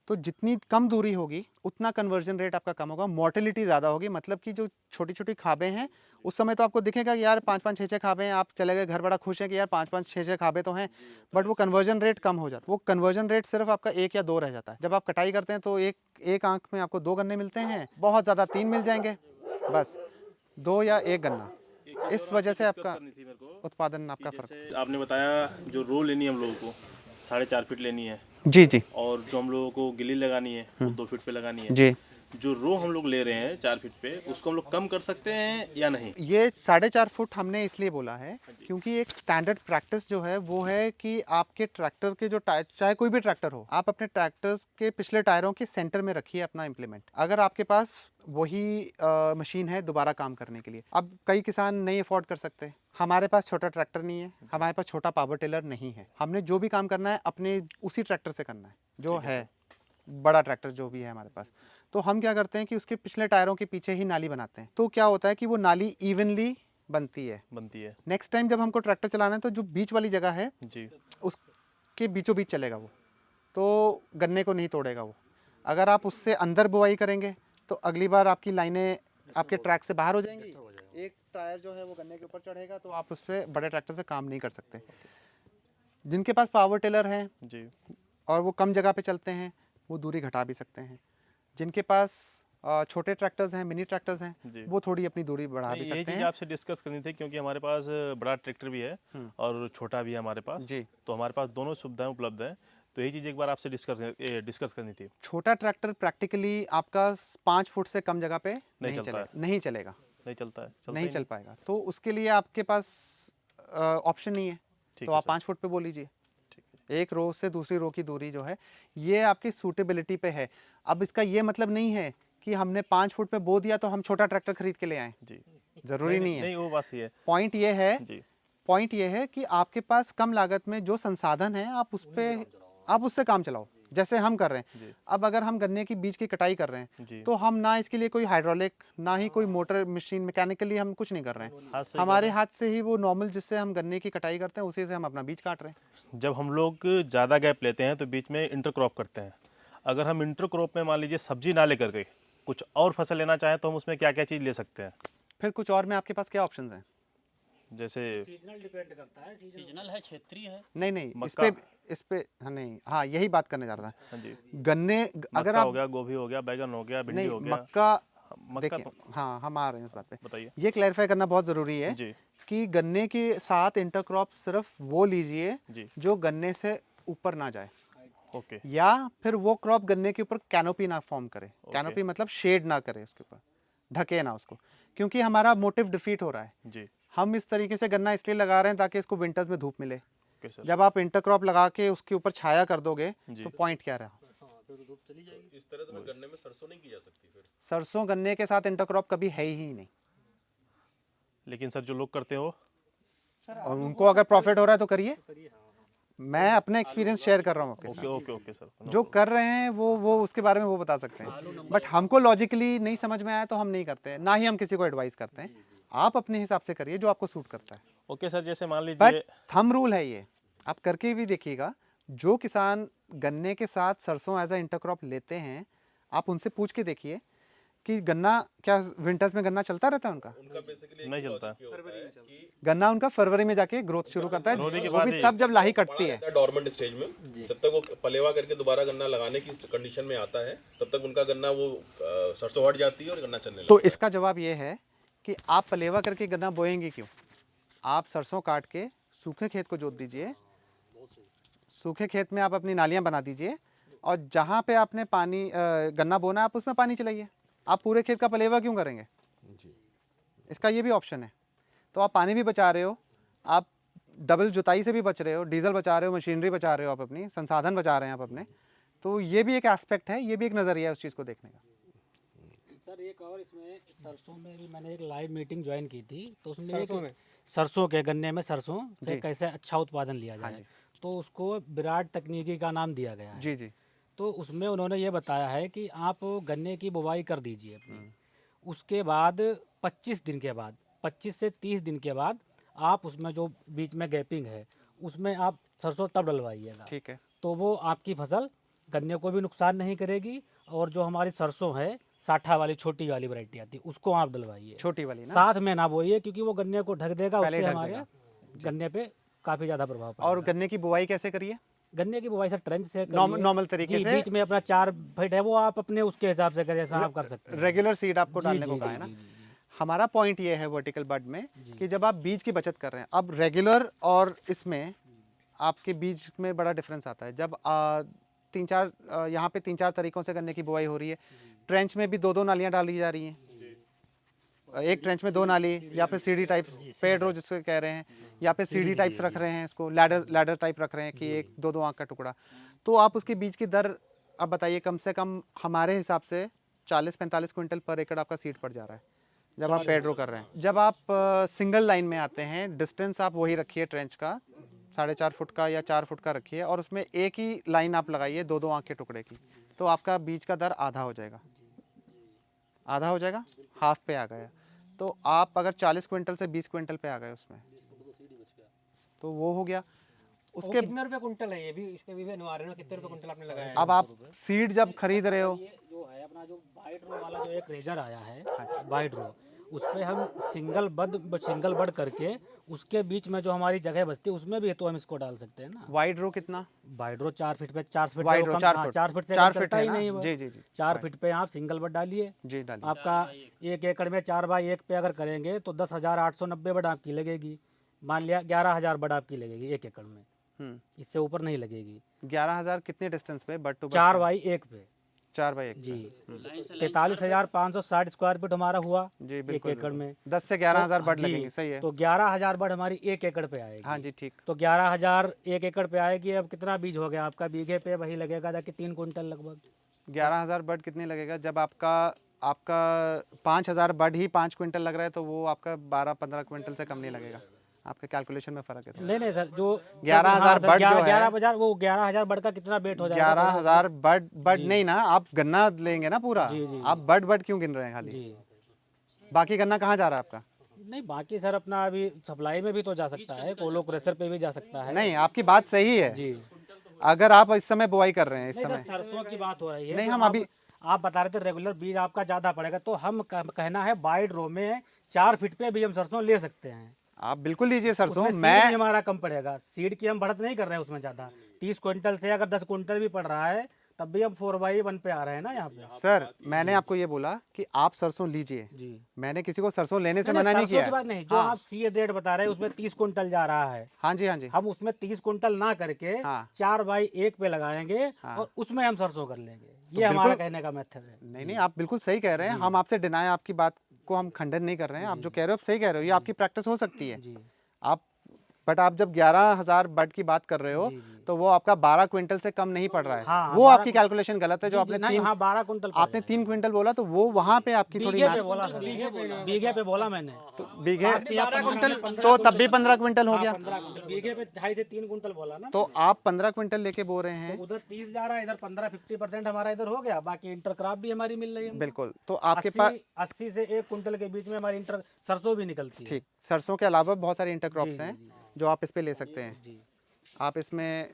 तो जितनी कम दूरी होगी उतना कन्वर्जन रेट आपका कम होगा, मोर्टेलिटी ज़्यादा होगी। मतलब कि जो छोटी छोटी खाबें हैं, उस समय तो आपको दिखेगा कि यार 5-5 6-6 खाबें हैं, आप चले गए घर, बड़ा खुश हैं कि यार 5-5 6-6 खाबें तो हैं, बट वो कन्वर्जन रेट कम हो जाता है। वो कन्वर्जन रेट सिर्फ आपका 1 या 2 रह जाता है। जब आप कटाई करते हैं तो एक आंख में आपको 2 गन्ने मिलते हैं, बहुत ज़्यादा 3 मिल जाएंगे, बस 2 या 1 गन्ना। इस वजह से आपका उत्पादन आपका फर्क। आपने बताया जो रो लेनी है हम लोगों को 4.5 फीट लेनी है, जी जी और जो हम लोगों को गिल्ली लगानी है वो 2 फीट पे लगानी है। जी। जो रो हम लोग ले रहे हैं 4 फीट पे, उसको हम लोग कम कर सकते हैं या नहीं? ये 4.5 फुट हमने इसलिए बोला है क्योंकि एक स्टैंडर्ड प्रैक्टिस जो है वो है कि आपके ट्रैक्टर के जो टायर, चाहे कोई भी ट्रैक्टर हो, आप अपने ट्रैक्टर्स के पिछले टायरों के सेंटर में रखिए अपना इम्प्लीमेंट। अगर आपके पास वही मशीन है दोबारा काम करने के लिए, अब कई किसान नहीं अफोर्ड कर सकते। हमारे पास छोटा ट्रैक्टर नहीं है, हमारे पास छोटा पावर टिलर नहीं है। हमने जो भी काम करना है अपने उसी ट्रैक्टर से करना है, जो है बड़ा ट्रैक्टर जो भी है हमारे पास। तो हम क्या करते हैं कि उसके पिछले टायरों के पीछे ही नाली बनाते हैं। तो क्या होता है कि वो नाली इवनली बनती है। नेक्स्ट टाइम जब हमको ट्रैक्टर चलाना है तो जो बीच वाली जगह है जी, उसके बीचों बीच चलेगा वो, तो गन्ने को नहीं तोड़ेगा वो। अगर आप उससे अंदर बुआई करेंगे तो अगली बार आपकी लाइनें आपके ट्रैक से बाहर हो जाएंगी, एक टायर जो है वो गन्ने के ऊपर चढ़ेगा, तो आप उस पर बड़े ट्रैक्टर से काम नहीं कर सकते। जिनके पास पावर टिलर है जी, और वो कम जगह पे चलते हैं, वो दूरी घटा भी सकते हैं। जिनके पास छोटे ट्रैक्टर्स हैं, मिनी ट्रैक्टर्स हैं, वो थोड़ी अपनी दूरी बढ़ा भी यही सकते चीज़ हैं। आपसे डिस्कस करनी थी क्योंकि हमारे पास बड़ा ट्रैक्टर भी है और छोटा भी है हमारे पास। जी। तो हमारे पास दोनों सुविधाएं उपलब्ध हैं। तो यही चीज़ एक बार आपसे डिस्कस करनी थी। छोटा ट्रैक्टर प्रैक्टिकली आपका 5 फुट से कम जगह पे नहीं चलता चलेगा, नहीं चलेगा, नहीं चलता है, चलता नहीं ही चल पाएगा। तो उसके लिए आपके पास ऑप्शन नहीं है, ठीक तो है आप सर। 5 फुट पे बोल लीजिए। ठीक है। एक रो से दूसरी रो की दूरी जो है ये आपकी सूटेबिलिटी पे है। अब इसका ये मतलब नहीं है कि हमने 5 फुट पे बो दिया तो हम छोटा ट्रैक्टर खरीद के ले आए, जी, ज़रूरी नहीं है। नहीं वो बात सही है। पॉइंट ये है, जी, पॉइंट ये है कि आपके पास कम लागत में जो संसाधन है आप उस पे आप उससे काम चलाओ, जैसे हम कर रहे हैं। जी, अब अगर हम गन्ने की बीज की कटाई कर रहे हैं जी। तो हम ना इसके लिए कोई हाइड्रोलिक ना ही कोई मोटर मशीन मैकेनिकली हम कुछ नहीं कर रहे हैं। हाथ से हमारे हाथ से ही वो नॉर्मल जिससे हम गन्ने की कटाई करते हैं उसी से हम अपना बीज काट रहे हैं। जब हम लोग ज़्यादा गैप लेते हैं तो बीच में इंटरक्रॉप करते हैं। अगर हम इंटरक्रॉप में मान लीजिए सब्जी ना लेकर के कुछ और फसल लेना चाहें तो हम उसमें क्या क्या चीज़ ले सकते हैं? फिर कुछ और में आपके पास क्या ऑप्शंस हैं? जैसे सीजनल डिपेंड करता है। सीजनल है, क्षेत्रीय है। नहीं मक्का। इस पे हाँ नहीं, हाँ यही बात करने जा रहा था। हाँ जी, गन्ने अगर मक्का हो आप गया, गोभी हो गया, बैगन हो गया, भिंडी नहीं हो गया। मक्का मक्का देखिए, तो हाँ हम आ रहे हैं उस बात पे। बताइए। ये क्लैरिफाई करना बहुत ज़रूरी है जी, कि गन्ने के साथ इंटरक्रॉप सिर्फ वो लीजिए जी, जो गन्ने से ऊपर ना जाए, ओके, या फिर वो क्रॉप गन्ने के ऊपर कैनोपी ना फॉर्म करे। ओके। कैनोपी मतलब शेड ना करे उसके ऊपर, ढके ना उसको, क्योंकि हमारा मोटिव डिफीट हो रहा है। जी, हम इस तरीके से गन्ना इसलिए लगा रहे हैं ताकि इसको विंटर्स में धूप मिले। Okay sir. जब आप इंटरक्रॉप लगा के उसके ऊपर छाया कर दोगे जी। तो पॉइंट क्या रहा? इस तरह तो गन्ने में सरसों नहीं की जा सकती फिर। सरसों गन्ने के साथ इंटरक्रॉप कभी है ही नहीं, लेकिन सर जो लोग करते हैं वो और उनको अगर प्रॉफिट हो रहा है तो करिए। मैं अपना एक्सपीरियंस शेयर कर रहा हूँ आपके ओके साथ। ओके ओके सर, नो जो प्रॉब्लम। कर रहे हैं वो उसके बारे में वो बता सकते हैं, बट हमको लॉजिकली नहीं समझ में आया तो हम नहीं करते हैं, ना ही हम किसी को एडवाइस करते हैं। आप अपने हिसाब से करिए जो आपको सूट करता है। ओके सर, जैसे मान बट लीजिए थंब रूल है ये, आप करके भी देखिएगा। जो किसान गन्ने के साथ सरसों एज अ इंटरक्रॉप लेते हैं, आप उनसे पूछ के देखिए कि गन्ना क्या विंटर्स में गन्ना चलता रहता है उनका? नहीं चलता। गन्ना उनका फरवरी में जाके ग्रोथ शुरू करता है, रोने के वो बाद भी ही। तब जब लाही कटती है। डॉर्मेंट स्टेज में जब तक वो पलेवा करके दोबारा गन्ना लगाने की कंडीशन में आता है तब तक उनका गन्ना वो सरसों हट जाती है और गन्ना चलने तो लगता है। इसका जवाब ये है कि आप पलेवा करके गन्ना बोएंगे क्यों? आप सरसों काट के सूखे खेत को जोत दीजिए, सूखे खेत में आप अपनी नालियां बना दीजिए, और जहाँ पे आपने पानी गन्ना बोना है आप उसमें पानी चलाइए। आप पूरे खेत का पलेवा क्यों करेंगे? इसका ये भी ऑप्शन है। तो आप पानी भी बचा रहे हो, आप डबल जुताई से भी बच रहे हो, डीजल बचा रहे हो, मशीनरी बचा रहे हो, आप अपनी संसाधन बचा रहे हैं आप अपने। तो ये भी एक एस्पेक्ट है, ये भी एक नज़रिया है उस चीज़ को देखने का। सर एक और इसमें सरसों में भी मैंने एक लाइव मीटिंग ज्वाइन की थी, तो उसमें सरसों के गन्ने में सरसों से जी। कैसे अच्छा उत्पादन लिया हाँ जाए, जी। तो उसको विराट तकनीकी का नाम दिया गया है। जी जी। तो उसमें उन्होंने ये बताया है कि आप गन्ने की बुवाई कर दीजिए अपनी, उसके बाद 25 दिन के बाद 25 से 30 दिन के बाद आप उसमें जो बीच में गैपिंग है उसमें आप सरसों तब डलवाइएगा, ठीक है। तो वो आपकी फसल गन्ने को भी नुकसान नहीं करेगी, और जो हमारी सरसों है साठा वाली छोटी वाली वैरायटी आती है उसको आप डलवाइए, छोटी वाली ना। साथ में ना बोइए, क्योंकि वो गन्ने को ढक देगा, पहले उससे ढक हमारे देगा। गन्ने पे काफ़ी ज़्यादा प्रभाव और पड़ेगा। गन्ने की बुवाई कैसे करिए? गन्ने की बुवाई सर ट्रेंच से नॉर्मल करिए। नॉर्मल तरीके जी, से। बीच में अपना 4 फीट है वो आप अपने उसके हिसाब से करें, जैसा आप कर सकते हैं। रेगुलर सीड आपको जी, डालने जी, को कहा जी, है ना। जी, जी, जी। हमारा पॉइंट ये है वर्टिकल बड में कि जब आप बीज की बचत कर रहे हैं, अब रेगुलर और इसमें आपके बीज में बड़ा डिफरेंस आता है। जब 3-4 यहाँ पे 3-4 तरीकों से गन्ने की बुआई हो रही है। ट्रेंच में भी 2-2 नालियाँ डाली जा रही हैं, एक ट्रेंच में 2 नाली, या फिर सीडी टाइप पेड़ रो जिसको कह रहे हैं, या फिर सीडी टाइप्स रख रहे हैं, इसको लैडर टाइप रख रहे हैं कि 1-2 आंख का टुकड़ा। तो आप उसके बीज की दर अब बताइए, कम से कम हमारे हिसाब से 40-45 क्विंटल पर एकड़ आपका सीड पड़ जा रहा है जब आप पेड़ रो कर रहे हैं। जब आप सिंगल लाइन में आते हैं, डिस्टेंस आप वही रखिए ट्रेंच का 4.5 फुट का या 4 फुट का रखिए, और उसमें एक ही लाइन आप लगाइए 2-2 आंख के टुकड़े की, तो आपका बीज का दर आधा हो जाएगा, आधा हो जाएगा, हाफ पे आ गया। तो आप अगर 40 क्विंटल से 20 क्विंटल पे आ गए उसमें, तो वो हो गया। उसके कितने रुपए कुंटल है ये भी, इसके भी बनवा रहे हो, कितने रुपए कुंटल आपने लगाया है? अब आप सीड जब खरीद रहे हो, ये जो है अपना जो वाइट रो वाला जो एक रेजर आया है, वाइट रो, उस पे हम सिंगल बड करके उसके बीच में जो हमारी जगह बचती है उसमें भी तो हम इसको डाल सकते हैं ना। वाइड रो कितना? वाइड रो 4 फीट पे 4 फीट वाइड रो 4 फुट, 4 फीट से 4 कम फीट करता है ही ना? नहीं वो। जी जी जी 4 फीट पे आप सिंगल बड डालिए, जी डालिए। आपका 1 एकड़ में 4 बाई 1 पे अगर करेंगे तो 10,890 बड आपकी लगेगी। मान लिया 11,000 बड आपकी लगेगी 1 एकड़ में, इससे ऊपर नहीं लगेगी। 11,000 कितने डिस्टेंस पे बट टू 4x1 पे 4x1 जी। 43,560 स्क्वायर फीट हमारा हुआ जी एक बिल्कुल एकड़ में। 10 से 11,000 तो बड जी, लगेंगे, सही है। तो 11,000 बड हमारी 1 एकड़ पे आएगी। हाँ जी ठीक। तो 11,000 1 एकड़ पे आएगी। अब कितना बीज हो गया आपका? बीघे पे वही लगेगा था कि 3 कुंटल लगभग। 11,000 बड कितने लगेगा? जब आपका आपका 5,000 बड ही 5 क्विंटल लग रहा है तो वो आपका 12-15 क्विंटल से कम नहीं लगेगा। आपके कैलकुलेशन में फ़र्क है। नहीं सर, जो 11,000 बड जो है 11,000 वो 11,000 बड का कितना वेट हो जाएगा? 11,000 बड नहीं ना, आप गन्ना लेंगे ना पूरा। जी, जी, आप बड क्यों गिन रहे हैं खाली? जी। बाकी गन्ना कहाँ जा रहा है आपका? नहीं बाकी सर अपना अभी सप्लाई में भी तो जा सकता है, कोलो क्रेशर पे भी जा सकता है। नहीं, आपकी बात सही है जी। अगर आप इस समय बुआई कर रहे हैं इस नहीं सर, समय। सरसों की बात हो रही है। नहीं, जो हम अभी आप बता रहे थे रेगुलर बीज आपका ज़्यादा पड़ेगा, तो हम कहना है वाइड रो में 4 फीट पे भी हम सरसों ले सकते हैं। आप बिल्कुल लीजिए सरसों। उसमें सीड भी हमारा कम पड़ेगा। सीड की हम बढ़त नहीं कर रहे हैं उसमें ज़्यादा। 30 क्विंटल से अगर 10 क्विंटल भी पड़ रहा है तब भी हम 4/1 पे आ रहे हैं ना यहाँ पे। सर मैंने आपको ये बोला कि आप सरसों लीजिए, जी। मैंने किसी को सरसों लेने से नहीं, मना नहीं सरसों किया की है। बात नहीं, जो हाँ। आप सीड रेट बता रहे हैं उसमें 30 कुंटल जा रहा है। हाँ जी, हाँ जी। हम उसमें 30 कुंटल ना करके हाँ। 4/1 पे लगाएंगे हाँ। और उसमें हम सरसों कर लेंगे। तो ये हमारा बिल्कुल- कहने का मेथड है। नहीं नहीं, आप बिल्कुल सही कह रहे हैं। हम आपसे डिनाई आपकी बात को हम खंडन नहीं कर रहे हैं। आप जो कह रहे हो आप सही कह रहे हो, ये आपकी प्रैक्टिस हो सकती है। जी। आप बट आप जब 11,000 बड की बात कर रहे हो जी, जी। तो वो आपका 12 क्विंटल से कम नहीं पड़ रहा है। हाँ, वो 12 आपकी कैलकुलेशन गलत है। जो आपने नहीं, 3 हाँ 12 कुंटल पड़ आपने 3 क्विंटल बोला तो वो वहाँ पे आपकी थोड़ी बीघे पे मैथ- बोला सर, बीघे पे बोला मैंने। तो बीघे 12 कुंटल तो तब भी 15 क्विंटल हो गया। 15 कुंटल बीघे पे 2.5 से 3 कुंटल बोला ना। तो आप 15 क्विंटल लेके बोल रहे हैं। उधर 30 जा रहा है, इधर 15-50% हमारा इधर हो गया। बाकी इंटरक्रॉप भी हमारी मिल रही है। बिल्कुल, तो आपके पास 80 से 1 कुंटल के बीच में हमारी इंटर सरसों भी निकलती है। ठीक, सरसों के अलावा बहुत सारे इंटरक्रॉप्स जी, हैं जी, जो आप इस पे ले सकते हैं। जी। आप इसमें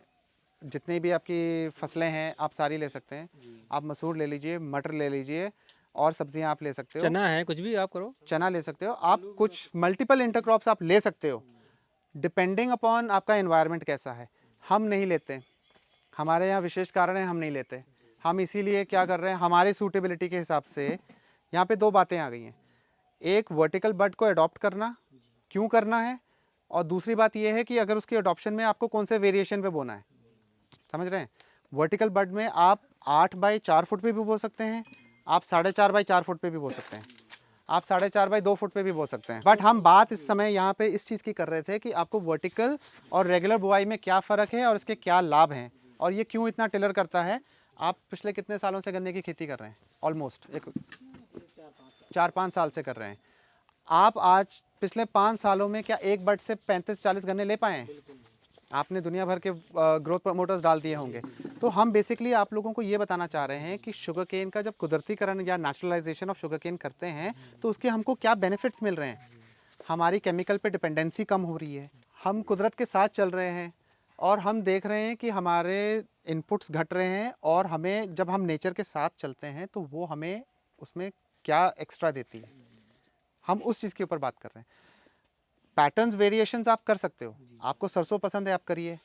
जितनी भी आपकी फसलें हैं आप सारी ले सकते हैं। आप मसूर ले लीजिए, मटर ले लीजिए और सब्जियां आप ले सकते हो। चना है, कुछ भी आप करो। चना ले सकते हो आप, कुछ मल्टीपल इंटरक्रॉप्स आप ले सकते हो डिपेंडिंग अपॉन आपका एनवायरनमेंट कैसा है। हम नहीं लेते, हमारे यहाँ विशेष कारण है हम नहीं लेते। हम इसीलिए क्या कर रहे हैं, हमारी सूटेबिलिटी के हिसाब से यहाँ पे 2 बातें आ गई हैं। एक वर्टिकल बड को अडॉप्ट करना, क्यों करना है, और दूसरी बात यह है कि अगर उसकी अडॉप्शन में आपको कौन से वेरिएशन पे बोना है। समझ रहे हैं? वर्टिकल बड में आप 8x4 फुट पे भी बो सकते हैं, आप 4.5x4 फुट पे भी बो सकते हैं, आप 4.5x2 फुट पे भी बो सकते हैं। बट हम बात इस समय यहाँ पे इस चीज़ की कर रहे थे कि आपको वर्टिकल और रेगुलर बुआई में क्या फ़र्क है और इसके क्या लाभ हैं और ये क्यों इतना टिलर करता है। आप पिछले कितने सालों से गन्ने की खेती कर रहे हैं? ऑलमोस्ट 4-5 साल से कर रहे हैं। आप आज पिछले 5 सालों में क्या एक बड से 35-40 गन्ने ले पाए हैं? आपने दुनिया भर के ग्रोथ प्रमोटर्स डाल दिए होंगे। तो हम बेसिकली आप लोगों को ये बताना चाह रहे हैं कि शुगर केन का जब कुदरतीकरण या नेचुरलाइजेशन ऑफ शुगर केन करते हैं तो उसके हमको क्या बेनिफिट्स मिल रहे हैं। हमारी केमिकल पे डिपेंडेंसी कम हो रही है, हम कुदरत के साथ चल रहे हैं और हम देख रहे हैं कि हमारे इनपुट्स घट रहे हैं और हमें जब हम नेचर के साथ चलते हैं तो वो हमें उसमें क्या एक्स्ट्रा देती है, हम उस चीज़ के ऊपर बात कर रहे हैं। पैटर्न्स वेरिएशंस आप कर सकते हो। आपको सरसों पसंद है आप करिए,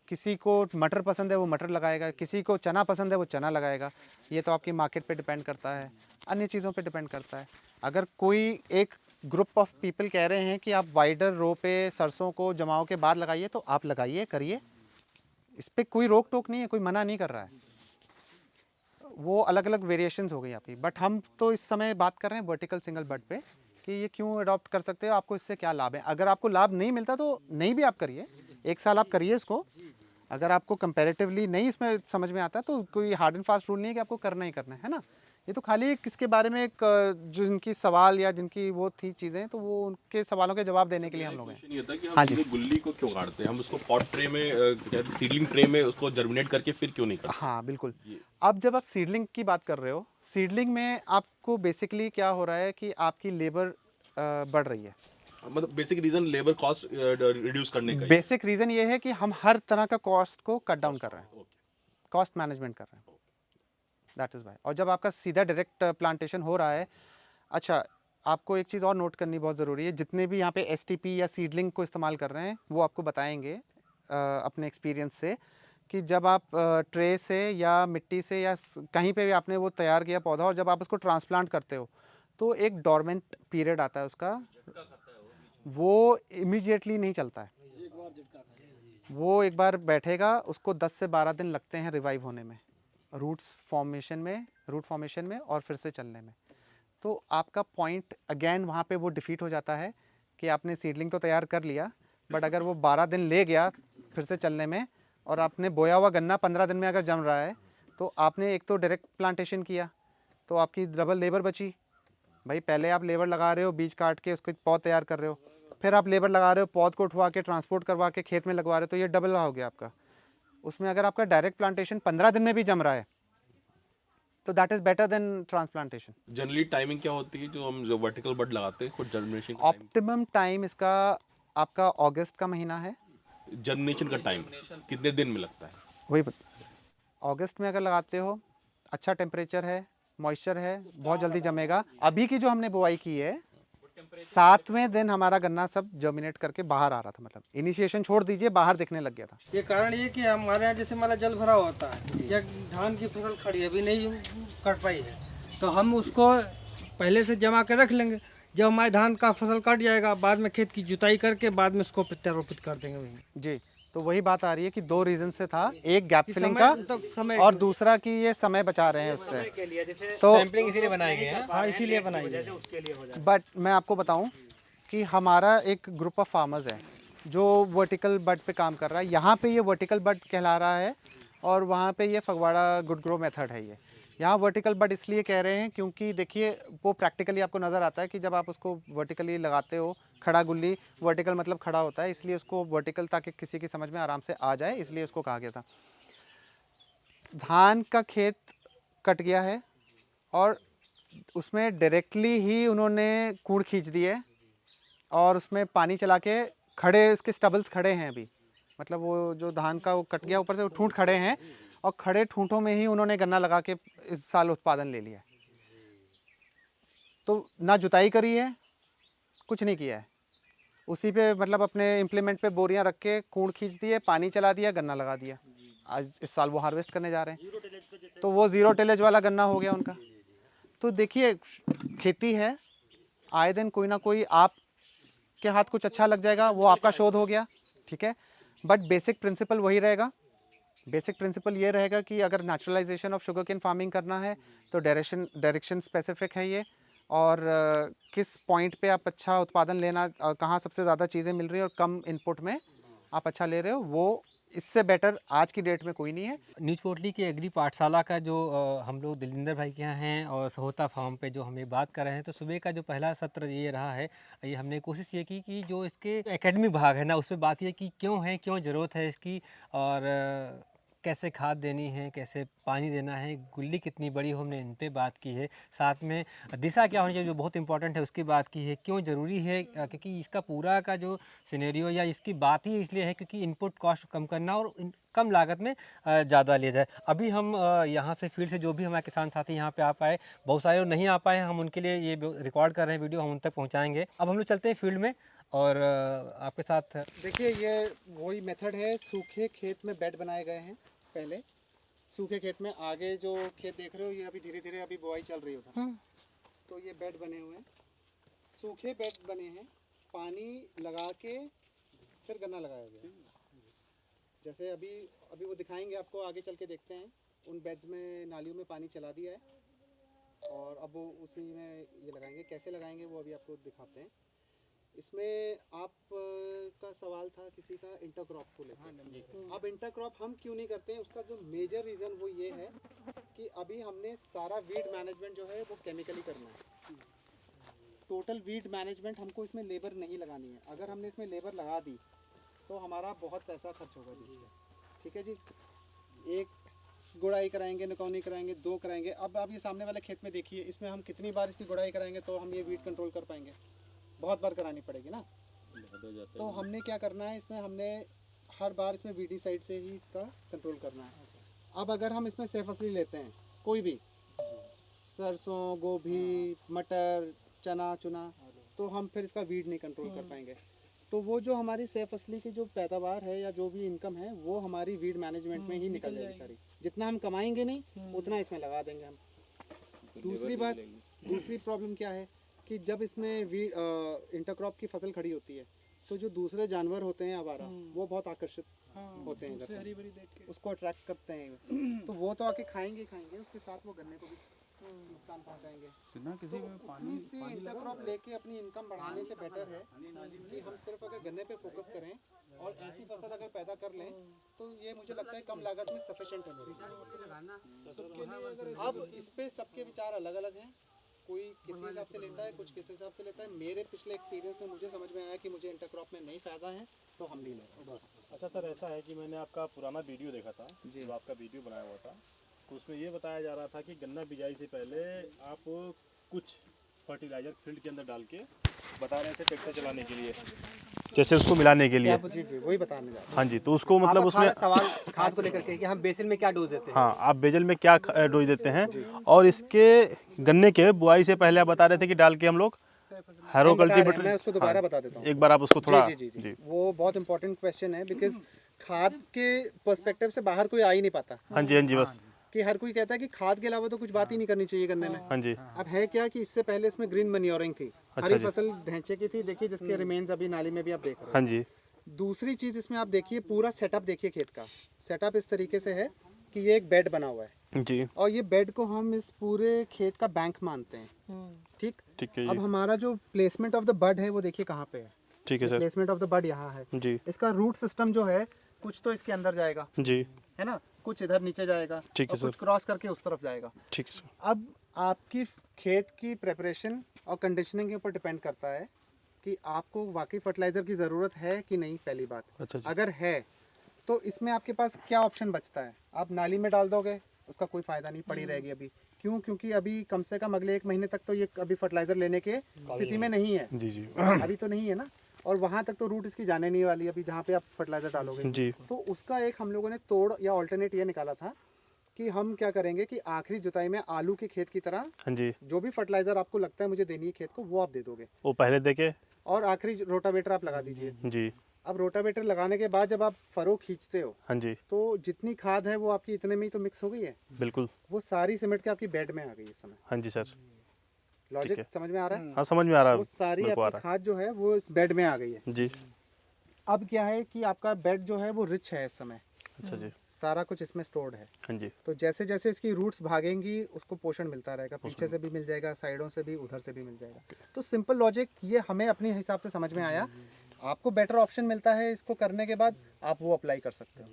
किसी को मटर पसंद है वो मटर लगाएगा, किसी को चना पसंद है वो चना लगाएगा। ये तो आपकी मार्केट पे डिपेंड करता है, अन्य चीज़ों पे डिपेंड करता है। अगर कोई एक ग्रुप ऑफ पीपल कह रहे हैं कि आप वाइडर रो पे सरसों को जमाओ के बाद लगाइए तो आप लगाइए, करिए, इस पर कोई रोक टोक नहीं है, कोई मना नहीं कर रहा है। वो अलग अलग वेरिएशंस हो गई आपकी। बट हम तो इस समय बात कर रहे हैं वर्टिकल सिंगल बड पे कि ये क्यों अडॉप्ट कर सकते हो, आपको इससे क्या लाभ है। अगर आपको लाभ नहीं मिलता तो नहीं भी आप करिए, 1 साल आप करिए इसको। अगर आपको कंपैरेटिवली नहीं इसमें समझ में आता तो कोई हार्ड एंड फास्ट रूल नहीं है कि आपको करना ही करना है ना। ये तो खाली किसके बारे में एक जिनकी सवाल या जिनकी वो थी चीज़ें, तो वो उनके सवालों के जवाब देने के लिए हम लोग हैं। क्वेश्चन ये था कि हम हाँ जी। सीधे गुल्ली को क्यों काटते हैं, हम उसको पॉट ट्रे में सीडलिंग ट्रे में उसको जर्मिनेट करके फिर क्यों नहीं करते। हाँ बिल्कुल। अब जब आप सीडलिंग की बात कर रहे हो, सीडलिंग में आपको बेसिकली क्या हो रहा है कि आपकी लेबर बढ़ रही है। मतलब basic reason labour cost reduce करने का ही। बेसिक रीज़न ये है कि हम हर तरह का कॉस्ट को कट डाउन कर रहे हैं, कॉस्ट मैनेजमेंट कर रहे हैं, दैट इज़ वाई। और जब आपका सीधा डायरेक्ट प्लांटेशन हो रहा है, अच्छा आपको एक चीज़ और नोट करनी बहुत ज़रूरी है, जितने भी यहाँ पे एसटीपी या सीडलिंग को इस्तेमाल कर रहे हैं वो आपको बताएंगे अपने एक्सपीरियंस से कि जब आप ट्रे से या मिट्टी से या कहीं पे भी आपने वो तैयार किया पौधा और जब आप उसको ट्रांसप्लांट करते हो तो एक डोरमेंट पीरियड आता है उसका, वो इमीडिएटली नहीं चलता है। वो एक बार बैठेगा, उसको 10 से 12 दिन लगते हैं रिवाइव होने में, रूट फॉर्मेशन में और फिर से चलने में। तो आपका पॉइंट अगेन वहाँ पे वो डिफीट हो जाता है कि आपने सीडलिंग तो तैयार कर लिया, बट अगर वो 12 दिन ले गया फिर से चलने में, और आपने बोया हुआ गन्ना 15 दिन में अगर जम रहा है, तो आपने एक तो डायरेक्ट प्लांटेशन किया तो आपकी डबल लेबर बची। भाई पहले आप लेबर लगा रहे हो, बीज काट के उसको पौध तैयार कर रहे हो, फिर आप लेबर लगा रहे हो, पौध को उठवा के ट्रांसपोर्ट करवा के खेत में लगवा रहे हो, तो ये डबल हो गया आपका। उसमें अगर आपका डायरेक्ट प्लांटेशन 15 दिन में भी जम रहा है तो that is better than transplantation. Generally timing क्या होती है जो हम जो वर्टिकल बड लगाते हैं, कुछ जर्मिनेशन ऑप्टिमम टाइम इसका आपका अगस्त का महीना है। जर्मिनेशन का टाइम कितने दिन में लगता है? वही अगस्त में अगर लगाते हो, अच्छा टेम्परेचर है, मॉइस्चर है, बहुत जल्दी जमेगा। अभी की जो हमने बुआई की है 7वें दिन हमारा गन्ना सब जर्मिनेट करके बाहर आ रहा था, मतलब इनिशिएशन छोड़ दीजिए, बाहर दिखने लग गया था। ये कारण ये कि हमारे यहाँ जैसे मान जल भरा होता है या धान की फसल खड़ी अभी नहीं कट पाई है, तो हम उसको पहले से जमा कर रख लेंगे। जब हमारे धान का फसल कट जाएगा, बाद में खेत की जुताई करके बाद में इसको प्रत्यारोपित कर देंगे वहीं। जी, तो वही बात आ रही है कि 2 रीजन से था, एक गैप फिलिंग तो का समय और दूसरा कि ये समय बचा रहे हैं उससे। तो सैम्पलिंग इसीलिए बनाए गए हैं। हाँ, इसीलिए बनाई है। बट मैं आपको बताऊं कि हमारा एक ग्रुप ऑफ फार्मर्स है जो वर्टिकल बड पे काम कर रहा है। यहाँ पे ये वर्टिकल बड कहला रहा है और वहाँ पे ये फगवाड़ा गुड ग्रो मेथड है। ये यहाँ वर्टिकल बड इसलिए कह रहे हैं क्योंकि देखिए वो प्रैक्टिकली आपको नज़र आता है कि जब आप उसको वर्टिकली लगाते हो, खड़ा गुल्ली, वर्टिकल मतलब खड़ा होता है, इसलिए उसको वर्टिकल ताकि किसी की समझ में आराम से आ जाए, इसलिए उसको कहा गया था। धान का खेत कट गया है और उसमें डायरेक्टली ही उन्होंने कूड़ खींच दिए और उसमें पानी चला के खड़े, उसके स्टबल्स खड़े हैं अभी, मतलब वो जो धान का वो कट गया ऊपर से वो ठूंठ खड़े हैं और खड़े ठूंठों में ही उन्होंने गन्ना लगा के इस साल उत्पादन ले लिया है। तो ना जुताई करी है, कुछ नहीं किया है, उसी पे मतलब अपने इम्प्लीमेंट पे बोरियां रख के कूड़ खींच दिए, पानी चला दिया, गन्ना लगा दिया। आज इस साल वो हार्वेस्ट करने जा रहे हैं, तो वो ज़ीरो टिलेज वाला गन्ना हो गया उनका। तो देखिए खेती है, आए दिन कोई ना कोई आप के हाथ कुछ अच्छा लग जाएगा, वो आपका शोध हो गया, ठीक है। बट बेसिक प्रिंसिपल वही रहेगा। बेसिक प्रिंसिपल ये रहेगा कि अगर naturalisation of sugar cane farming करना है तो डायरेक्शन स्पेसिफिक है ये, और किस पॉइंट पे आप अच्छा उत्पादन लेना, कहाँ सबसे ज़्यादा चीज़ें मिल रही है और कम इनपुट में आप अच्छा ले रहे हो, वो इससे बेटर आज की डेट में कोई नहीं है। न्यूज पोर्टली की एग्री पाठशाला का जो हम लोग दिलिंदर भाई के यहाँ हैं और सहोता फार्म पे जो हम ये बात कर रहे हैं, तो सुबह का जो पहला सत्र ये रहा है, ये हमने कोशिश ये की कि जो इसके एकेडमी भाग है ना, उसमें बात ये कि क्यों है, क्यों ज़रूरत है इसकी, और कैसे खाद देनी है, कैसे पानी देना है, गुल्ली कितनी बड़ी हो, हमने इन पे बात की है। साथ में दिशा क्या होनी चाहिए जो बहुत इंपॉर्टेंट है उसकी बात की है, क्यों ज़रूरी है, क्योंकि इसका पूरा का जो सिनेरियो या इसकी बात ही इसलिए है क्योंकि इनपुट कॉस्ट कम करना और कम लागत में ज़्यादा लिया जाए। अभी हम यहाँ से फील्ड से जो भी हमारे किसान साथी यहाँ पे आ पाए, बहुत सारे लोग नहीं आ पाए, हम उनके लिए ये रिकॉर्ड कर रहे हैं वीडियो, हम उन तक पहुँचाएँगे। अब हम लोग चलते हैं फील्ड में और आपके साथ। देखिए ये वही मेथड है, सूखे खेत में बेड बनाए गए हैं। पहले सूखे खेत में, आगे जो खेत देख रहे हो ये अभी धीरे धीरे अभी बुआई चल रही होता, तो ये बेड बने हुए हैं, सूखे बेड बने हैं, पानी लगा के फिर गन्ना लगाया गया। जैसे अभी वो दिखाएंगे आपको, आगे चल के देखते हैं। उन बेड्स में नालियों में पानी चला दिया है और अब वो उसी में ये लगाएंगे। कैसे लगाएंगे वो अभी आपको दिखाते हैं। इसमें आप का सवाल था किसी का इंटरक्रॉप को लेकर। अब इंटरक्रॉप हम क्यों नहीं करते हैं, उसका जो मेजर रीज़न वो ये है कि अभी हमने सारा वीड मैनेजमेंट जो है वो केमिकली करना है। टोटल वीड मैनेजमेंट हमको इसमें लेबर नहीं लगानी है। अगर हमने इसमें लेबर लगा दी तो हमारा बहुत पैसा खर्च होगा जी, ठीक है जी। एक गुड़ाई कराएंगे, निकौनी कराएंगे, 2 कराएंगे। अब आप ये सामने वाले खेत में देखिए, इसमें हम कितनी बार इसकी गुड़ाई कराएंगे तो हम ये वीड कंट्रोल कर पाएंगे? बहुत बार करानी पड़ेगी ना। तो हमने क्या करना है, इसमें हमने हर बार इसमें वीडी साइड से ही इसका कंट्रोल करना है। अब अगर हम इसमें सैफ असली लेते हैं, कोई भी सरसों, गोभी, मटर, चना चुना, तो हम फिर इसका वीड नहीं कंट्रोल कर पाएंगे। तो वो जो हमारी सैफ असली की जो पैदावार है या जो भी इनकम है वो हमारी वीड मैनेजमेंट में ही निकल जाएगी सारी। जितना हम कमाएंगे नहीं उतना इसमें लगा देंगे हम। दूसरी प्रॉब्लम क्या है कि जब इसमें इंटरक्रॉप की फसल खड़ी होती है तो जो दूसरे जानवर होते हैं आवारा वो बहुत आकर्षित होते हैं इधर, हरी भरी देख के उसको अट्रैक्ट करते हैं तो वो तो आके खाएंगे ही खाएंगे, उसके साथ वो गन्ने को भी नुकसान पहुंचाएंगे। किसी में अपनी सी इंटरक्रॉप लेके अपनी इनकम बढ़ाने से बेटर है कि हम सिर्फ अगर गन्ने पे फोकस करें और ऐसी फसल अगर पैदा कर लें तो ये मुझे लगता है कम लागत में सफिशिएंट है मेरे। अब इस पे सबके विचार अलग अलग हैं, कोई किसी हिसाब से लेता है, कुछ किस हिसाब से लेता है। मेरे पिछले एक्सपीरियंस में मुझे समझ में आया कि मुझे इंटरक्रॉप में नहीं फ़ायदा है तो हम भी ले रहे हैं। अच्छा सर, ऐसा है कि मैंने आपका पुराना वीडियो देखा था, जो आपका वीडियो बनाया हुआ था, तो उसमें ये बताया जा रहा था कि गन्ना बिजाई से पहले आप कुछ फर्टिलाइजर फील्ड के अंदर डाल के बता रहे थे ट्रैक्टर चलाने के लिए, जैसे उसको मिलाने के लिए। जी जी वही बताने जा रहा हूँ। हाँ जी, तो उसको मतलब उसमें सवाल खाद को लेकर के कि हम बेसिल में क्या डोज देते हैं। हाँ, आप बेजल में क्या डोज देते हैं, और इसके गन्ने के बुआई से पहले आप बता रहे थे कि डाल के हम लोग हैरो हम बता रहे हैं, कल्टीवेटर। मैं उसको दोबारा बता देता हूँ। एक बार आप उसको थोड़ा जी, जी, जी, जी। वो बहुत इंपॉर्टेंट क्वेश्चन है बिकॉज खाद के पर्सपेक्टिव से बाहर कोई आ ही नहीं पाता हाँ जी, हाँ जी, बस कि हर कोई कहता है कि खाद के अलावा तो कुछ बात ही नहीं करनी चाहिए गन्ने में। हाँ जी, अब है क्या कि इससे पहले इसमें ग्रीन मन्योरिंग थी, हरी फसल ढांचे की थी, देखिए जिसके रिमेन्स अभी नाली में भी आप देख रहे हाँ हैं। जी, दूसरी चीज इसमें आप देखिए पूरा सेटअप देखिए खेत का। सेटअप इस तरीके से है कि ये एक बेड बना हुआ है जी, और ये बेड को हम इस पूरे खेत का बैंक मानते हैं। ठीक ठीक है अब जी, हमारा जो प्लेसमेंट ऑफ द बड है वो देखिए कहाँ पे है। ठीक है sir, placement of the bud यहाँ है। जी, इसका रूट सिस्टम जो है कुछ तो इसके अंदर जाएगा, जी, है ना, कुछ इधर नीचे जाएगा ठीक है और कुछ क्रॉस करके उस तरफ जाएगा। ठीक है सर, अब आपकी खेत की प्रेपरेशन और कंडीशनिंग के ऊपर डिपेंड करता है कि आपको वाकई फर्टिलाइजर की ज़रूरत है कि नहीं। पहली बात, अच्छा जी, अगर है तो इसमें आपके पास क्या ऑप्शन बचता है। आप नाली में डाल दोगे उसका कोई फ़ायदा नहीं, पड़ी रहेगी अभी। क्यों? क्योंकि अभी कम से कम अगले 1 महीने तक तो ये अभी फर्टिलाइजर लेने के स्थिति में नहीं है, जी, जी, अभी तो नहीं है ना, और वहाँ तक तो रूट इसकी जाने नहीं वाली अभी जहाँ पे आप फर्टिलाइजर डालोगे। जी, तो उसका एक हम लोगों ने तोड़ या ऑल्टरनेट ये निकाला था कि हम क्या करेंगे कि आखिरी जुताई में आलू के खेत की तरह हाँ जी, जो भी फर्टिलाइजर आपको लगता है मुझे देनी है खेत को वो आप दे दोगे वो पहले देके, और आखिरी रोटावेटर आप लगा दीजिए। जी, अब रोटावेटर लगाने के बाद जब आप फरो खींचते हो हाँ जी, तो जितनी खाद है वो आपकी इतने में ही तो मिक्स हो गई है, बिल्कुल, वो सारी सिमट के आपकी बेड में आ गई इस समय। हाँ जी सर, लॉजिक है। समझ में आ रहा है? हाँ समझ में आ रहा है, वो सारी मेरे को आ आपकी रहा खाद जो है वो इस बेड में आ गई है। है, जी, अब क्या है कि आपका बेड जो है वो रिच है इस समय, अच्छा जी, सारा कुछ इसमें स्टोर्ड है। हाँ जी, तो जैसे जैसे इसकी रूट्स भागेंगी उसको पोषण मिलता रहेगा, पीछे से भी मिल जाएगा, साइडों से भी, उधर से भी मिल जाएगा। तो सिंपल लॉजिक ये हमें अपने हिसाब से समझ में आया। आपको बेटर ऑप्शन मिलता है इसको करने के बाद, आप वो अप्लाई कर सकते हो।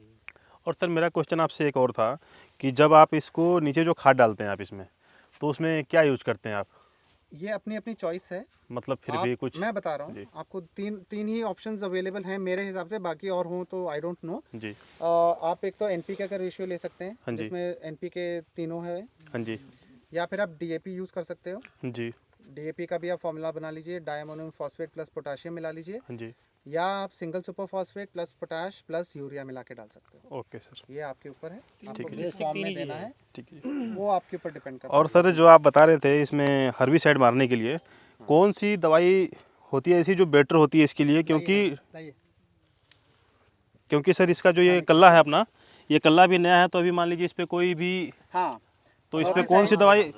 और सर मेरा क्वेश्चन आपसे एक और था कि जब आप इसको नीचे जो खाद डालते हैं आप इसमें, तो उसमें क्या यूज करते हैं आप, ये अपनी अपनी चॉइस है। मतलब फिर आप, भी कुछ, मैं बता रहा जी। हूँ आपको, तीन ही ऑप्शंस अवेलेबल हैं मेरे हिसाब से, बाकी और हों तो आई डोंट नो। जी, आप एक तो एनपीके का रेशियो ले सकते हाँ हैं जी। जिसमें एनपीके तीनों है, हाँ जी, या फिर आप डीएपी यूज़ कर सकते हो। जी, डीएपी का भी आप फॉर्मूला बना लीजिए, डायमोनियम फॉस्फेट प्लस पोटाशियम मिला लीजिए, हाँ जी, या आप single super phosphate plus potash plus urea मिला के डाल सकते हो। ओके सर, ये आपके ऊपर है, आपको ठीक है। किस फॉर्म में देना है ठीक है। वो आपके ऊपर डिपेंड करता और सर जो आप बता रहे थे इसमें हर्बिसाइड मारने के लिए कौन सी दवाई होती है ऐसी जो बेटर होती है इसके लिए, क्योंकि सर इसका जो ये कल्ला है अपना, ये कल्ला भी नया है, तो अभी मान लीजिए इस पे कोई भी, है। हाँ, तो इस पे कौन सी दवाई,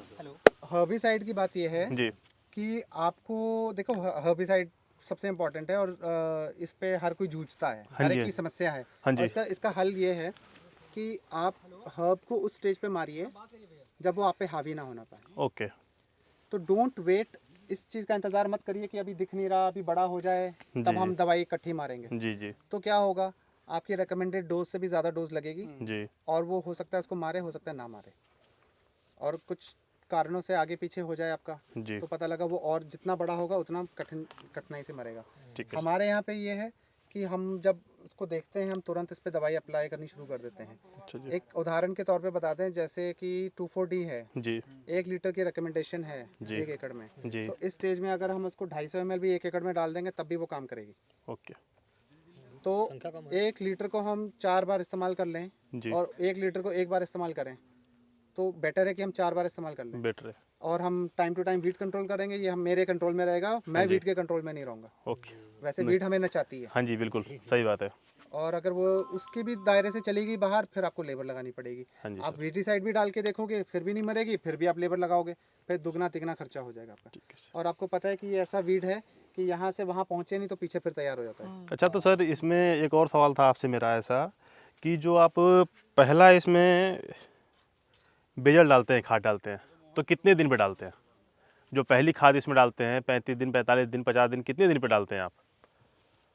हर्बिसाइड की बात ये है जी, कि आपको देखो हर्बिसाइड सबसे इम्पोर्टेंट है और इस पे हर कोई जूझता है, हाँ हर जी, एक की समस्या है। हाँ और जी, इसका हल ये है कि आप हर्ब को उस स्टेज पे मारिए जब वो आप पे हावी ना होना पाए। ओके, तो डोंट वेट, इस चीज़ का इंतज़ार मत करिए कि अभी दिख नहीं रहा, अभी बड़ा हो जाए तब जी, हम दवाई इकट्ठी मारेंगे। जी, जी, तो क्या होगा, आपकी रिकमेंडेड डोज से भी ज़्यादा डोज लगेगी जी, और वो हो सकता है उसको मारे, हो सकता है ना मारे, और कुछ कारणों से आगे पीछे हो जाए आपका, जी, तो पता लगा वो और जितना बड़ा होगा उतना कठिनाई से मरेगा। ठीक है, हमारे यहाँ पे ये है कि हम जब उसको देखते हैं हम तुरंत इस पे दवाई अप्लाई करनी शुरू कर देते हैं। अच्छा जी, एक उदाहरण के तौर पे बताते हैं, जैसे कि 2,4-D है, जी, 1 लीटर की रिकमेंडेशन है जी। 1 एकड़ में। जी, तो इस स्टेज में अगर हम उसको 250 ml भी 1 एकड़ में डाल देंगे तब भी वो काम करेगी। ओके, तो 1 लीटर को हम 4 बार इस्तेमाल कर लें जी, और 1 लीटर को 1 बार इस्तेमाल करें, तो बेटर है कि हम 4 बार इस्तेमाल कर लें। बेटर है, और हम time to time weed control करेंगे, ये हम मेरे कंट्रोल में रहेगा, मैं जी। वीट के कंट्रोल में नहीं रहूँगा। ओके, वैसे वीट हमें नचाती है, हाँ जी, बिल्कुल सही बात है, और अगर वो उसके भी दायरे से चलेगी बाहर फिर आपको लेबर लगानी पड़ेगी। हाँ जी आप सर, वीटीसाइड भी डाल के देखोगे फिर भी नहीं मरेगी, फिर भी आप लेबर लगाओगे, फिर दुगना तिगना खर्चा हो जाएगा आपका। ठीक है सर, और आपको पता है कि ये ऐसा वीड है कि यहाँ से वहाँ पहुँचे नहीं तो पीछे फिर तैयार हो जाता है। अच्छा, तो सर इसमें एक और सवाल था आपसे मेरा ऐसा कि जो आप पहला इसमें बेजल डालते हैं, खाद डालते हैं, तो कितने दिन पे डालते हैं? जो पहली खाद इसमें डालते हैं 35 दिन, 45 दिन, 50 दिन, कितने दिन पे डालते हैं आप?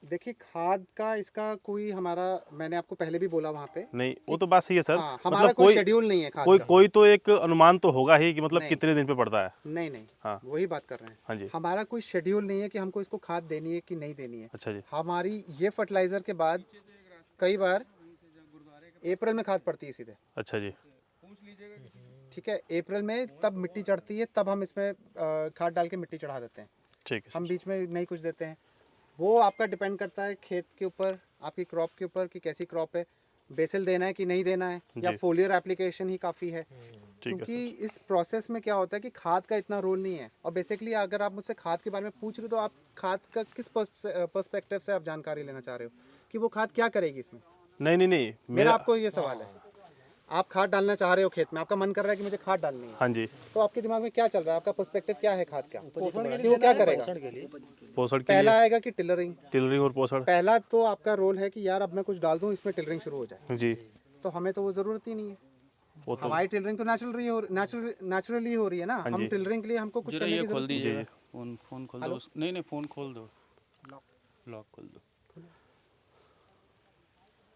देखिए खाद का इसका कोई हमारा, मैंने आपको पहले भी बोला वहाँ पे, नहीं, वो तो बात सही है सर। हाँ, हमारा कोई शेड्यूल नहीं है खाद का। कोई तो एक अनुमान तो होगा ही कि मतलब नहीं। कितने दिन पे पड़ता है। नहीं नहीं, हाँ। वही बात कर रहे हैं। हाँ जी। हमारा कोई शेड्यूल नहीं है कि हमको इसको खाद देनी है कि नहीं देनी है। अच्छा जी। हमारी ये फर्टिलाइजर के बाद कई बार अप्रैल में खाद पड़ती है सीधे। अच्छा जी। ठीक है, अप्रैल में तब मिट्टी चढ़ती है, तब हम इसमें खाद डाल के मिट्टी चढ़ा देते हैं। ठीक है। हम बीच में नहीं कुछ देते हैं। वो आपका डिपेंड करता है खेत के ऊपर, आपकी क्रॉप के ऊपर कि कैसी क्रॉप है, बेसल देना है कि नहीं देना है, या जी। फोलियर एप्लीकेशन ही काफ़ी है। ठीक है क्योंकि इस प्रोसेस में क्या होता है कि खाद का इतना रोल नहीं है। और बेसिकली अगर आप मुझसे खाद के बारे में पूछ रहे हो तो आप खाद का किस पर्सपेक्टिव से आप जानकारी लेना चाह रहे हो कि वो खाद क्या करेगी इसमें? नहीं, मेरा आपको ये सवाल है, आप खाद डालना चाह रहे हो खेत में, आपका मन कर रहा है कि मुझे खाद डालनी है, हाँ जी। तो आपके दिमाग में क्या चल रहा है, आपका पर्सपेक्टिव क्या है खाद का, कि वो क्या करेगा? पोषण के पहला लिए आएगा कि टिलरिंग। टिलरिंग और पोषण। पहला तो आपका रोल है कि यार अब मैं कुछ डाल दूं इसमें टिलरिंग शुरू हो जाए, जी। तो हमें तो वो ज़रूरत ही नहीं है। वो तो हमारी टिलरिंग तो नेचुरली हो रही है ना। हाँ हम जी। टिलरिंग के लिए हमको कुछ करने की खोल जरूरत नहीं है। दीजिए फोन खोल दो। नहीं फोन खोल दो, लॉक खोल दो।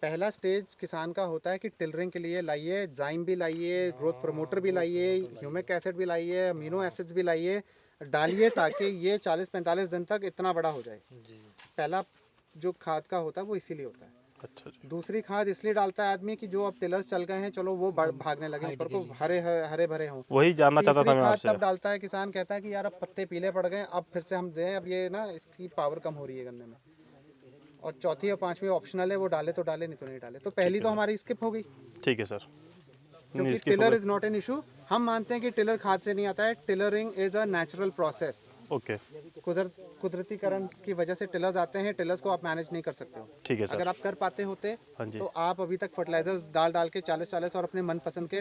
पहला स्टेज किसान का होता है कि टिलरिंग के लिए लाइए, जाइम भी लाइए, ग्रोथ प्रमोटर भी लाइए, ह्यूमिक एसिड भी लाइए, अमीनो एसिड्स भी लाइए, डालिए ताकि ये 40-45 दिन तक इतना बड़ा हो जाए। पहला जो खाद का होता है वो इसीलिए होता है। अच्छा जी। दूसरी खाद इसलिए डालता है आदमी कि जो अब टिलर्स चल गए हैं, चलो वो भागने लगे ऊपर को, हरे भरे हों। वही जानना चाहता था तीसरी मैं खाद आपसे। तब डालता है किसान, कहता है कि यार अब पत्ते पीले पड़ गए, अब फिर से हम दें, अब ये ना इसकी पावर कम हो रही है गन्ने में। और चौथी और पांचवी ऑप्शनल है, वो डाले तो डाले, नहीं तो नहीं डाले। तो पहली तो हमारी स्किप हो गई ठीक है सर। क्योंकि tiller is not an issue. हम मानते हैं कि टिलर खाद से नहीं आता है, tillering is a natural process. Okay. कुदरतीकरण की वजह से टिलर्स आते हैं, टिलर्स को आप मैनेज नहीं कर सकते हो। ठीक है सर। अगर आप कर पाते होते हाँ जी। तो आप अभी तक फर्टिलाइजर्स डाल के 40 और अपने मनपसंद के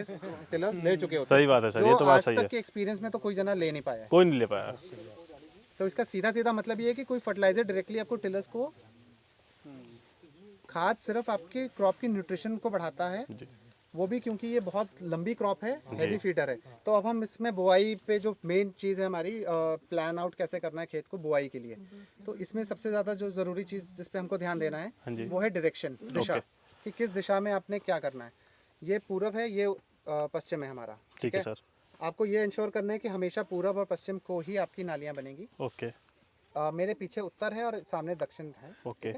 टिलर्स ले चुके होते। सही बात है सर, ये तो बात सही आज है। तक के एक्सपीरियंस में तो कोई जना ले नहीं पाया है। कोई नहीं ले पाया। तो इसका सीधा मतलब ये है कि कोई फर्टिलाइजर डायरेक्टली आपको टिलर्स को, खाद सिर्फ आपके क्रॉप की न्यूट्रिशन को बढ़ाता है, वो भी क्योंकि ये बहुत लंबी क्रॉप है, हेवी फीडर है। तो अब हम इसमें बुआई पे जो मेन चीज़ है हमारी, प्लान आउट कैसे करना है खेत को बुआई के लिए, तो इसमें सबसे ज़्यादा जो ज़रूरी चीज़ जिस पे हमको ध्यान देना है वो है डायरेक्शन, दिशा, कि किस दिशा में आपने क्या करना है। ये पूरब है, ये पश्चिम है हमारा। ठीक है सर। आपको ये इंश्योर करना है कि हमेशा पूरब और पश्चिम को ही आपकी नालियाँ बनेगी। ओके। मेरे पीछे उत्तर है और सामने दक्षिण है। ओके।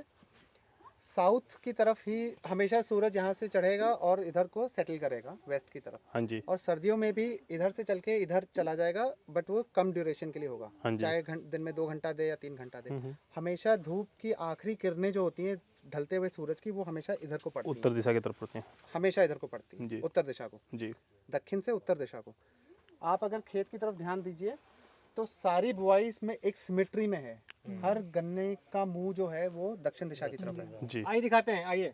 साउथ की तरफ ही हमेशा सूरज यहाँ से चढ़ेगा और इधर को सेटल करेगा, वेस्ट की तरफ। हाँ जी। और सर्दियों में भी इधर से चल के इधर चला जाएगा, बट वो कम ड्यूरेशन के लिए होगा। हाँ जी। चाहे दिन में 2 घंटा दे या 3 घंटा दे। हमेशा धूप की आखिरी किरणें जो होती हैं ढलते हुए सूरज की, वो हमेशा इधर को पड़ती उत्तर दिशा की तरफ पड़ते हैं। हमेशा इधर को पड़ती जी। है, उत्तर दिशा को। जी। दक्षिण से उत्तर दिशा को। आप अगर खेत की तरफ ध्यान दीजिए तो सारी बुआई इसमें एक सिमेट्री में है। हर गन्ने का मुंह जो है वो दक्षिण दिशा की तरफ है। जी। आइए दिखाते हैं, आइए।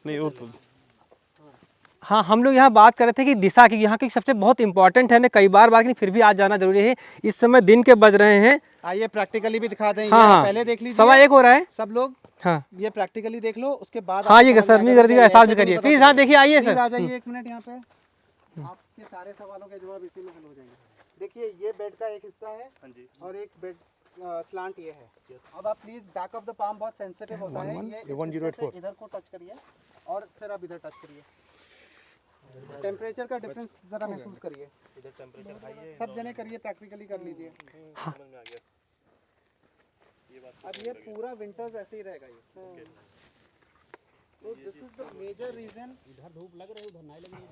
नहीं वो तो हाँ, हम लोग यहाँ बात कर रहे थे कि दिशा की, यहाँ की सबसे बहुत इंपॉर्टेंट है ना, कई बार बात, लेकिन फिर भी आज जाना जरूरी है। इस समय दिन के बज रहे हैं। आइए प्रैक्टिकली भी दिखा दें। हाँ, ये हाँ। पहले देख लीजिए, 1:15 हो रहा है सब लोग। हाँ, ये प्रैक्टिकली देख लो, उसके बाद हाँ, आपको ये समझ सर आएगा नहीं कर कि दिया, एहसास भी ऐसे करिए नहीं प्लीज। पता हाँ, देखिए, आइए प्लीज सर। आ जाइए 1 मिनट यहाँ पे। आपके सारे सवालों के जवाब इसी में हल हो जाएंगे। देखिए ये बेड का एक हिस्सा है और एक बेड स्लांट ये है। अब आप please back of the palm बहुत सेंसिटिव होता है, ये इस हिस्से से इधर को टच करिए और फिर आप इधर टच करिए। टेम्परेचर का डिफरेंस जरा महसूस करिए। सब जने करिए, प्रैक्टिकली कर लीजिए। अब ये पूरा विंटर्स ऐसे ही रहेगा ये। तो this is the major reason. इधर धूप लग रही है, उधर नहीं लग रही है।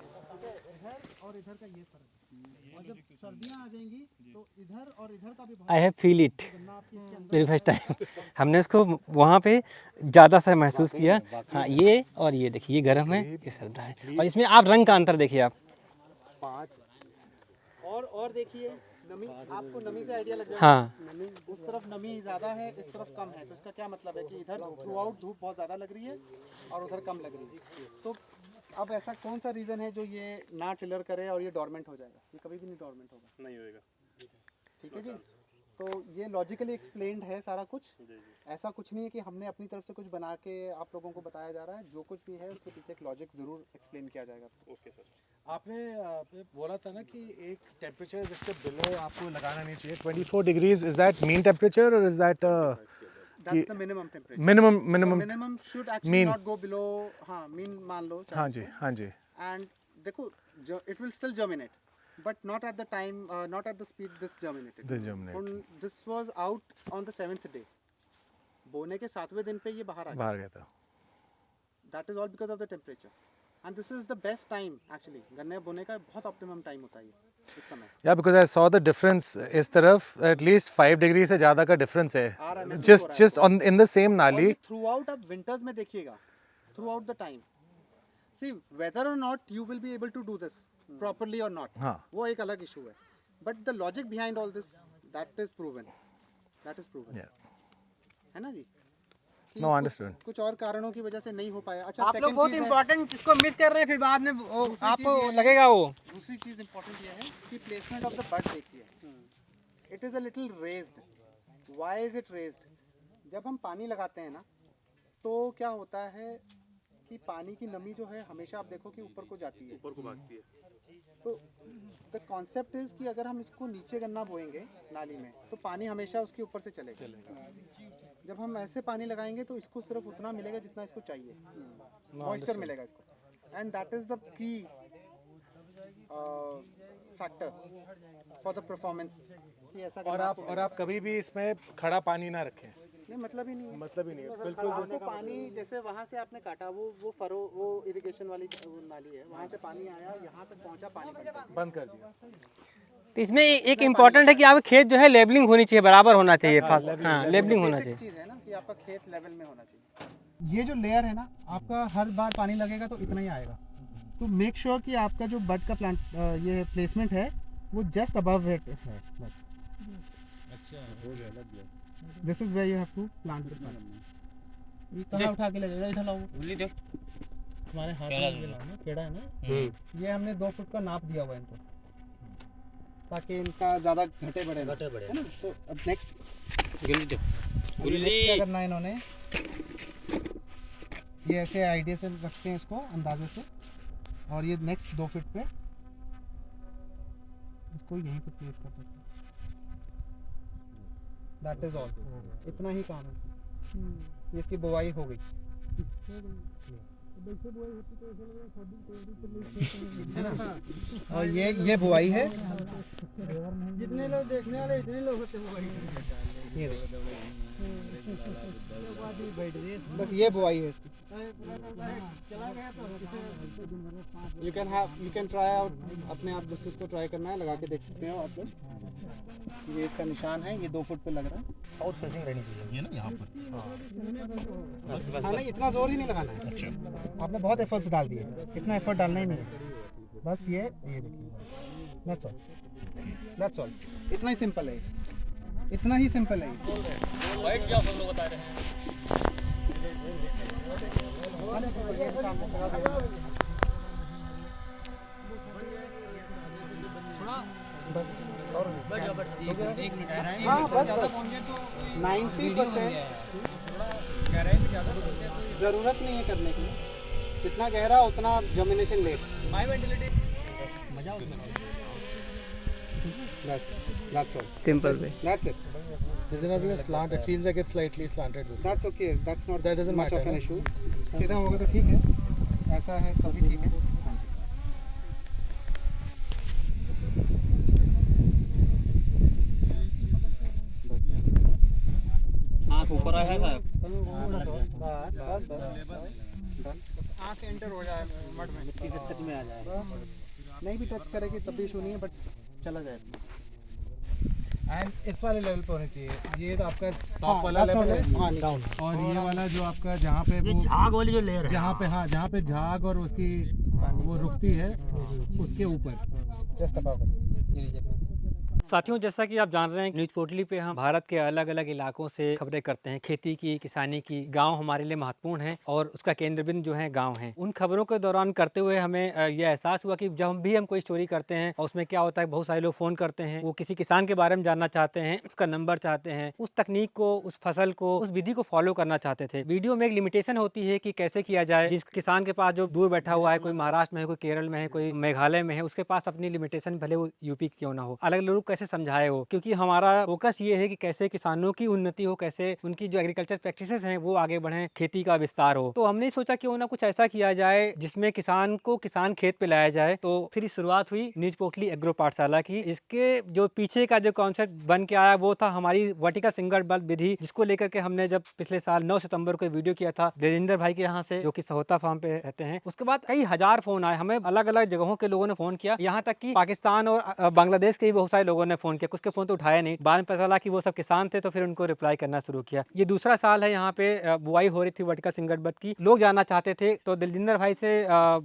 इधर और इधर का ये फर्क। और जब सर्दियां आ जाएंगी तो इधर और इधर का भी बहुत, I have feel it very first time. हमने इसको वहाँ पे ज़्यादा सा महसूस किया। हाँ, ये और ये देखिए, ये गर्म है, ये सर्दा है, और इसमें आप रंग का अंतर देखिए आप। और देखिए नमी, आपको नमी से आइडिया लग जाएगा। हाँ, नमी, उस तरफ नमी ज़्यादा है, इस तरफ कम है। तो इसका क्या मतलब है कि इधर थ्रू आउट धूप बहुत ज़्यादा लग रही है और उधर कम लग रही है। तो अब ऐसा कौन सा रीज़न है जो ये ना टिलर करे और ये डोरमेंट हो जाएगा? ये कभी भी नहीं डोरमेंट होगा। नहीं होएगा। ठीक है जी। तो ये लॉजिकली एक्सप्लेन्ड है सारा कुछ, ऐसा कुछ नहीं है कि हमने अपनी तरफ से कुछ बना के आप लोगों को बताया जा रहा है। जो कुछ भी है उसके पीछे एक लॉजिक ज़रूर एक्सप्लेन किया जाएगा। Okay sir. आपने बोला था ना कि एक टेम्परेचर जिसके बिलो आपको लगाना नहीं चाहिए। 24 degrees is that mean temperature और is that That's the minimum temperature. minimum should actually mean. not go below, हाँ mean मान लो हाँ जी हाँ जी and देखो it will still germinate but not at the time not at the speed this germinated. This was out on the 7th day. बोने के 7वें दिन पे ये बाहर गया था। That is all because of the temperature. And this is the best time actually. गन्ने बोने का बहुत optimum time होता है ये इस समय। Yeah, because I saw the difference इस तरफ at least 5 डिग्री से ज़्यादा का difference है। Just on in the same नाली। Throughout अब winters में देखिएगा, throughout the time. See whether or not you will be able to do this properly or not. हाँ। वो एक अलग issue है। But the logic behind all this that is proven. That is proven. Yeah. है ना जी? No, understood. कुछ और कारणों की वजह से नहीं हो पाया। अच्छा आप लोग second बहुत चीज़ है- इंपॉर्टेंट इसको मिस कर रहे हैं, फिर बाद में दूसरी आपको चीज़ ये है- लगेगा वो। दूसरी चीज़ इम्पोर्टेंट ये है कि प्लेसमेंट ऑफ द बड देखिए, it is a little raised. Why is it raised? जब हम पानी लगाते हैं ना तो क्या होता है कि पानी की नमी जो है हमेशा आप देखो कि ऊपर को जाती है, ऊपर को भागती है। तो द कॉन्सेप्ट इज़ कि अगर हम इसको नीचे गन्ना बोएंगे नाली में तो पानी हमेशा उसके ऊपर से चलेगा। जब हम ऐसे पानी लगाएंगे तो इसको सिर्फ उतना मिलेगा जितना इसको चाहिए, मॉइस्चर मिलेगा इसको, and that is the key factor for the performance कि ऐसा और आप कभी भी इसमें खड़ा पानी ना रखें। नहीं मतलब ही नहीं है। मतलब ही नहीं है बिल्कुल। आपको पानी जैसे वहाँ से आपने काटा वो फरो वो इरिगेशन वाली वो नाली है, वहाँ से पानी आया यहाँ तक पहुँचा, पानी बंद कर दिया। तो इसमें एक इम्पोर्टेंट है कि आपका खेत जो है लेबलिंग होनी चाहिए, बराबर होना चाहिए। हाँ, लेबलिंग होना चाहिए। चीज़ है ना कि आपका खेत लेवल में होना चाहिए। ये जो लेयर है ना, आपका हर बार पानी लगेगा तो इतना ही आएगा। तो मेक श्योर कि आपका जो बड का प्लांट ये प्लेसमेंट है वो जस्ट अबव इट है बस। अच्छा हो गया, लग गया। This is where you have to plant the plant. ये कहां उठा के लगेगा? इधर लाओ। उंगली दे। हमारे हाथ में ये लाना पेड़ा है ना, ये हमने 2 फुट का नाप दिया हुआ है इनको ताकि इनका ज़्यादा घटे बढ़े है ना। तो अब नेक्स्ट क्या करना है इन्होंने, ये ऐसे आइडिया से रखते हैं इसको अंदाजे से, और ये नेक्स्ट 2 फीट पे इसको यहीं पे प्लेस कर देते हैं। दैट इज ऑल, इतना ही काम है। ये इसकी बुआई हो गई। है ना? और ये बुआई है। जितने लोग देखने वाले इतने लोग होते हैं। ये बस ये बुआई है इसकी। यू कैन ट्राई आउट, अपने आप जिस इसको ट्राई करना है लगा के देख सकते हो आप लोग। ये इसका निशान है, ये 2 फुट पे लग रहा है। साउथ फेसिंग रहनी चाहिए ये ना यहाँ पर। हाँ नहीं, इतना जोर ही नहीं लगाना है। अच्छा, आपने बहुत एफर्ट्स डाल दिए, इतना एफर्ट डालना ही नहीं है। बस ये देखिए, दैट्स ऑल। इतना ही सिंपल है, इतना ही सिंपल है। वाइट क्या सब लोग बता रहे हैं। बस एक मिनट हाँ बस 90% ज़रूरत नहीं है करने की। जितना गहरा उतना जर्मिनेशन लेट। बस that's all. Simple way. That's it. This is not even slant. It feels like it's slightly slanted. This. That's okay. That's not That doesn't much of matter, an no? issue. सीधा होगा तो ठीक है, ऐसा है सभी ठीक है। आँख ऊपर आया है साहब। बस बस बस आँख एंटर हो जाए मड में, मिट्टी से टच में आ जाए। नहीं भी टच करेगी तब भी इशू नहीं है, बट चला जाएगा। एंड इस वाले लेवल पे होनी चाहिए। ये तो आपका हाँ, टॉप वाला that's all लेवल right. हाँ, है, नीचे। डाउन। और ये वाला जो आपका जहाँ पे वो झाग वाली जो लेयर है, जहाँ पे हाँ जहाँ पे झाग और उसकी वो रुकती है उसके ऊपर। Just above. साथियों, जैसा कि आप जान रहे हैं, न्यूज पोर्टली पे हम भारत के अलग अलग इलाकों से खबरें करते हैं, खेती की, किसानी की। गांव हमारे लिए महत्वपूर्ण है और उसका केंद्र बिंदु जो है गांव है। उन खबरों के दौरान करते हुए हमें यह एहसास हुआ कि जब भी हम कोई स्टोरी करते हैं और उसमें क्या होता है, बहुत सारे लोग फोन करते हैं, वो किसी किसान के बारे में जानना चाहते हैं, उसका नंबर चाहते हैं, उस तकनीक को, उस फसल को, उस विधि को फॉलो करना चाहते थे। वीडियो में एक लिमिटेशन होती है कि कैसे किया जाए। जिस किसान के पास जो दूर बैठा हुआ है, कोई महाराष्ट्र में है, कोई केरल में है, कोई मेघालय में है, उसके पास अपनी लिमिटेशन, भले वो यूपी क्यों ना हो, अलग लोग कैसे समझाए हो। क्योंकि हमारा फोकस ये है कि कैसे किसानों की उन्नति हो, कैसे उनकी जो एग्रीकल्चर प्रैक्टिसेस हैं वो आगे बढ़े, खेती का विस्तार हो। तो हमने सोचा क्यों ना कुछ ऐसा किया जाए जिसमें किसान को किसान खेत पे लाया जाए। तो फिर शुरुआत हुई न्यूज पोर्टली एग्रो पाठशाला की। इसके जो पीछे का जो कॉन्सेप्ट बन के आया वो था हमारी वर्टिकल सिंगल बल्ब विधि, जिसको लेकर के हमने जब पिछले साल 9 सितंबर को वीडियो किया था देवेंद्र भाई के यहाँ से, जो कि सहोता फार्म पे रहते हैं। उसके बाद कई हजार फोन आए, हमें अलग अलग जगहों के लोगों ने फोन किया, यहाँ तक कि पाकिस्तान और बांग्लादेश के भी बहुत सारे लोगों ने फोन किया। कुछ के फोन तो उठाया नहीं, बाद में पता चला कि वो सब किसान थे, तो फिर उनको रिप्लाई करना शुरू किया। ये दूसरा साल है यहाँ पे बुआई हो रही थी वर्टिकल सिंगल बल्ब की, लोग जानना चाहते थे। तो दिलजिंदर भाई से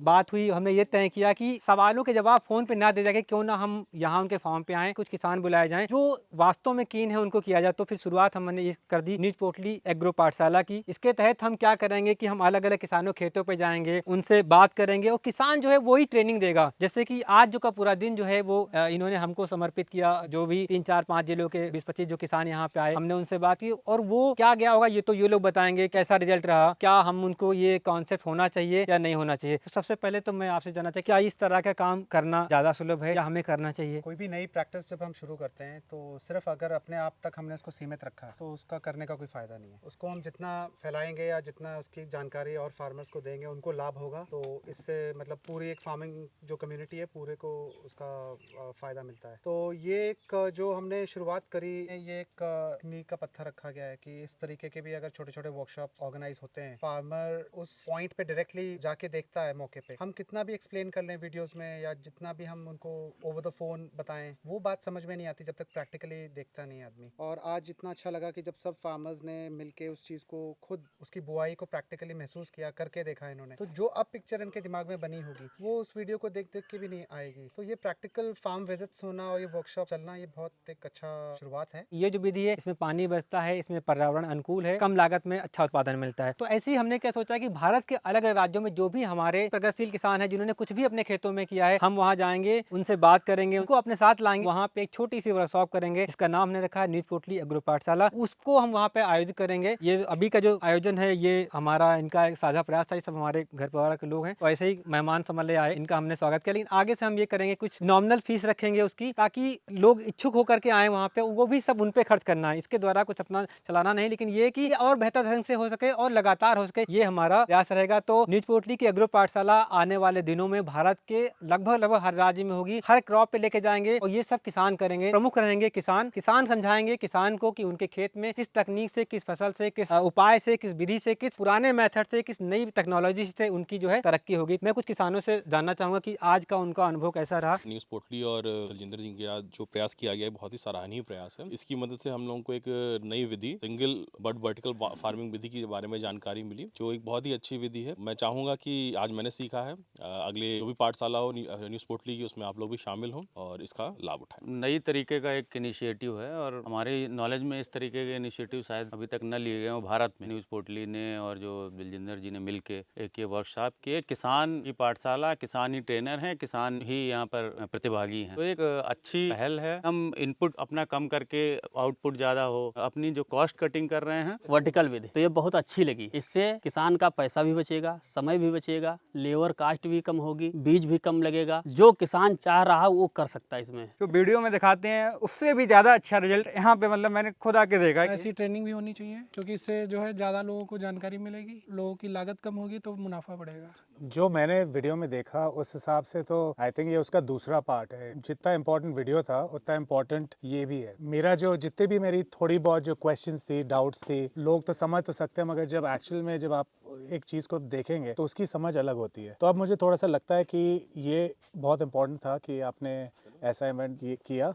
बात हुई, हमने ये तय किया कि सवालों के जवाब फोन पे ना दे जाके क्यों ना हम यहाँ उनके फार्म पे आए, कुछ किसान बुलाए जाएं जो वास्तव में कीन है, उनको किया जाए। तो फिर शुरुआत हमने ये कर दी न्यूज पोर्टली एग्रो पाठशाला की। इसके तहत हम क्या करेंगे कि हम अलग अलग किसानों खेतों पे जाएंगे, उनसे बात करेंगे और किसान जो है वही ट्रेनिंग देगा। जैसे कि आज जो का पूरा दिन जो है वो इन्होंने हमको समर्पित किया। जो भी 3, 4, 5 जिलों के 20-25 जो किसान यहाँ पे आए, हमने उनसे बात की और वो क्या गया होगा ये तो ये लोग बताएंगे, कैसा रिजल्ट रहा, क्या हम उनको ये कॉन्सेप्ट होना चाहिए या नहीं होना चाहिए। तो सबसे पहले तो मैं आपसे जानना चाहिए, क्या इस तरह का काम करना ज्यादा सुलभ है या हमें करना चाहिए? कोई भी नई प्रैक्टिस जब हम शुरू करते हैं तो सिर्फ अगर अपने आप तक हमने उसको सीमित रखा तो उसका करने का कोई फ़ायदा नहीं है। उसको हम जितना फैलाएंगे या जितना उसकी जानकारी और फार्मर्स को देंगे, उनको लाभ होगा। तो इससे मतलब पूरी एक फार्मिंग जो कम्युनिटी है पूरे को उसका फ़ायदा मिलता है। तो ये एक जो हमने शुरुआत करी, ये एक नींव का पत्थर रखा गया है कि इस तरीके के भी अगर छोटे छोटे वर्कशॉप ऑर्गेनाइज होते हैं, फार्मर उस पॉइंट पे डायरेक्टली जाके देखता है मौके पे। हम कितना भी एक्सप्लेन कर लें वीडियोस में या जितना भी हम उनको ओवर द फोन बताएं, वो बात समझ में नहीं आती जब तक प्रैक्टिकली देखता नहीं आदमी। और आज इतना अच्छा लगा कि जब सब फार्मर्स ने मिलके उस चीज़ को खुद उसकी बुआई को प्रैक्टिकली महसूस किया, करके देखा इन्होंने, तो जो अब पिक्चर इनके दिमाग में बनी होगी वो उस वीडियो को देख देख के भी नहीं आएगी। तो ये प्रैक्टिकल फार्म विजिट्स होना और ये वर्कशॉप चलना, ये बहुत एक अच्छा शुरुआत है। ये जो विधि है इसमें पानी बचता है, इसमें पर्यावरण अनुकूल है, कम लागत में अच्छा उत्पादन मिलता है। तो ऐसे ही हमने क्या सोचा कि भारत के अलग अलग राज्यों में जो भी हमारे प्रगतिशील किसान हैं, जिन्होंने कुछ भी अपने खेतों में किया है, हम वहाँ जाएंगे, उनसे बात करेंगे, उनको अपने साथ लाएंगे, वहाँ पे एक छोटी सी वर्कशॉप करेंगे जिसका नाम हमने रखा है न्यूज पोर्टली एग्रो पाठशाला। उसको हम वहाँ पे आयोजित करेंगे। ये अभी का जो आयोजन है ये हमारा इनका एक साझा प्रयास था, ये सब हमारे घर परिवार के लोग हैं, तो ऐसे ही मेहमान समझ ले आए, इनका हमने स्वागत किया। लेकिन आगे से हम ये करेंगे, कुछ नॉमिनल फीस रखेंगे उसकी, ताकि लोग इच्छुक होकर के आए वहाँ पे, वो भी सब उन पे खर्च करना है, इसके द्वारा कुछ अपना चलाना नहीं, लेकिन ये कि और बेहतर ढंग से हो सके और लगातार हो सके, ये हमारा प्रयास रहेगा। तो न्यूज पोर्टली की एग्रो पाठशाला आने वाले दिनों में भारत के लगभग हर राज्य में होगी, हर क्रॉप पे लेके जाएंगे और ये सब किसान करेंगे। प्रमुख रहेंगे किसान समझाएंगे किसान को कि उनके खेत में किस तकनीक से, किस फसल से, किस उपाय से, किस विधि से, किस पुराने मेथड से, किस नई टेक्नोलॉजी से उनकी जो है तरक्की होगी। मैं कुछ किसानों से जानना चाहूंगा कि आज का उनका अनुभव कैसा रहा। न्यूज़ पोर्टली और दलजिंदर जी के आज जो प्रयास किया गया है बहुत ही सराहनीय प्रयास है। इसकी मदद से हम लोगों को एक नई विधि, सिंगल बट वर्टिकल फार्मिंग विधि के बारे में जानकारी मिली, जो एक बहुत ही अच्छी विधि है। मैं चाहूंगा कि आज मैंने सीखा है, अगले जो भी पाठशाला हो न्यूज़ पोर्टली की, उसमें आप लोग भी शामिल हों और इसका लाभ उठाएं। नई तरीके का एक इनिशिएटिव है और हमारे नॉलेज में इस तरीके के इनिशिएटिव शायद अभी तक न लिए गए हो भारत में। न्यूज़ पोर्टली ने और जो दिलजिंदर जी ने मिलके एक ये वर्कशॉप किए, किसान की पाठशाला, किसान ही ट्रेनर हैं, किसान ही यहाँ पर प्रतिभागी हैं, तो एक अच्छी पहल है। हम इनपुट अपना कम करके आउटपुट ज़्यादा हो, अपनी जो कॉस्ट कटिंग कर रहे हैं वर्टिकल विधि तो ये बहुत अच्छी लगी। इससे किसान का पैसा भी बचेगा, समय भी बचेगा, लेबर कास्ट भी कम होगी, बीज भी कम लगेगा। जो किसान चाह रहा है वो कर सकता है इसमें। जो वीडियो में दिखाते हैं उससे भी ज़्यादा अच्छा रिजल्ट यहाँ पे मतलब मैंने खुद आके देखा है। ऐसी ट्रेनिंग भी होनी चाहिए क्योंकि इससे जो है ज़्यादा लोगों को जानकारी मिलेगी, लोगों की लागत कम होगी तो मुनाफा बढ़ेगा। जो मैंने वीडियो में देखा उस हिसाब से तो आई थिंक ये उसका दूसरा पार्ट है। जितना इम्पोर्टेंट वीडियो था उतना इम्पोर्टेंट ये भी है। मेरा जो जितने भी मेरी थोड़ी बहुत जो क्वेश्चंस थी, डाउट्स थी, लोग तो समझ तो सकते हैं, मगर जब एक्चुअल में जब आप एक चीज़ को देखेंगे तो उसकी समझ अलग होती है। तो अब मुझे थोड़ा सा लगता है कि ये बहुत इम्पोर्टेंट था कि आपने ऐसा इवेंट किया